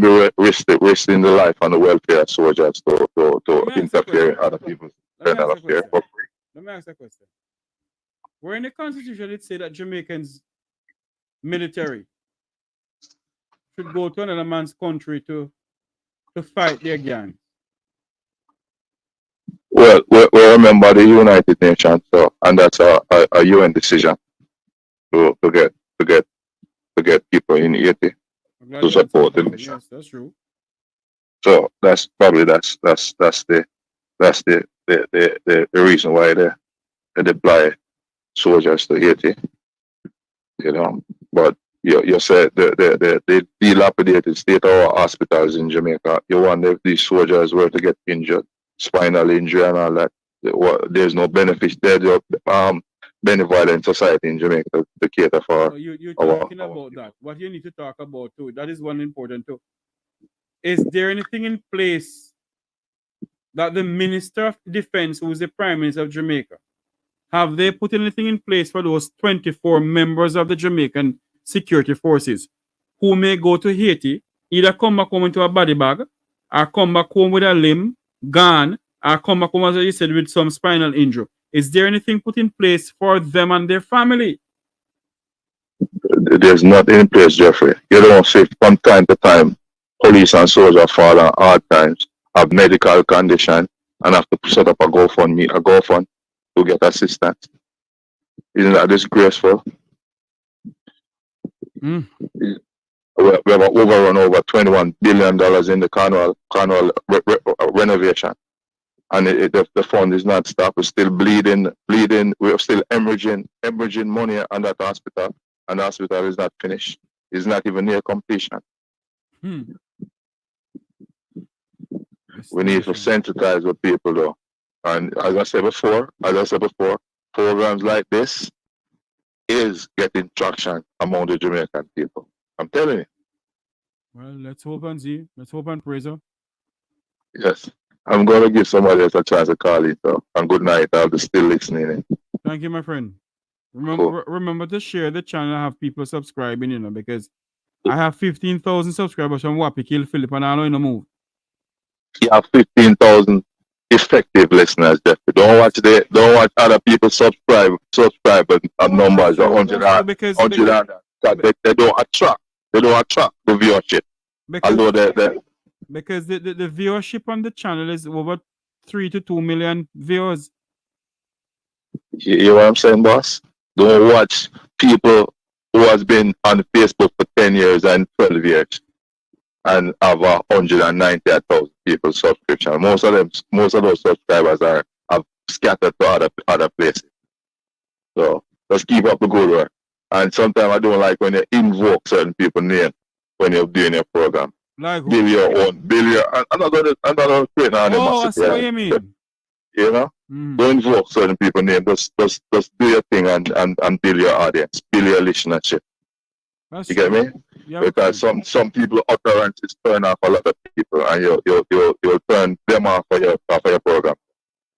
be risking the life and the welfare of soldiers to interfere in other people's internal affairs for free. Let me ask a question. Where in the Constitution it say that Jamaicans military should go to another man's country to fight their gang? Well, we remember the United Nations, so, and that's a UN decision to get people in Haiti to support the mission. Yes, that's true. So that's the reason why they deploy soldiers to Haiti. You know, but you said the dilapidated state of our hospitals in Jamaica. You wonder if these soldiers were to get injured, spinal injury and all that. There's no benefit there. Benevolent society in Jamaica to cater for. You're talking about that. What you need to talk about too. That is one important too. Is there anything in place that the Minister of Defense, who is the Prime Minister of Jamaica, have they put anything in place for those 24 members of the Jamaican security forces who may go to Haiti, either come back home into a body bag, or come back home with a limb gone, or come back home, as you said, with some spinal injury? Is there anything put in place for them and their family? There's nothing in place, Jeffrey. You don't see from time to time police and soldiers fall on hard times have medical condition and have to set up a GoFund to get assistance. Isn't that disgraceful? Mm. We have overrun over $21 billion in the Cornwall renovation. And the fund is not stopped. We're still bleeding. We're still hemorrhaging money on that hospital. And the hospital is not finished. It's not even near completion. We need to sensitize with people though. And as I said before, programs like this is getting traction among the Jamaican people. I'm telling you. Well, let's hope and see. Let's hope and praise her. Yes. I'm going to give somebody else a chance to call it. And good night. I'll be still listening in. Thank you, my friend. Remember to share the channel and have people subscribing, you know, because I have 15,000 subscribers from Wapi Kill Philip and I don't know move. You have 15,000 effective listeners, Jeffrey. Don't watch other people subscribe and numbers are 100 because they don't attract the viewership. Because the viewership on the channel is over 3 to 2 million viewers. You hear what I'm saying, boss? Don't watch people who has been on Facebook for 10 years and 12 years and have 190,000 people subscription. Most of those subscribers have scattered to other places. So just keep up the good work. And sometimes I don't like when you invoke certain people's name when you're doing your program. Like who? Build your own. I'm not gonna create an animosity. I see what you mean. You know? Don't invoke certain people's name. Just do your thing and build your audience, build your listenership. You get me? Yeah, because some people utterances turn off a lot of people, and you'll turn them off for your program.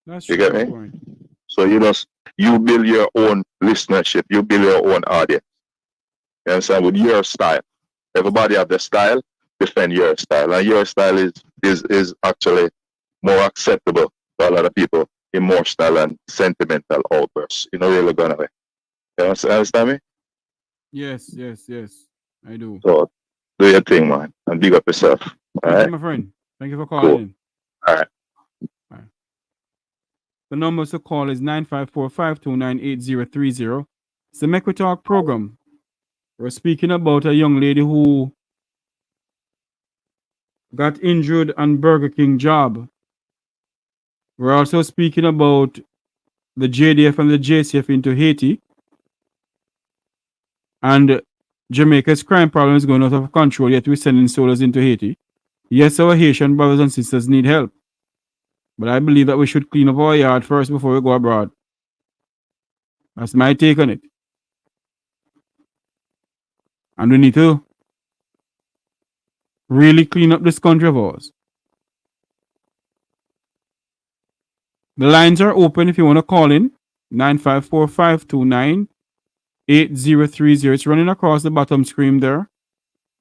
You get me? Point. So you build your own listenership, you build your own audience. You understand? With your style. Everybody have their style, defend your style. And your style is actually more acceptable to a lot of people, emotional and sentimental outbursts. You know, really gonna way. You understand me? Yes, I do. So do your thing, man, and big up yourself. Thank you, my friend. Thank you for calling in. All right. The number to call is 954-529-8030. It's the Make We Talk program. We're speaking about a young lady who got injured on Burger King job. We're also speaking about the JDF and the JCF into Haiti. And Jamaica's crime problem is going out of control, yet we're sending soldiers into Haiti. Yes, our Haitian brothers and sisters need help. But I believe that we should clean up our yard first before we go abroad. That's my take on it. And we need to really clean up this country of ours. The lines are open if you want to call in. 954-529-8030. It's running across the bottom screen there.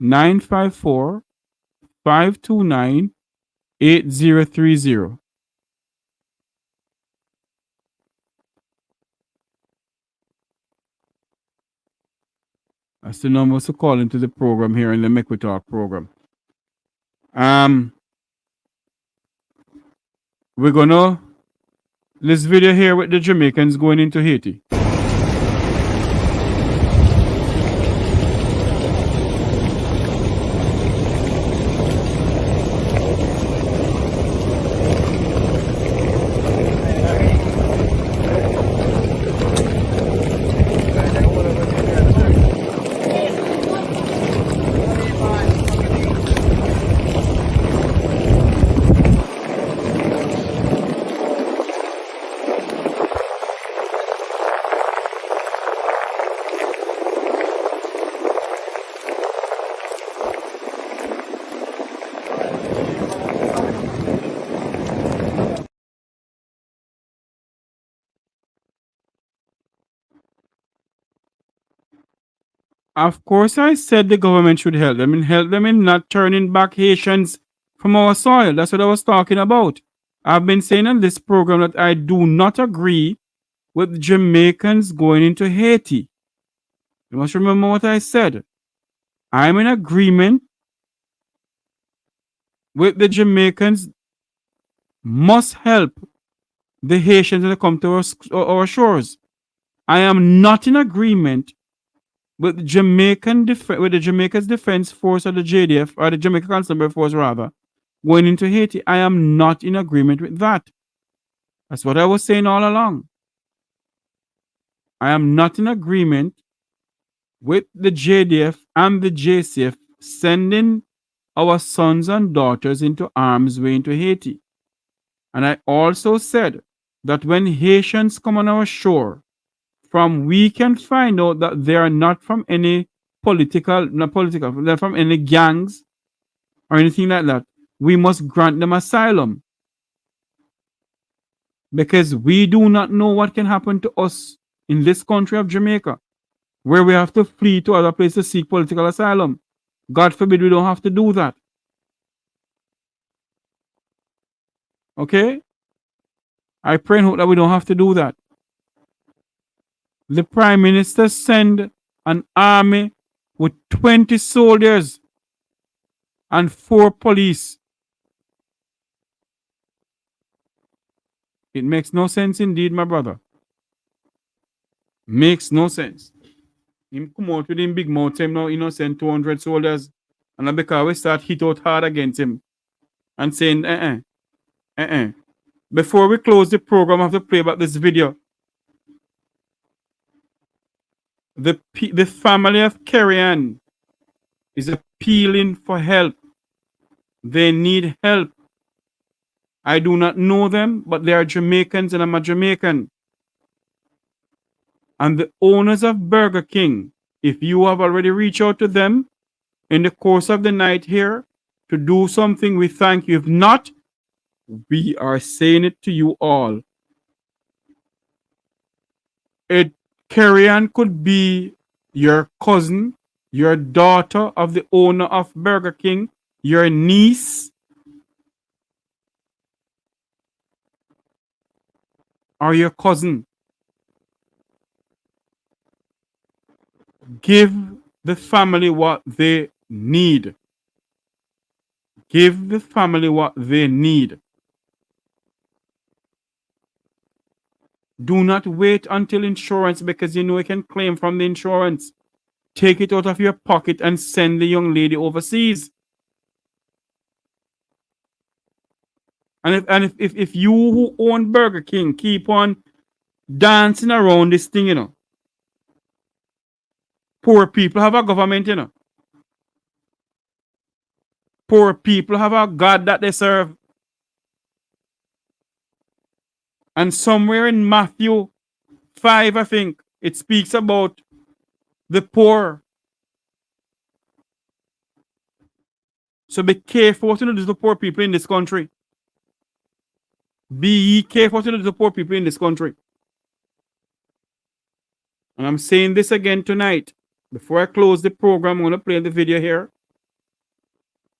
954-529-8030. That's the numbers to call into the program here in the Make We Talk program. We're gonna this video here with the Jamaicans going into Haiti. Of course, I said the government should help them in not turning back Haitians from our soil. That's what I was talking about. I've been saying on this program that I do not agree with Jamaicans going into Haiti. You must remember what I said. I'm in agreement with the Jamaicans must help the Haitians when they come to our shores. I am not in agreement with the Jamaica's Defense Force or the JDF or the Jamaica Constabulary Force rather going into Haiti. I am not in agreement with that. That's what I was saying all along. I am not in agreement with the JDF and the JCF sending our sons and daughters into harm's way into Haiti. And I also said that when Haitians come on our shore, we can find out that they are not from any they're from any gangs or anything like that. We must grant them asylum. Because we do not know what can happen to us in this country of Jamaica, where we have to flee to other places to seek political asylum. God forbid we don't have to do that. Okay? I pray and hope that we don't have to do that. The Prime Minister sent an army with 20 soldiers and 4 police. It makes no sense indeed, my brother. Makes no sense. Him come out with him big mouth, him now, send 200 soldiers. And because we start hit out hard against him and saying, Before we close the program, I have to play back this video. The family of Kerry-Ann is appealing for help. They need help. I do not know them, but they are Jamaicans and I'm a Jamaican. And the owners of Burger King, if you have already reached out to them in the course of the night here to do something, we thank you. If not, we are saying it to you all. Kerry-Ann could be your cousin, your daughter of the owner of Burger King, your niece, or your cousin. Give the family what they need. Give the family what they need. Do not wait until insurance because you know you can claim from the insurance. Take it out of your pocket and send the young lady overseas. And if you who own Burger King keep on dancing around this thing, poor people have a government, Poor people have a God that they serve. And somewhere in Matthew 5, I think, it speaks about the poor. So be careful what you do to the poor people in this country. Be ye careful what you do to the poor people in this country. And I'm saying this again tonight. Before I close the program, I'm going to play the video here.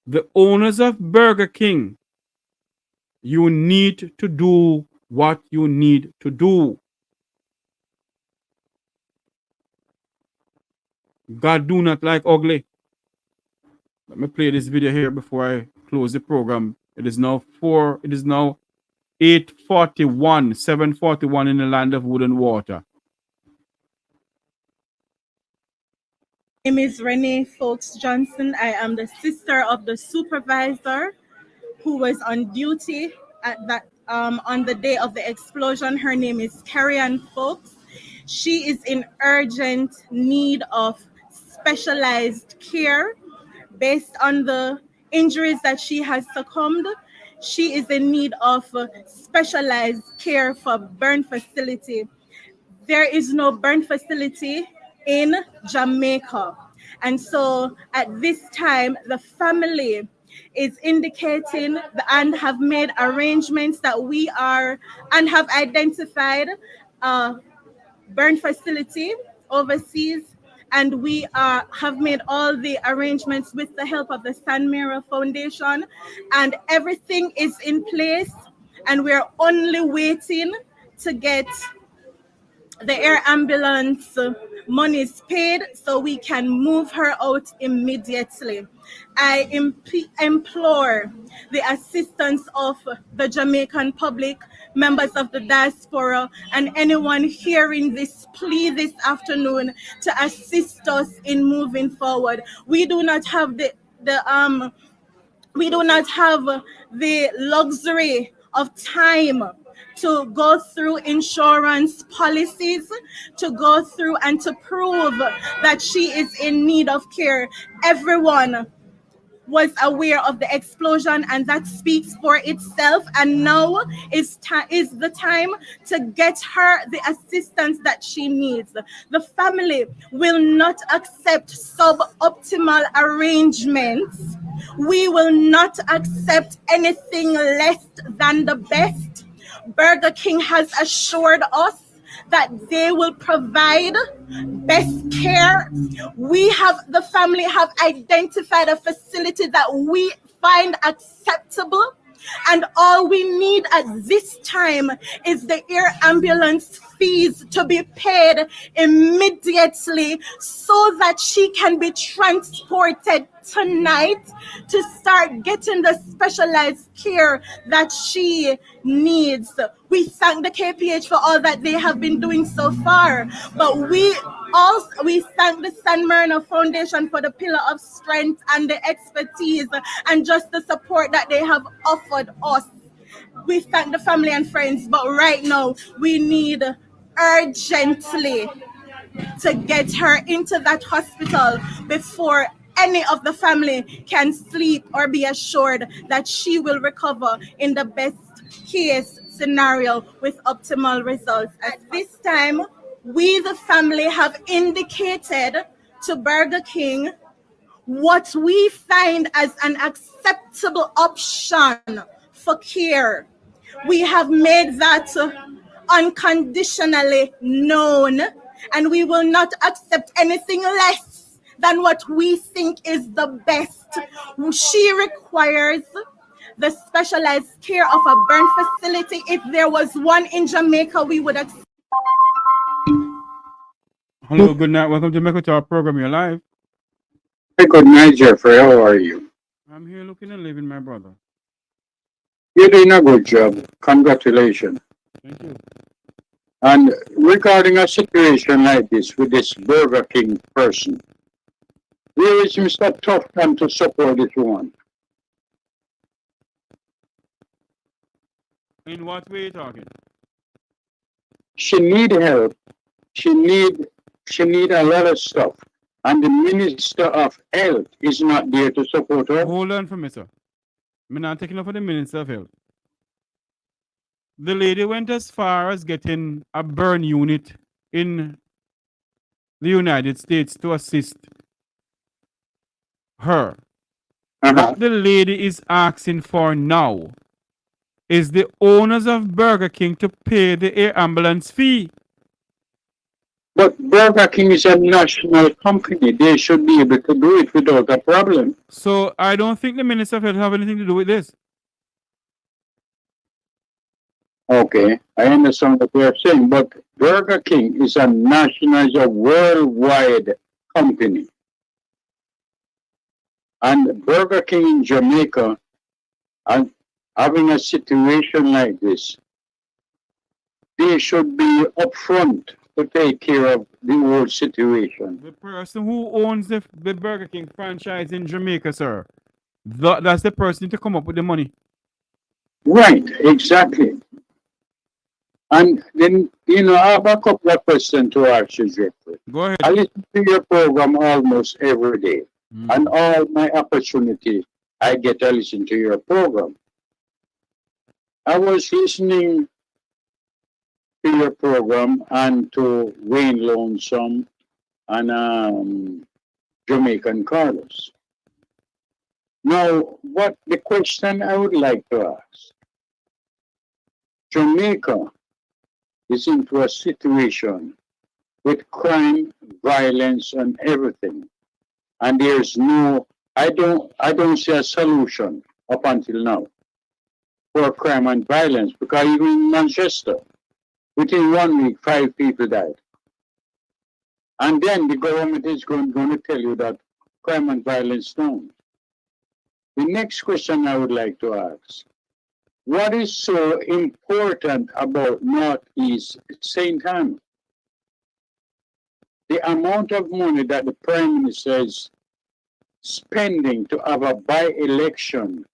The owners of Burger King, you need to do what you need to do. God do not like ugly. Let me play this video here before I close the program. It is now 8:41, 7:41 in the land of wood and water. My name is Renee Folks Johnson. I am the sister of the supervisor who was on duty on the day of the explosion. Her name is Kerry-Ann Folks. She is in urgent need of specialized care based on the injuries that she has succumbed. She is in need of specialized care for burn facility. There is no burn facility in Jamaica. And so at this time, the family is indicating and have made arrangements that we are and have identified a burn facility overseas. And we have made all the arrangements with the help of the San Mira Foundation. And everything is in place. And we're only waiting to get the air ambulance monies paid so we can move her out immediately. I implore the assistance of the Jamaican public, members of the diaspora, and anyone hearing this plea this afternoon to assist us in moving forward. We do not have the luxury of time to go through insurance policies, to go through and to prove that she is in need of care. Everyone was aware of the explosion, and that speaks for itself. And now is the time to get her the assistance that she needs. The family will not accept suboptimal arrangements. We will not accept anything less than the best. Burger King has assured us that they will provide best care. The family have identified a facility that we find acceptable, and all we need at this time is the air ambulance fees to be paid immediately so that she can be transported tonight to start getting the specialized care that she needs. We thank the KPH for all that they have been doing so far, but we thank the San Marino Foundation for the pillar of strength and the expertise and just the support that they have offered us. We thank the family and friends, but right now we need urgently to get her into that hospital before any of the family can sleep or be assured that she will recover in the best case scenario with optimal results. At this time, we, the family, have indicated to Burger King what we find as an acceptable option for care. We have made that unconditionally known, and we will not accept anything less than what we think is the best. She requires the specialized care of a burn facility. If there was one in Jamaica, we would accept. Hello, good night. Welcome to Jamaica to our program. You're live. Hey, good night, Jeffrey. How are you? I'm here looking and living, my brother. You're doing a good job. Congratulations. Thank you. And regarding a situation like this with this Burger King person, where is Mr. Tufton to support this one? In what way are you talking? She need help. She need a lot of stuff. And the Minister of Health is not there to support her. Hold on for me, sir. I'm not taking up for the Minister of Health. The lady went as far as getting a burn unit in the United States to assist her. What the lady is asking for now is the owners of Burger King to pay the air ambulance fee. But Burger King is a national company. They should be able to do it without a problem. So I don't think the Minister of Health have anything to do with this. Okay, I understand what you're saying, but Burger King is a national, is a worldwide company. And Burger King in Jamaica, and having a situation like this, they should be upfront to take care of the whole situation. The person who owns the Burger King franchise in Jamaica, sir, that's the person to come up with the money. Right, exactly. And then, I have a couple of questions to ask you, Jeffrey. Go ahead. I listen to your program almost every day. And all my opportunity, I get to listen to your program. I was listening to your program and to Wayne Lonesome and Jamaican Carlos. Now, what the question I would like to ask, Jamaica is into a situation with crime, violence, and everything. And there's I don't see a solution up until now for crime and violence, because even in Manchester, within 1 week, 5 people died. And then the government is going to tell you that crime and violence down. The next question I would like to ask, what is so important about Northeast St. Anne? The amount of money that the Prime Minister is spending to have a by-election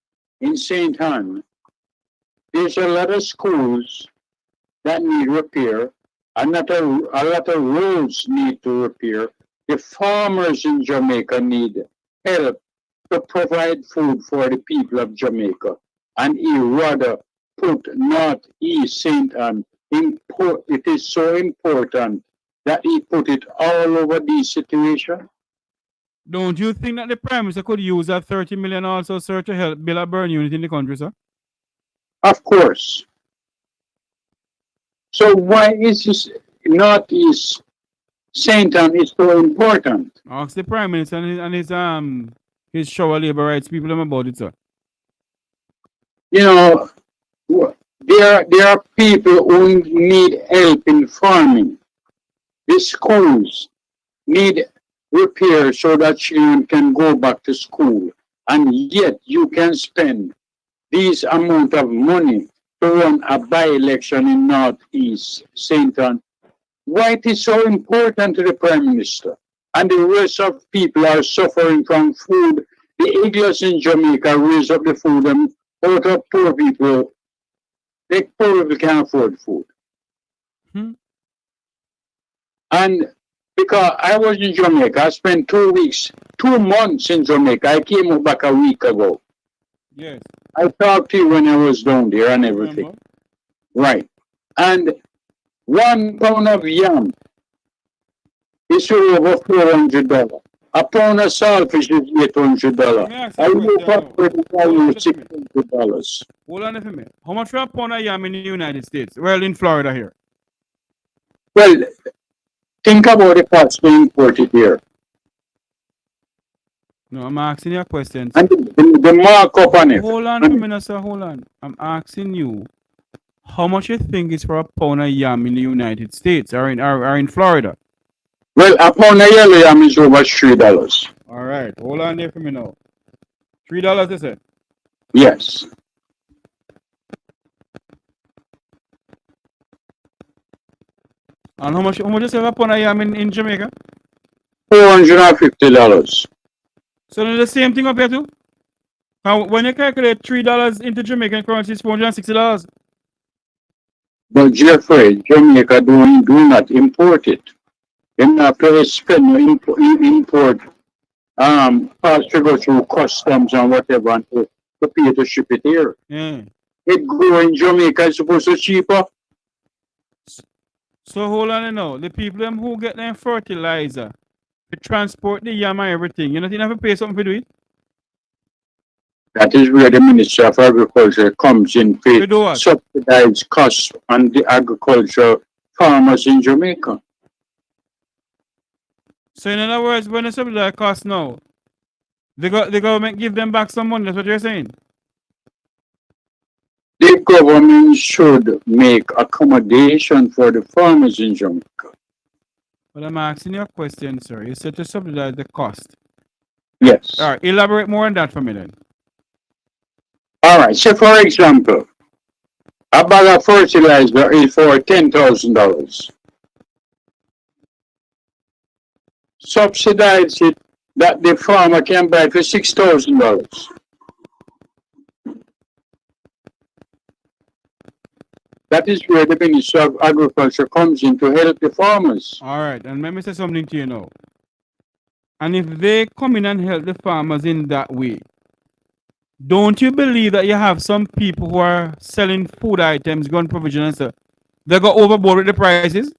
in St. Anne, there's a lot of schools that need repair, and a lot of roads need to repair. The farmers in Jamaica need help to provide food for the people of Jamaica. And he rather put Northeast St. Anne, it is so important that he put it all over this situation. Don't you think that the Prime Minister could use that 30 million also, sir, to help build a burn unit in the country, sir? Of course. So why is this Northeast St. Anne is so important? Ask the Prime Minister and his shower labor rights people about it, sir. You know, there are people who need help in farming. The schools need repair so that children can go back to school. And yet you can spend this amount of money to run a by-election in Northeast St. Anne. Why it is so important to the Prime Minister? And the rest of people are suffering from food. The Eagles in Jamaica raise up the food and out of poor people, they poor people can't afford food. And because I was in Jamaica, I spent 2 months in Jamaica. I came back a week ago. Yes. I talked to you when I was down there and everything. Right. And 1 pound of yam is over $400. A pound of saltfish is $800. I woke up with a value of $600. Hold on a minute. How much for a pound of yam in the United States? Well, in Florida here. Well, think about the cost to import it here. No, I'm asking you a question. And the markup on it. Hold on a minute, sir. Hold on. I'm asking you how much you think is for a pound of yam in the United States or in Florida? Well, a pound of yellow yam is over $3. All right. Hold on there for me now. $3, is it? Yes. And how much is a pound of yam in Jamaica? $450. So the same thing up here too? Now, when you calculate $3 into Jamaican currency, it's $460. But Jeffrey, Jamaica do not import it. You have to spend import parts to go through customs and whatever and to pay to ship it here. It go in Jamaica is supposed to cheaper. So hold on now. The people them who get them fertilizer to transport the yam and everything, you know, you have to pay something for do it? That is where the Minister of Agriculture comes in to subsidize costs on the agriculture farmers in Jamaica. So in other words, when they subsidize costs now, the government give them back some money, that's what you're saying? The government should make accommodation for the farmers in Jamaica. Well, I'm asking you a question, sir. You said to subsidize the cost. Yes. All right, elaborate more on that for me then. All right, so for example, a bag of fertilizer is for $10,000. Subsidize it that the farmer can buy for $6,000. That is where the Minister of Agriculture comes in to help the farmers. All right, and let me say something to you now. And if they come in and help the farmers in that way, don't you believe that you have some people who are selling food items, gun provision and stuff, they go overboard with the prices?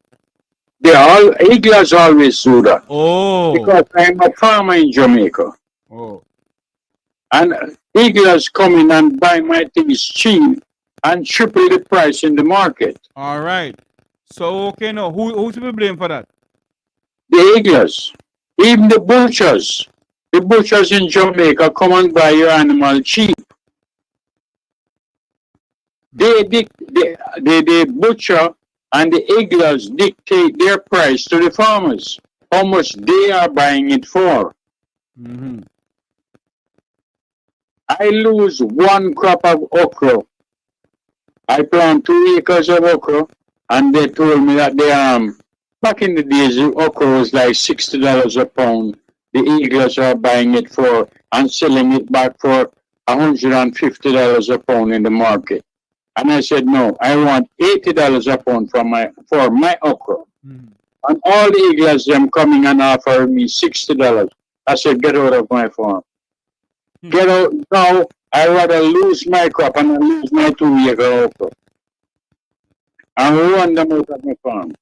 Eagles always do that. Oh. Because I'm a farmer in Jamaica. Oh. And Eagles come in and buy my things cheap and triple the price in the market. All right. So, okay, now, who's to be blamed for that? The Eagles. Even the butchers. The butchers in Jamaica come and buy your animal cheap. The butcher and the Eagles dictate their price to the farmers. how much they are buying it for. I lose one crop of okra. I plant 2 acres of okra, and they told me that back in the days, the okra was like $60 a pound. The eagles are buying it for and selling it back for $150 a pound in the market. And I said, no, I want $80 a pound for my okra. And all the eagles them coming and offering me $60. I said, get out of my farm. Get out now. I rather lose my crop and lose my 2 acre okra and run them out of my farm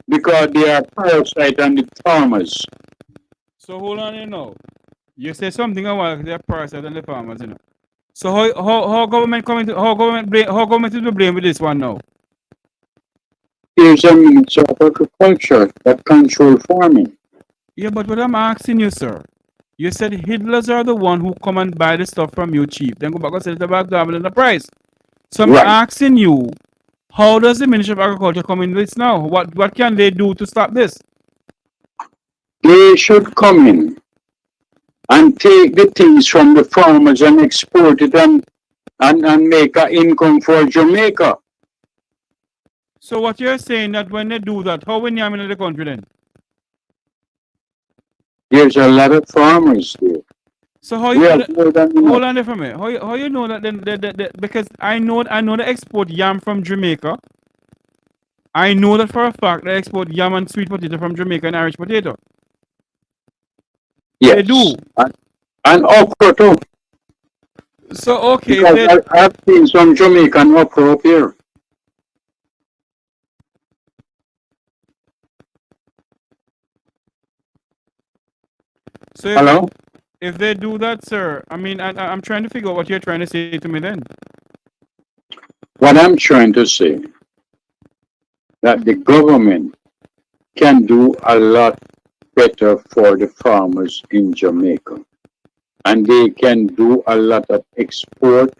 because they are parasite on the farmers. So hold on, you say something about they're parasite on the farmers, So how government is to blame with this one now? There's a Minister of Agriculture that control farming. Yeah, but what I'm asking you, sir, you said Hitlers are the one who come and buy the stuff from you cheap, then go back and sell it back down the price. So I'm asking you, how does the Ministry of Agriculture come in this now? What can they do to stop this? They should come in and take the things from the farmers and export it and make an income for Jamaica. So what you're saying that when they do that, how many are in the country then? There's a lot of farmers there. So how you hold on there for me? How you know that then because I know they export yam from Jamaica. I know that for a fact they export yam and sweet potato from Jamaica and Irish potato. Yes. They do. And okra too. So okay. Because I've seen some Jamaican okra up here. So hello? If they do that, sir, I mean, I'm trying to figure out what you're trying to say to me then. What I'm trying to say, that the government can do a lot better for the farmers in Jamaica. And they can do a lot of export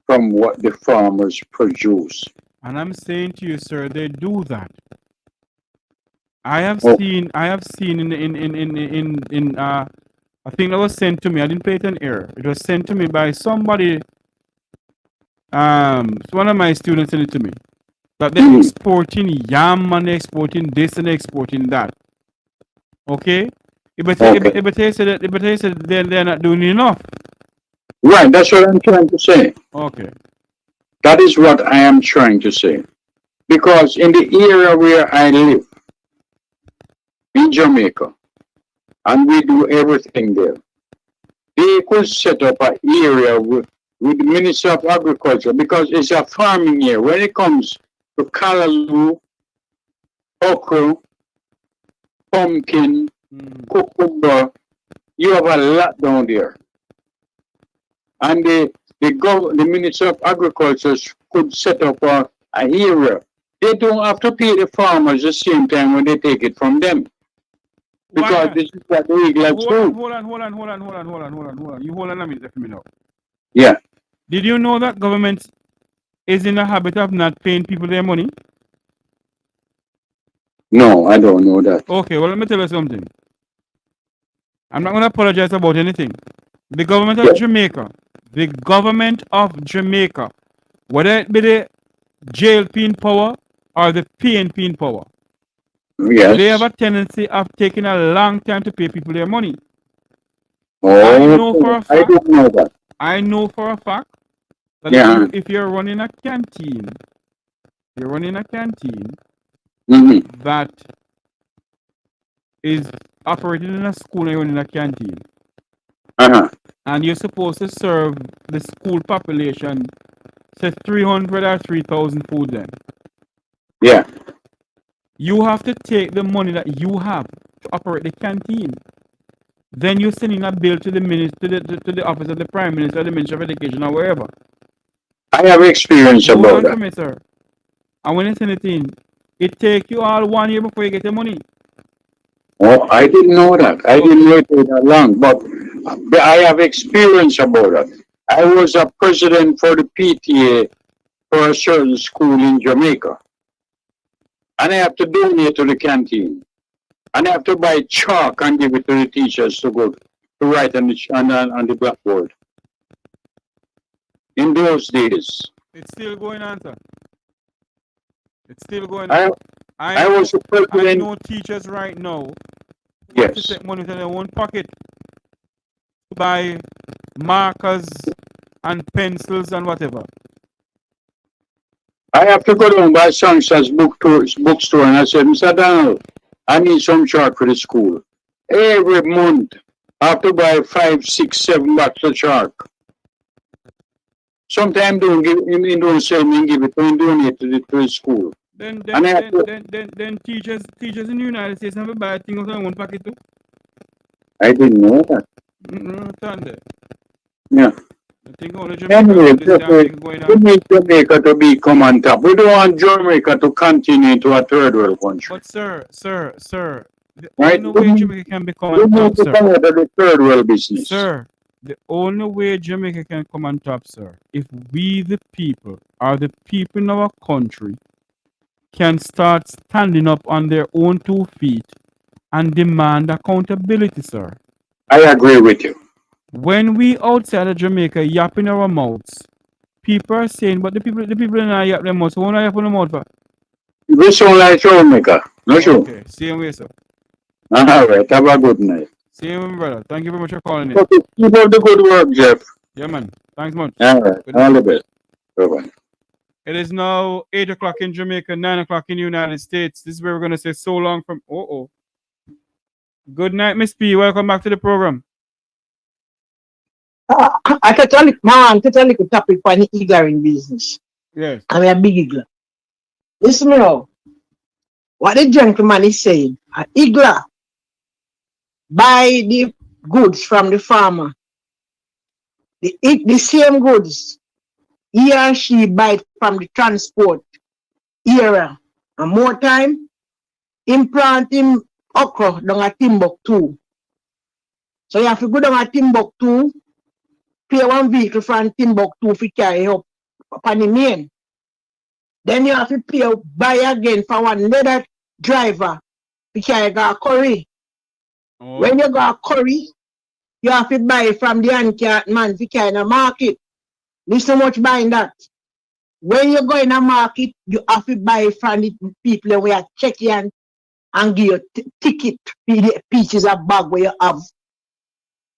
from what the farmers produce. And I'm saying to you, sir, they do that. I have seen in I think that was sent to me. I didn't pay it an error. It was sent to me by somebody. One of my students sent it to me. That they're exporting yam and they're exporting this and they're exporting that. Okay? But they said they're not doing enough. Right, that's what I'm trying to say. Okay. That is what I am trying to say. Because in the area where I live, in Jamaica, and we do everything there, they could set up an area with the Minister of Agriculture because it's a farming area. When it comes to callaloo, okra, pumpkin, cucumber, you have a lot down there. And the Minister of Agriculture could set up an area. They don't have to pay the farmers the same time when they take it from them. Because this is what the eagles do. Hold on. You hold on a minute for me now. Yeah. Did you know that government is in the habit of not paying people their money? No, I don't know that. Okay, well, let me tell you something. I'm not going to apologize about anything. The government of Jamaica, whether it be the JLP in power or the PNP in power, yes, they have a tendency of taking a long time to pay people their money. Oh, I know for a fact. I don't know that. I know for a fact that if you're running a canteen, that is operating in a school and you're running a canteen. And you're supposed to serve the school population, say 300 or 3,000 food then. Yeah. You have to take the money that you have to operate the canteen. Then you send in a bill to the minister, to the office of the Prime Minister, the Minister of Education, or wherever. I have experience about that. Me, sir. And when you send it in, it takes you all 1 year before you get your money. Oh, I didn't know that. I didn't know it was that long, but I have experience about that. I was a president for the PTA for a certain school in Jamaica. and I have to donate to the canteen. And I have to buy chalk and give it to the teachers to go to write on the blackboard. In those days. It's still going on, sir. It's still going on. I was the I president. know teachers right now who have to Yes. take money to their own pocket to buy markers and pencils and whatever. I have to go down by Songster's bookstore and I said, Mr. Donald, I need some chalk for the school. Every month, I have to buy 5, 6, 7 boxes of chalk. Sometimes don't sell me and give it, don't donate to the school. Then teachers in the United States have a bad thing of their own pocket too. I didn't know that. Understand. Yeah. I think only Jamaica Anyway, have this damn thing going we on. need Jamaica to become on top. We don't want Jamaica to continue to a third world country. But sir, the Right? only way Jamaica can become We on need top, to sir. come out of the third world business. Sir, the only way Jamaica can come on top, sir, if we the people or the people in our country can start standing up on their own 2 feet and demand accountability, sir. I agree with you. When we outside of Jamaica yapping our mouths, people are saying, but the people in our yap their mouths, so when I yap on the mouth, for? We sound like Jamaica. No sure. Okay, same way, sir. All right. Have a good night. Same way, brother. Thank you very much for calling in. Okay, keep up the good work, Jeff. Yeah, man. Thanks much. All right. Good All night. the best. Bye-bye. It is now 8 o'clock in Jamaica, 9 o'clock in the United States. This is where we're going to say so long from... Good night, Miss P. Welcome back to the program. I catch a little topic for the ignorant business. Yes. I'm a big igler. Listen me now. What the gentleman is saying, an igler buy the goods from the farmer. The same goods, he or she buy it from the transport area. And more time, implant him okra down at Timbuktu. So you have to go down at Timbuktu, pay one vehicle from Timbuktu to carry up upon the main. Then you have to pay buy again for one leather driver to carry a curry. Oh. When you go a curry, you have to buy from the handcart man to carry in a market. Listen much buying that. When you go in a market, you have to buy from the people where you check in and give you ticket for the pieces of bag where you have.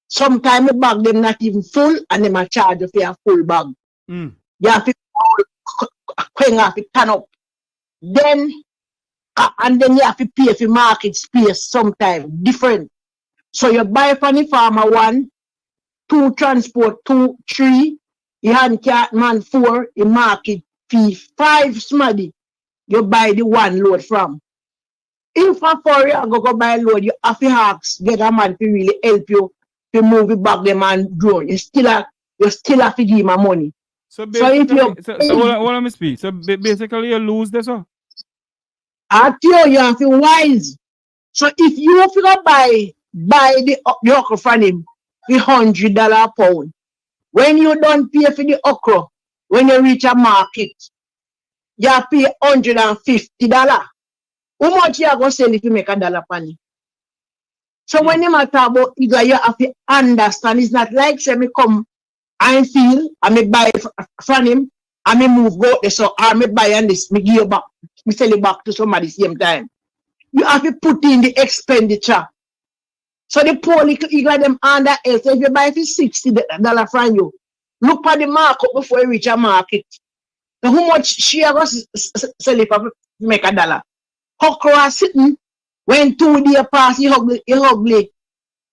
Sometimes the bag them not even full and them a charge you for a full bag. You have to have to turn up. Then and then you have to pay for market space sometimes different. So you buy from the farmer 1, 2 transport 2, 3, you handcart man 4, you market fee 5 smaddy. You buy the 1 load from. If a 4 you go buy a load, you have to ask get a man to really help you to move it back them and drone. You still have to give him money. So if you hold on, Miss P. So basically you lose this, sir. I tell you have to wise. So if you have to buy the okra from him for $100 a pound, when you don't pay for the okra, when you reach a market, you have to pay $150. How much you are going to sell if you make $1 penny? So when you talk about it, you have to understand. It's not like say me come and feel and me buy from him and me move go there. So I me buy and this me give you back, me sell it back to somebody same time. You have to put in the expenditure. So the poor little eagle them under else. So if you buy for $60 from you, look at the markup before you reach a market. So how much she are going to sell it for make $1? Okra sitting when 2 days pass, you ugly.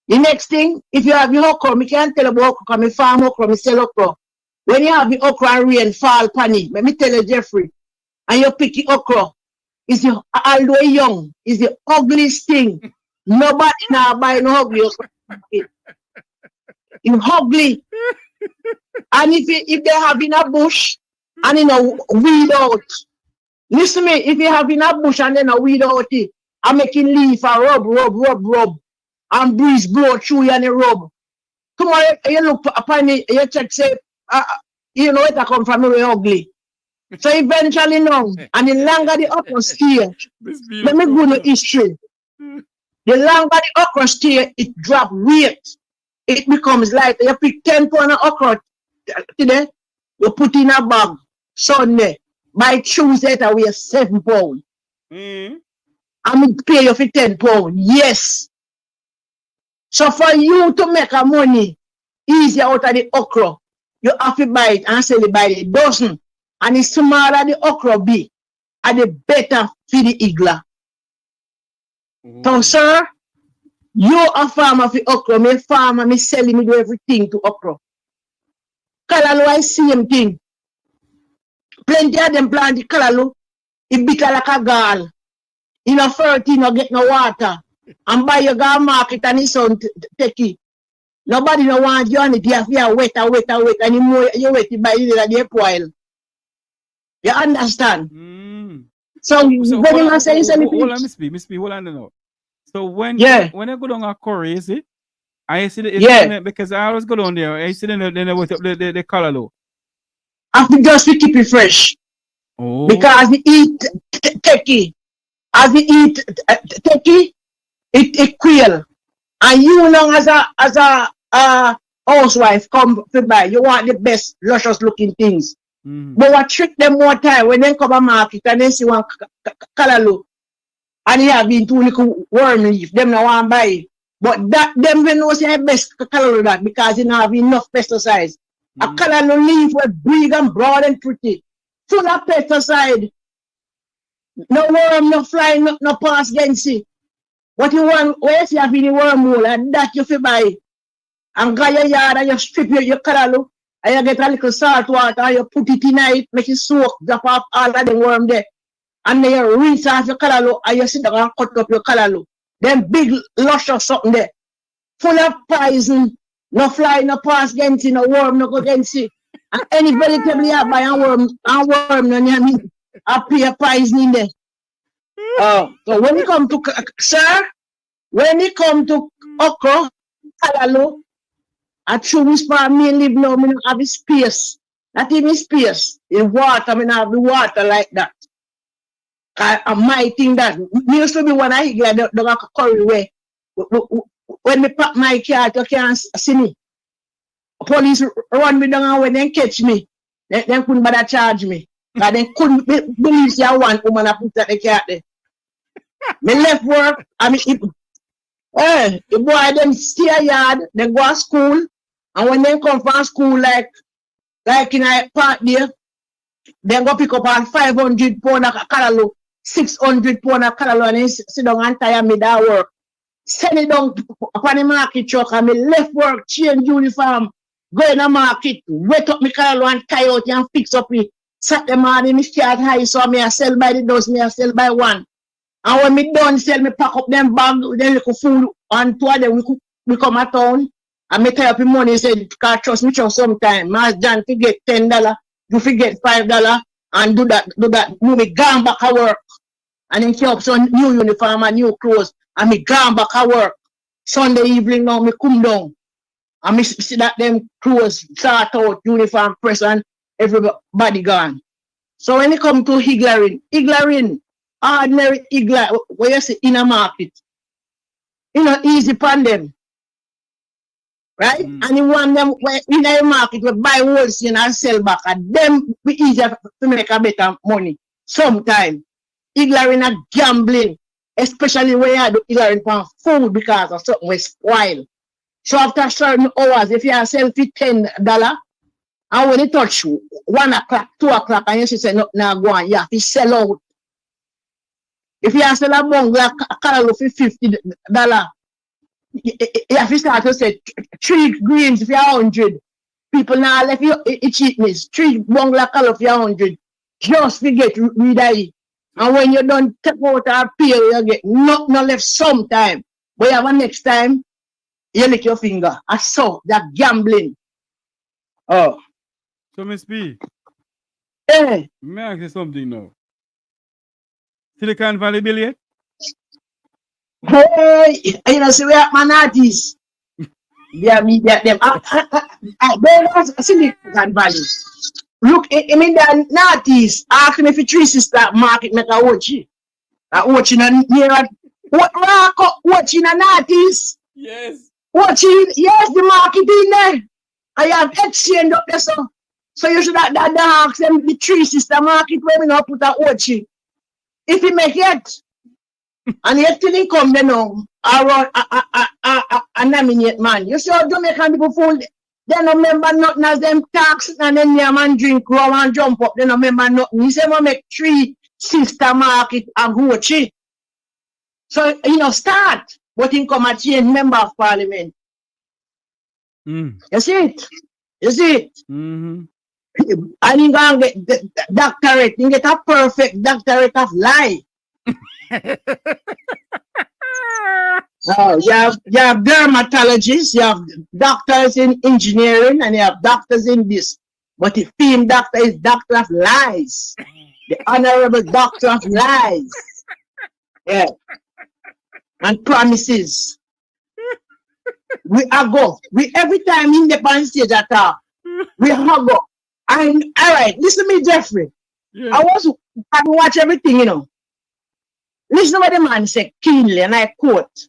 The next thing, if you have your okra, me can't tell about okra, me farm okra, me sell okra. When you have the okra and rain fall panny, let me tell you, Jeffrey, and you pick the okra, is the although young, is the ugliest thing. Nobody now buy no ugly okra. It's ugly. And if they have in a bush and in a weed out, listen me, if you have in a bush and then a weed out it, I'm making leaf and rub, and breeze blow through you and you rub. Tomorrow you look upon it, you check say, you know it come from me ugly. So eventually now, and the longer the okra stay, let me go to history. The longer the okra stay, it drop weight. It becomes light. You pick 10 pounds of okra today, you put in a bag Sunday. By Tuesday, it weigh 7 pounds. I mean, pay you for 10 pounds. Yes. So for you to make a money easier out of the okra, you have to buy it and sell it by the dozen. And the smaller the okra be, and the better for the igla. So, sir, you a farmer for okra, me farmer, me selling, me do everything to okra. Kalalu, I same thing. Plenty of them plant the kalalu, it bitter like a gall. You know, 13, no get no water. And buy your girl market and his son take it. Nobody no want you on it. You have to wet. And the more you wet it by the spoil. You understand? So when you say hold on, Miss B, hold on now. So when I go down a curry, you see, I see the because I always go down there. I see the color low. I have to just keep it fresh. Oh. Because we eat turkey. As we eat turkey, it quail. And you know, as a housewife come to buy, you want the best, luscious looking things. But what trick them more time when they come to market and they see one callaloo and you have been too little worm leaf, them no want buy it. But that them we know say best callaloo that because you have enough pesticides. A callaloo leaf was big and broad and pretty, full of pesticide. No worm, no fly, no pass against it. What you want, where you have in the wormhole and that you feel buy. And go your yard and you strip your callaloo. And you get a little salt water and you put it in it, make it soak, drop off all of the worm there. And then you rinse off your callaloo and you sit down and cut up your callaloo. Then big luscious something there. Full of poison, no fly, no pass against it, no worm, no go against it. And any vegetable you buy and worm, no near me, I pay a poison in there. So when it come to, sir, when it come to okra, callaloo, I choose for me live now, I don't have space. Not even space. In water, I don't have the water like that. I might think that. Me used to be when I get the curry way. When me pack my car, you can't see me. Police run me down and when they catch me, they couldn't bother charge me. But they couldn't believe you one woman I put that the car there. Me left work, I mean, the boy them stay yard, they go to school. And when they come from school, like in a park there, they go pick up on 500 pounds of callaloo, 600 pounds of callaloo, and they sit down and tire me that work. Send it down upon the market truck, and me left work, change uniform, go in the market, wet up my callaloo and tie out and fix up it. Saturday morning, me start high, so me I sell by the dozen, me I sell by one. And when me done sell, me pack up them bag, then little food, and two of them we come at town. And me tie up the money, said, because trust me, sometime. Mas John forget $10, you forget $5, and do that, me gone back to work. And then keep up some new uniform and new clothes, and me gone back to work. Sunday evening now, me come down. And me see that them clothes start out, uniform press, and everybody gone. So when it come to Iglarin, ordinary igla, where you see in a market, you know, easy upon them. Right? And you want them in a market we buy wholesale and sell back, and them be easier to make a better money. Sometimes ignorant a gambling, especially when you do ignorant for food because of something was spoiled. So after certain hours, if you sell for $10, and when you touch 1 o'clock, 2 o'clock, and you say no, now go on, you have to sell out. If you sell a bungalow callaloo for $50, you have to start to say 3 greens for 100. People now left you cheapness. 3 bungalow callaloo for 100. Just to get rid of it. And when you don't take out a peel, you get nothing left sometime. But you have a next time, you lick your finger. I saw that gambling. Oh. So Miss B. Hey. May I ask you something now? Silicon Valley Bill yet? Hey, you know, see where man artists. They are me, them. I don't know Silicon Valley. Look, I mean the Northeast asking if three sister market make a watch. A watch in a near what rock watch in a Northeast. Yes. Watching, yes, the market in there. I have exchange up there, so you should have that ask them the three sister market where we not put a watching. If you make it, and yet till he come there now, around a nominate man. You see how Jamaican people fool. They don't remember nothing as them tax and then them man drink rum and jump up. They don't remember nothing. He say we make three sister market and watching. So start. But in come a change member of parliament. You see it? You see it? Mm-hmm. And you gonna get the doctorate. You get a perfect doctorate of lie. You have dermatologists, you have doctors in engineering, and you have doctors in this. But the theme doctor is doctor of lies. The honorable doctor of lies. Yeah. And promises. We every time in the band stage attack, we hug up. And all right, listen to me, Jeffrey. Yeah. I watch everything, Listen to what the man said keenly, and I quote.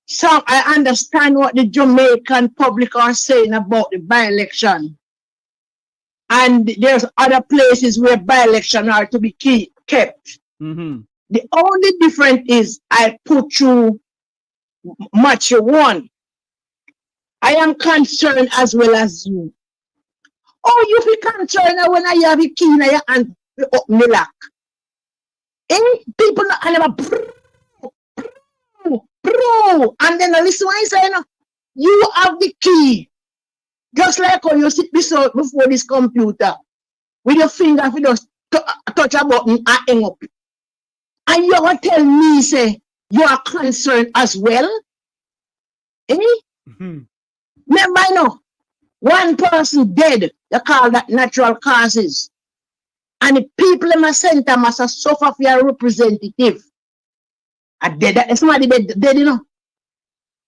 So I understand what the Jamaican public are saying about the by-election. And there's other places where by-election are to be kept. Mm-hmm. The only difference is I put you match one. I am concerned as well as you. Oh, you feel concerned when I have a key in your hand up me lock. People and never and then listen what I say now. You have the key. Just like how you sit before this computer with your finger if you just touch a button and hang up. And you gonna tell me, say, you are concerned as well? Mm-hmm. Remember, one person dead, you call that natural causes. And the people in my center must suffer for your representative. Somebody dead,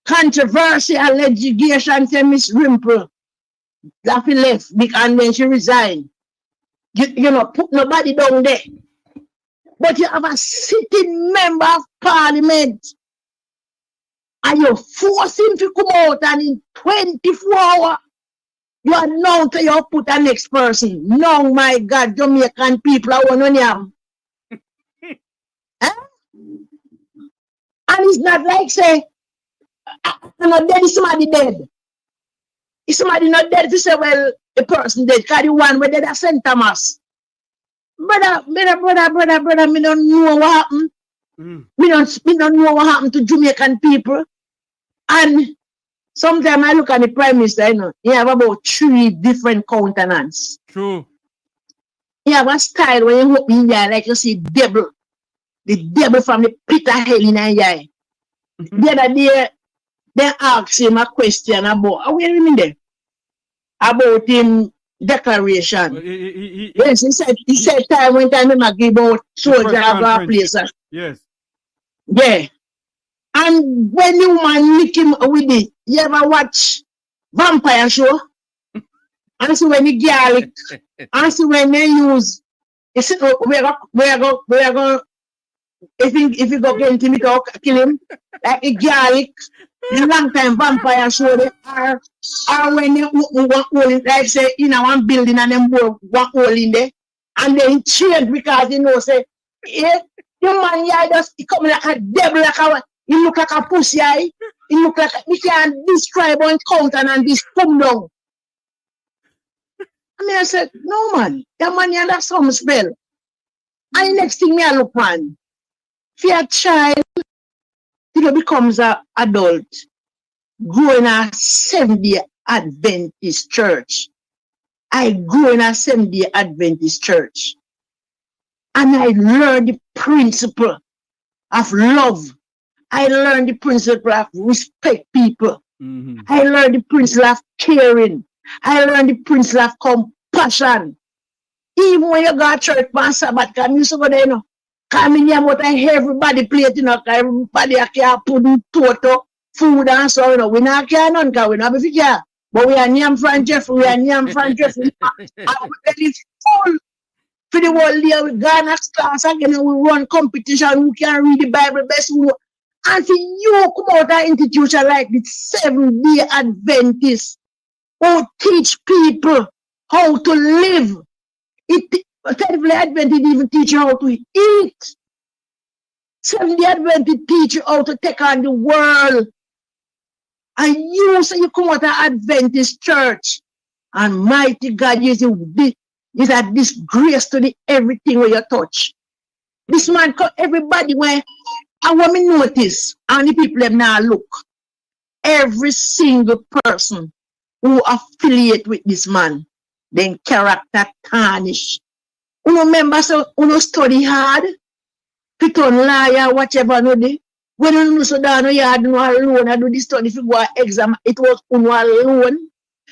Controversial legislation, say Miss Rimple, that he left, and then she resigned. Put nobody down there. But you have a sitting member of parliament and you force him to come out, and in 24 hours, you announce that you put the next person. No, my God, Jamaican people are on you. And it's not like, say, not dead, is somebody dead. If somebody not dead, to say, well, the person dead, because the one where they are St. Thomas. Brother, me don't know what happened. Me don't know what happened to Jamaican people. And sometimes I look at the Prime Minister, he have about 3 different countenances. True. He have a style when you open your eye, like you see devil. The devil from the pit of hell in your eye. The other day, they asked him a question about, wait a minute, about him declaration. Yes, he said time when time him give out soldier of place. Yes. Yeah. And when you man lick him with it, you ever watch vampire show? And so when he garlic, and so when they use, you see, we're going, if you go get him, to kill him, like a garlic, the long time vampire show, they are when you open one hole, like say, one building and then one hole in there, and then change because say, yeah, the man here just come like a devil, he look like a pussy, he look like he can't describe one countenance this come down. I said, no man, that man here that's some spell. And the next thing I look man, if you're a child, till he becomes an adult, grow in a Seventh-day Adventist church. I grew in a Seventh-day Adventist church. And I learned the principle of love. I learned the principle of respect people. Mm-hmm. I learned the principle of caring. I learned the principle of compassion. Even when you go to church on Sabbath, come you go there, come in here, but I hear everybody plate, everybody can put in total food and so, we not care none, because we not be care. But we are Nyam Fran Jeffrey, we are Nyam Fran Jeffrey. And we is full for the whole year. We Ghana class again and we run competition. Who can read the Bible best? And for you come out of an institution like the Seventh-day Adventist who teach people how to live. Seventh-day Adventist even teach you how to eat. Seventh-day Adventist teach you how to take on the world. And you say you come out of Adventist church. And mighty God is a disgrace to the everything where you touch. This man cut everybody where I want me notice and the people have now look. Every single person who affiliate with this man, then character tarnish. You remember so you study hard, put on liar, whatever no day. When you know so down you had no alone, I do this study if you go exam, it was alone.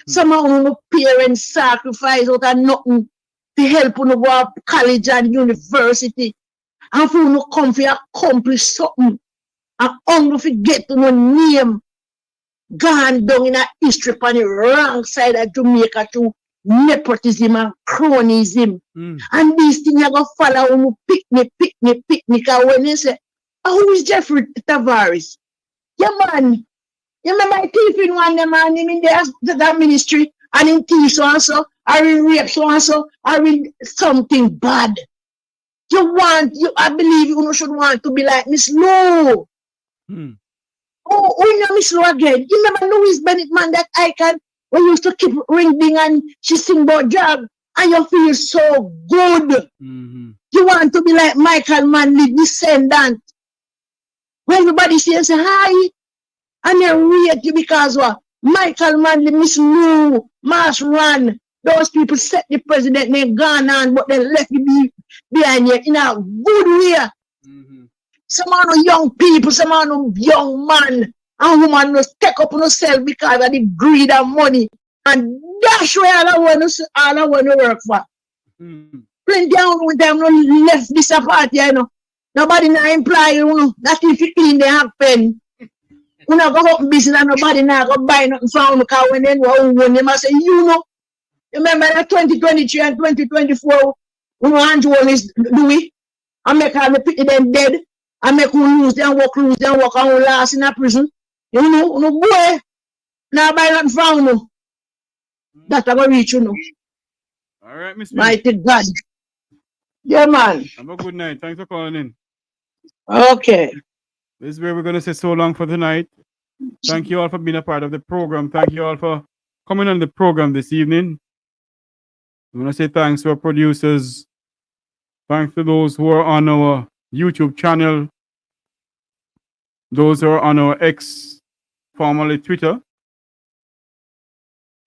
Some of your parents sacrifice out of nothing to help you go to college and university. And for you come for accomplish something. And only if you get to no name gone down in a history on the wrong side of Jamaica to nepotism and cronyism. And these things are going to follow you picnic. And when you say, who is Jeffrey Tavares? Yeah, man. You remember I thief in one of them in that ministry and in thief so and so, or in rape so and so, or in something bad. I believe you should want to be like Miss Lou. Oh, we know Miss Lou again. You remember Louise Bennett, man, that icon? We used to keep ringing and she sing about job. And you feel so good. You want to be like Michael Manley, descendant. When everybody says hi, and they rate you because what? Michael Manley, Miss Lou, Marsh Run, those people set the president name gone on, but they left you behind you in a good way. Some of the young people, some of the young man and woman just take up on themselves because of the greed and money. And that's where all I want to work for. Plenty down with them no left this party, you know. Nobody now imply, you know, that if you clean they have pen. You know, go up business and nobody now go buy nothing from the car when they must say, you know. Remember that 2023 and 2024, you know, Andrew is Louis. I make all the people them dead. I make who lose them walk and who last in a prison. You know, boy, now buy nothing from you. That's how I reach, you know. All right, Miss Mighty God. Yeah, man. Have a good night. Thanks for calling in. Okay. This is where we're going to say so long for tonight. Thank you all for being a part of the program. Thank you all for coming on the program this evening. I want to say thanks to our producers. Thanks to those who are on our YouTube channel. Those who are on our X, formerly Twitter.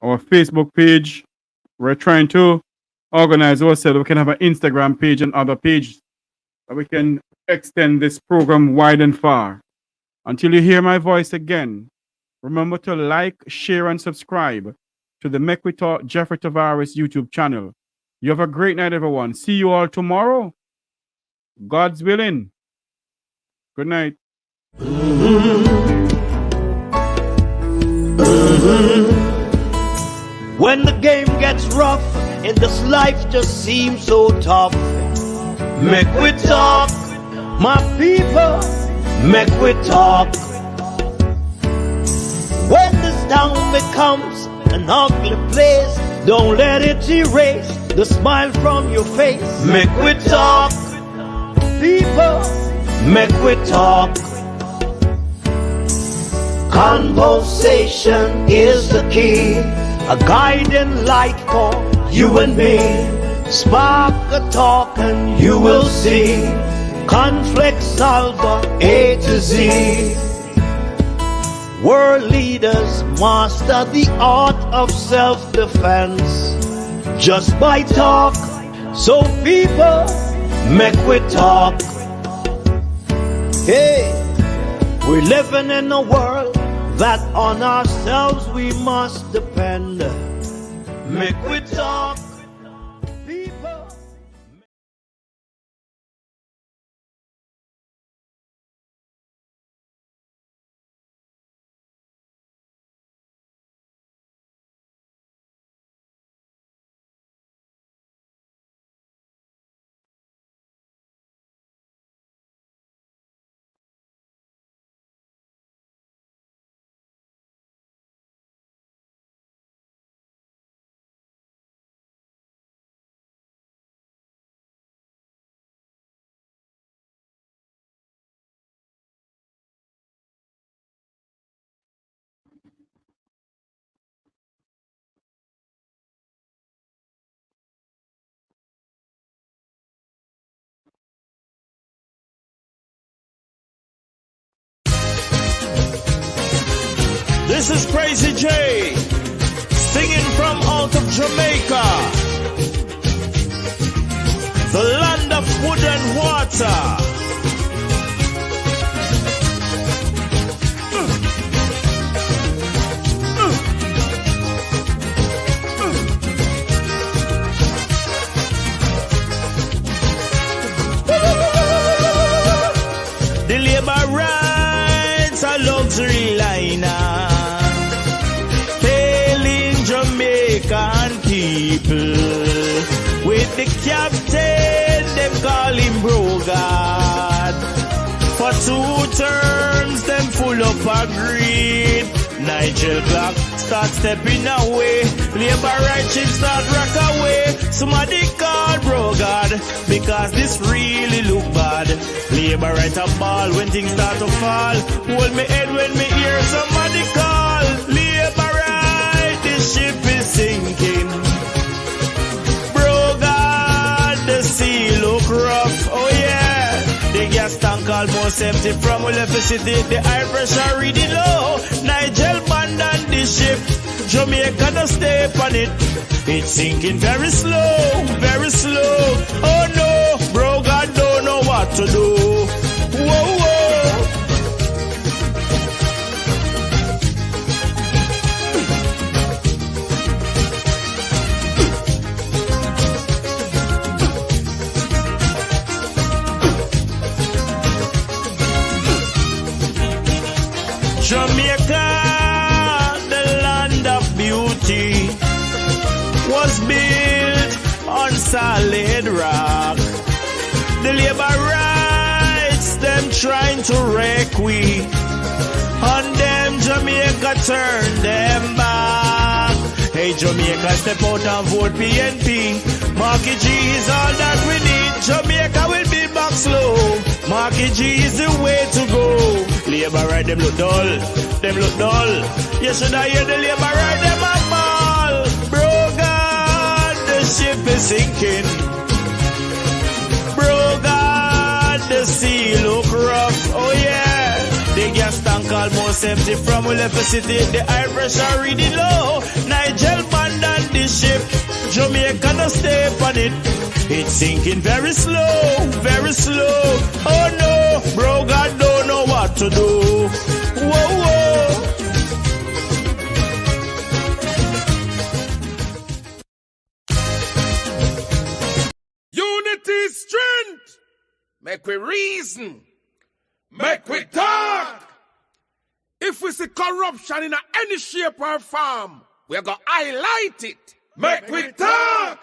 Our Facebook page. We're trying to organize ourselves. We can have an Instagram page and other pages. And we can extend this program wide and far. Until you hear my voice again, remember to like, share, and subscribe to the Make We Talk Jeffrey Tavares YouTube channel. You have a great night, everyone. See you all tomorrow. God's willing. Good night. When the game gets rough and this life just seems so tough, make we talk, my people, make we talk. When this town becomes an ugly place, don't let it erase the smile from your face. Make we talk, people, make we talk. Conversation is the key, a guiding light for you and me. Spark a talk and you will see. Conflict solver A to Z. World leaders master the art of self-defense just by talk. So people, make we talk. Hey, we're living in a world that on ourselves we must depend. Make we talk. This is Crazy J, singing from out of Jamaica, the land of wood and water. The labor rights are luxury liner, failing Jamaican people. With the captain, them call him Brogard. For 2 terms, them full of a greed. Nigel Clark start stepping away. Labor rights chief start rock away. Somebody call Brogard, because this really look bad. Labor right a ball when things start to fall. Hold me head when me hear somebody call. Labor right, this ship is sinking. Brogard, the sea look rough. Oh yeah, the gas tank almost empty from we left the city. The high pressure reading low. Nigel abandoned the ship. Jamaica don't stay on it. It's sinking very slow, very slow. Oh no, Brogard don't know what to do. Whoa, whoa. Jamaica, the land of beauty, was built on solid rock. The labor rights, them trying to wreck we. On them, Jamaica turn them back. Hey, Jamaica, step out and vote PNP. Marky G is all that we need. Jamaica will be back slow. Marky G is the way to go. Labor right, them look dull. Them look dull. You should have heard the labor right, them a ball. Brogard, the ship is sinking. Brogard, the sea look rough. Oh yeah. The gas tank almost empty from we left the city. The high pressure reading low. Nigel abandoned the ship. Jamaica don't stay on it. It's sinking very slow, very slow. Oh no, Brogard don't know what to do. Whoa, whoa. Unity is strength. Make we reason. Make we talk. If we see corruption in any shape or form, we're going to highlight it. Make we talk.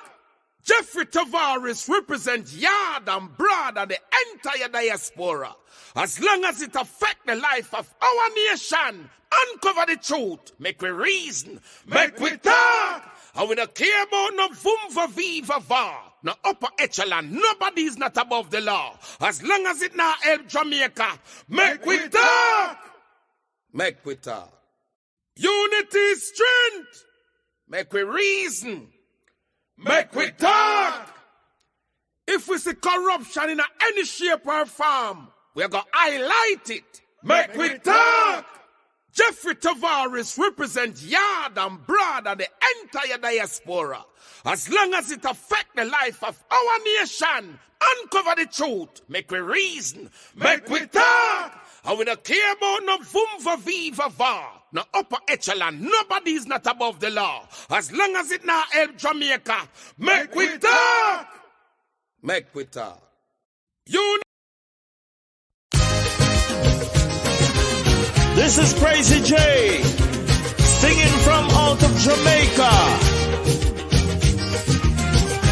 Jeffrey Tavares represents yard and broad and the entire diaspora. As long as it affects the life of our nation, uncover the truth. Make we reason. Make we talk. And we don't care about no vumva viva va. No upper echelon. Nobody is not above the law. As long as it not help Jamaica. Make we talk. Make we talk. Unity is strength. Make we reason. Make we talk. If we see corruption in any shape or form, we're going to highlight it. Make we talk. Jeffrey Tavares represents yard and broad and the entire diaspora. As long as it affects the life of our nation, uncover the truth. Make we reason. Make we talk. And we don't care about no vumva viva va. No upper echelon. Nobody is not above the law. As long as it not help Jamaica. Make we talk. Make we talk. This is Crazy J, singing from out of Jamaica,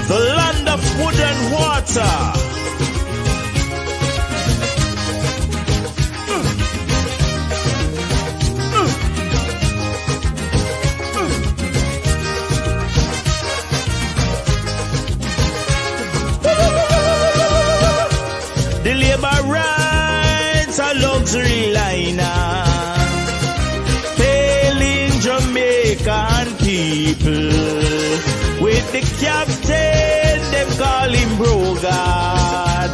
the land of wood and water. The labor rights are luxury liner, failing Jamaican people. With the captain, them call him Brogard.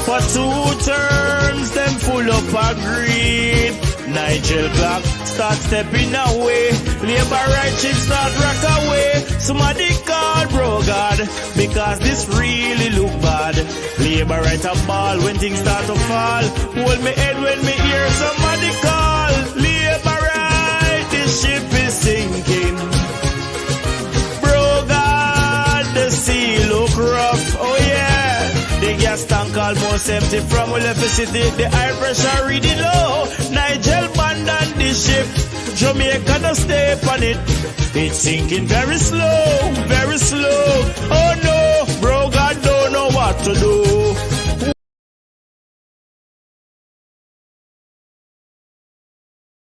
For 2 terms, them full of a greed. Nigel clock start stepping away. Labor rights chips start rock away. Somebody call bro God, because this really look bad. Labor right a ball when things start to fall. Hold me head when me hear somebody call. Labor right, this ship is sinking. Bro God, the sea look rough. Oh yeah, the gas tank almost empty from electricity. The high pressure really low. Nigel abandoned the ship. Jamaica don't stay on it. It's sinking very slow, very slow. Oh no, bro God don't know what to do.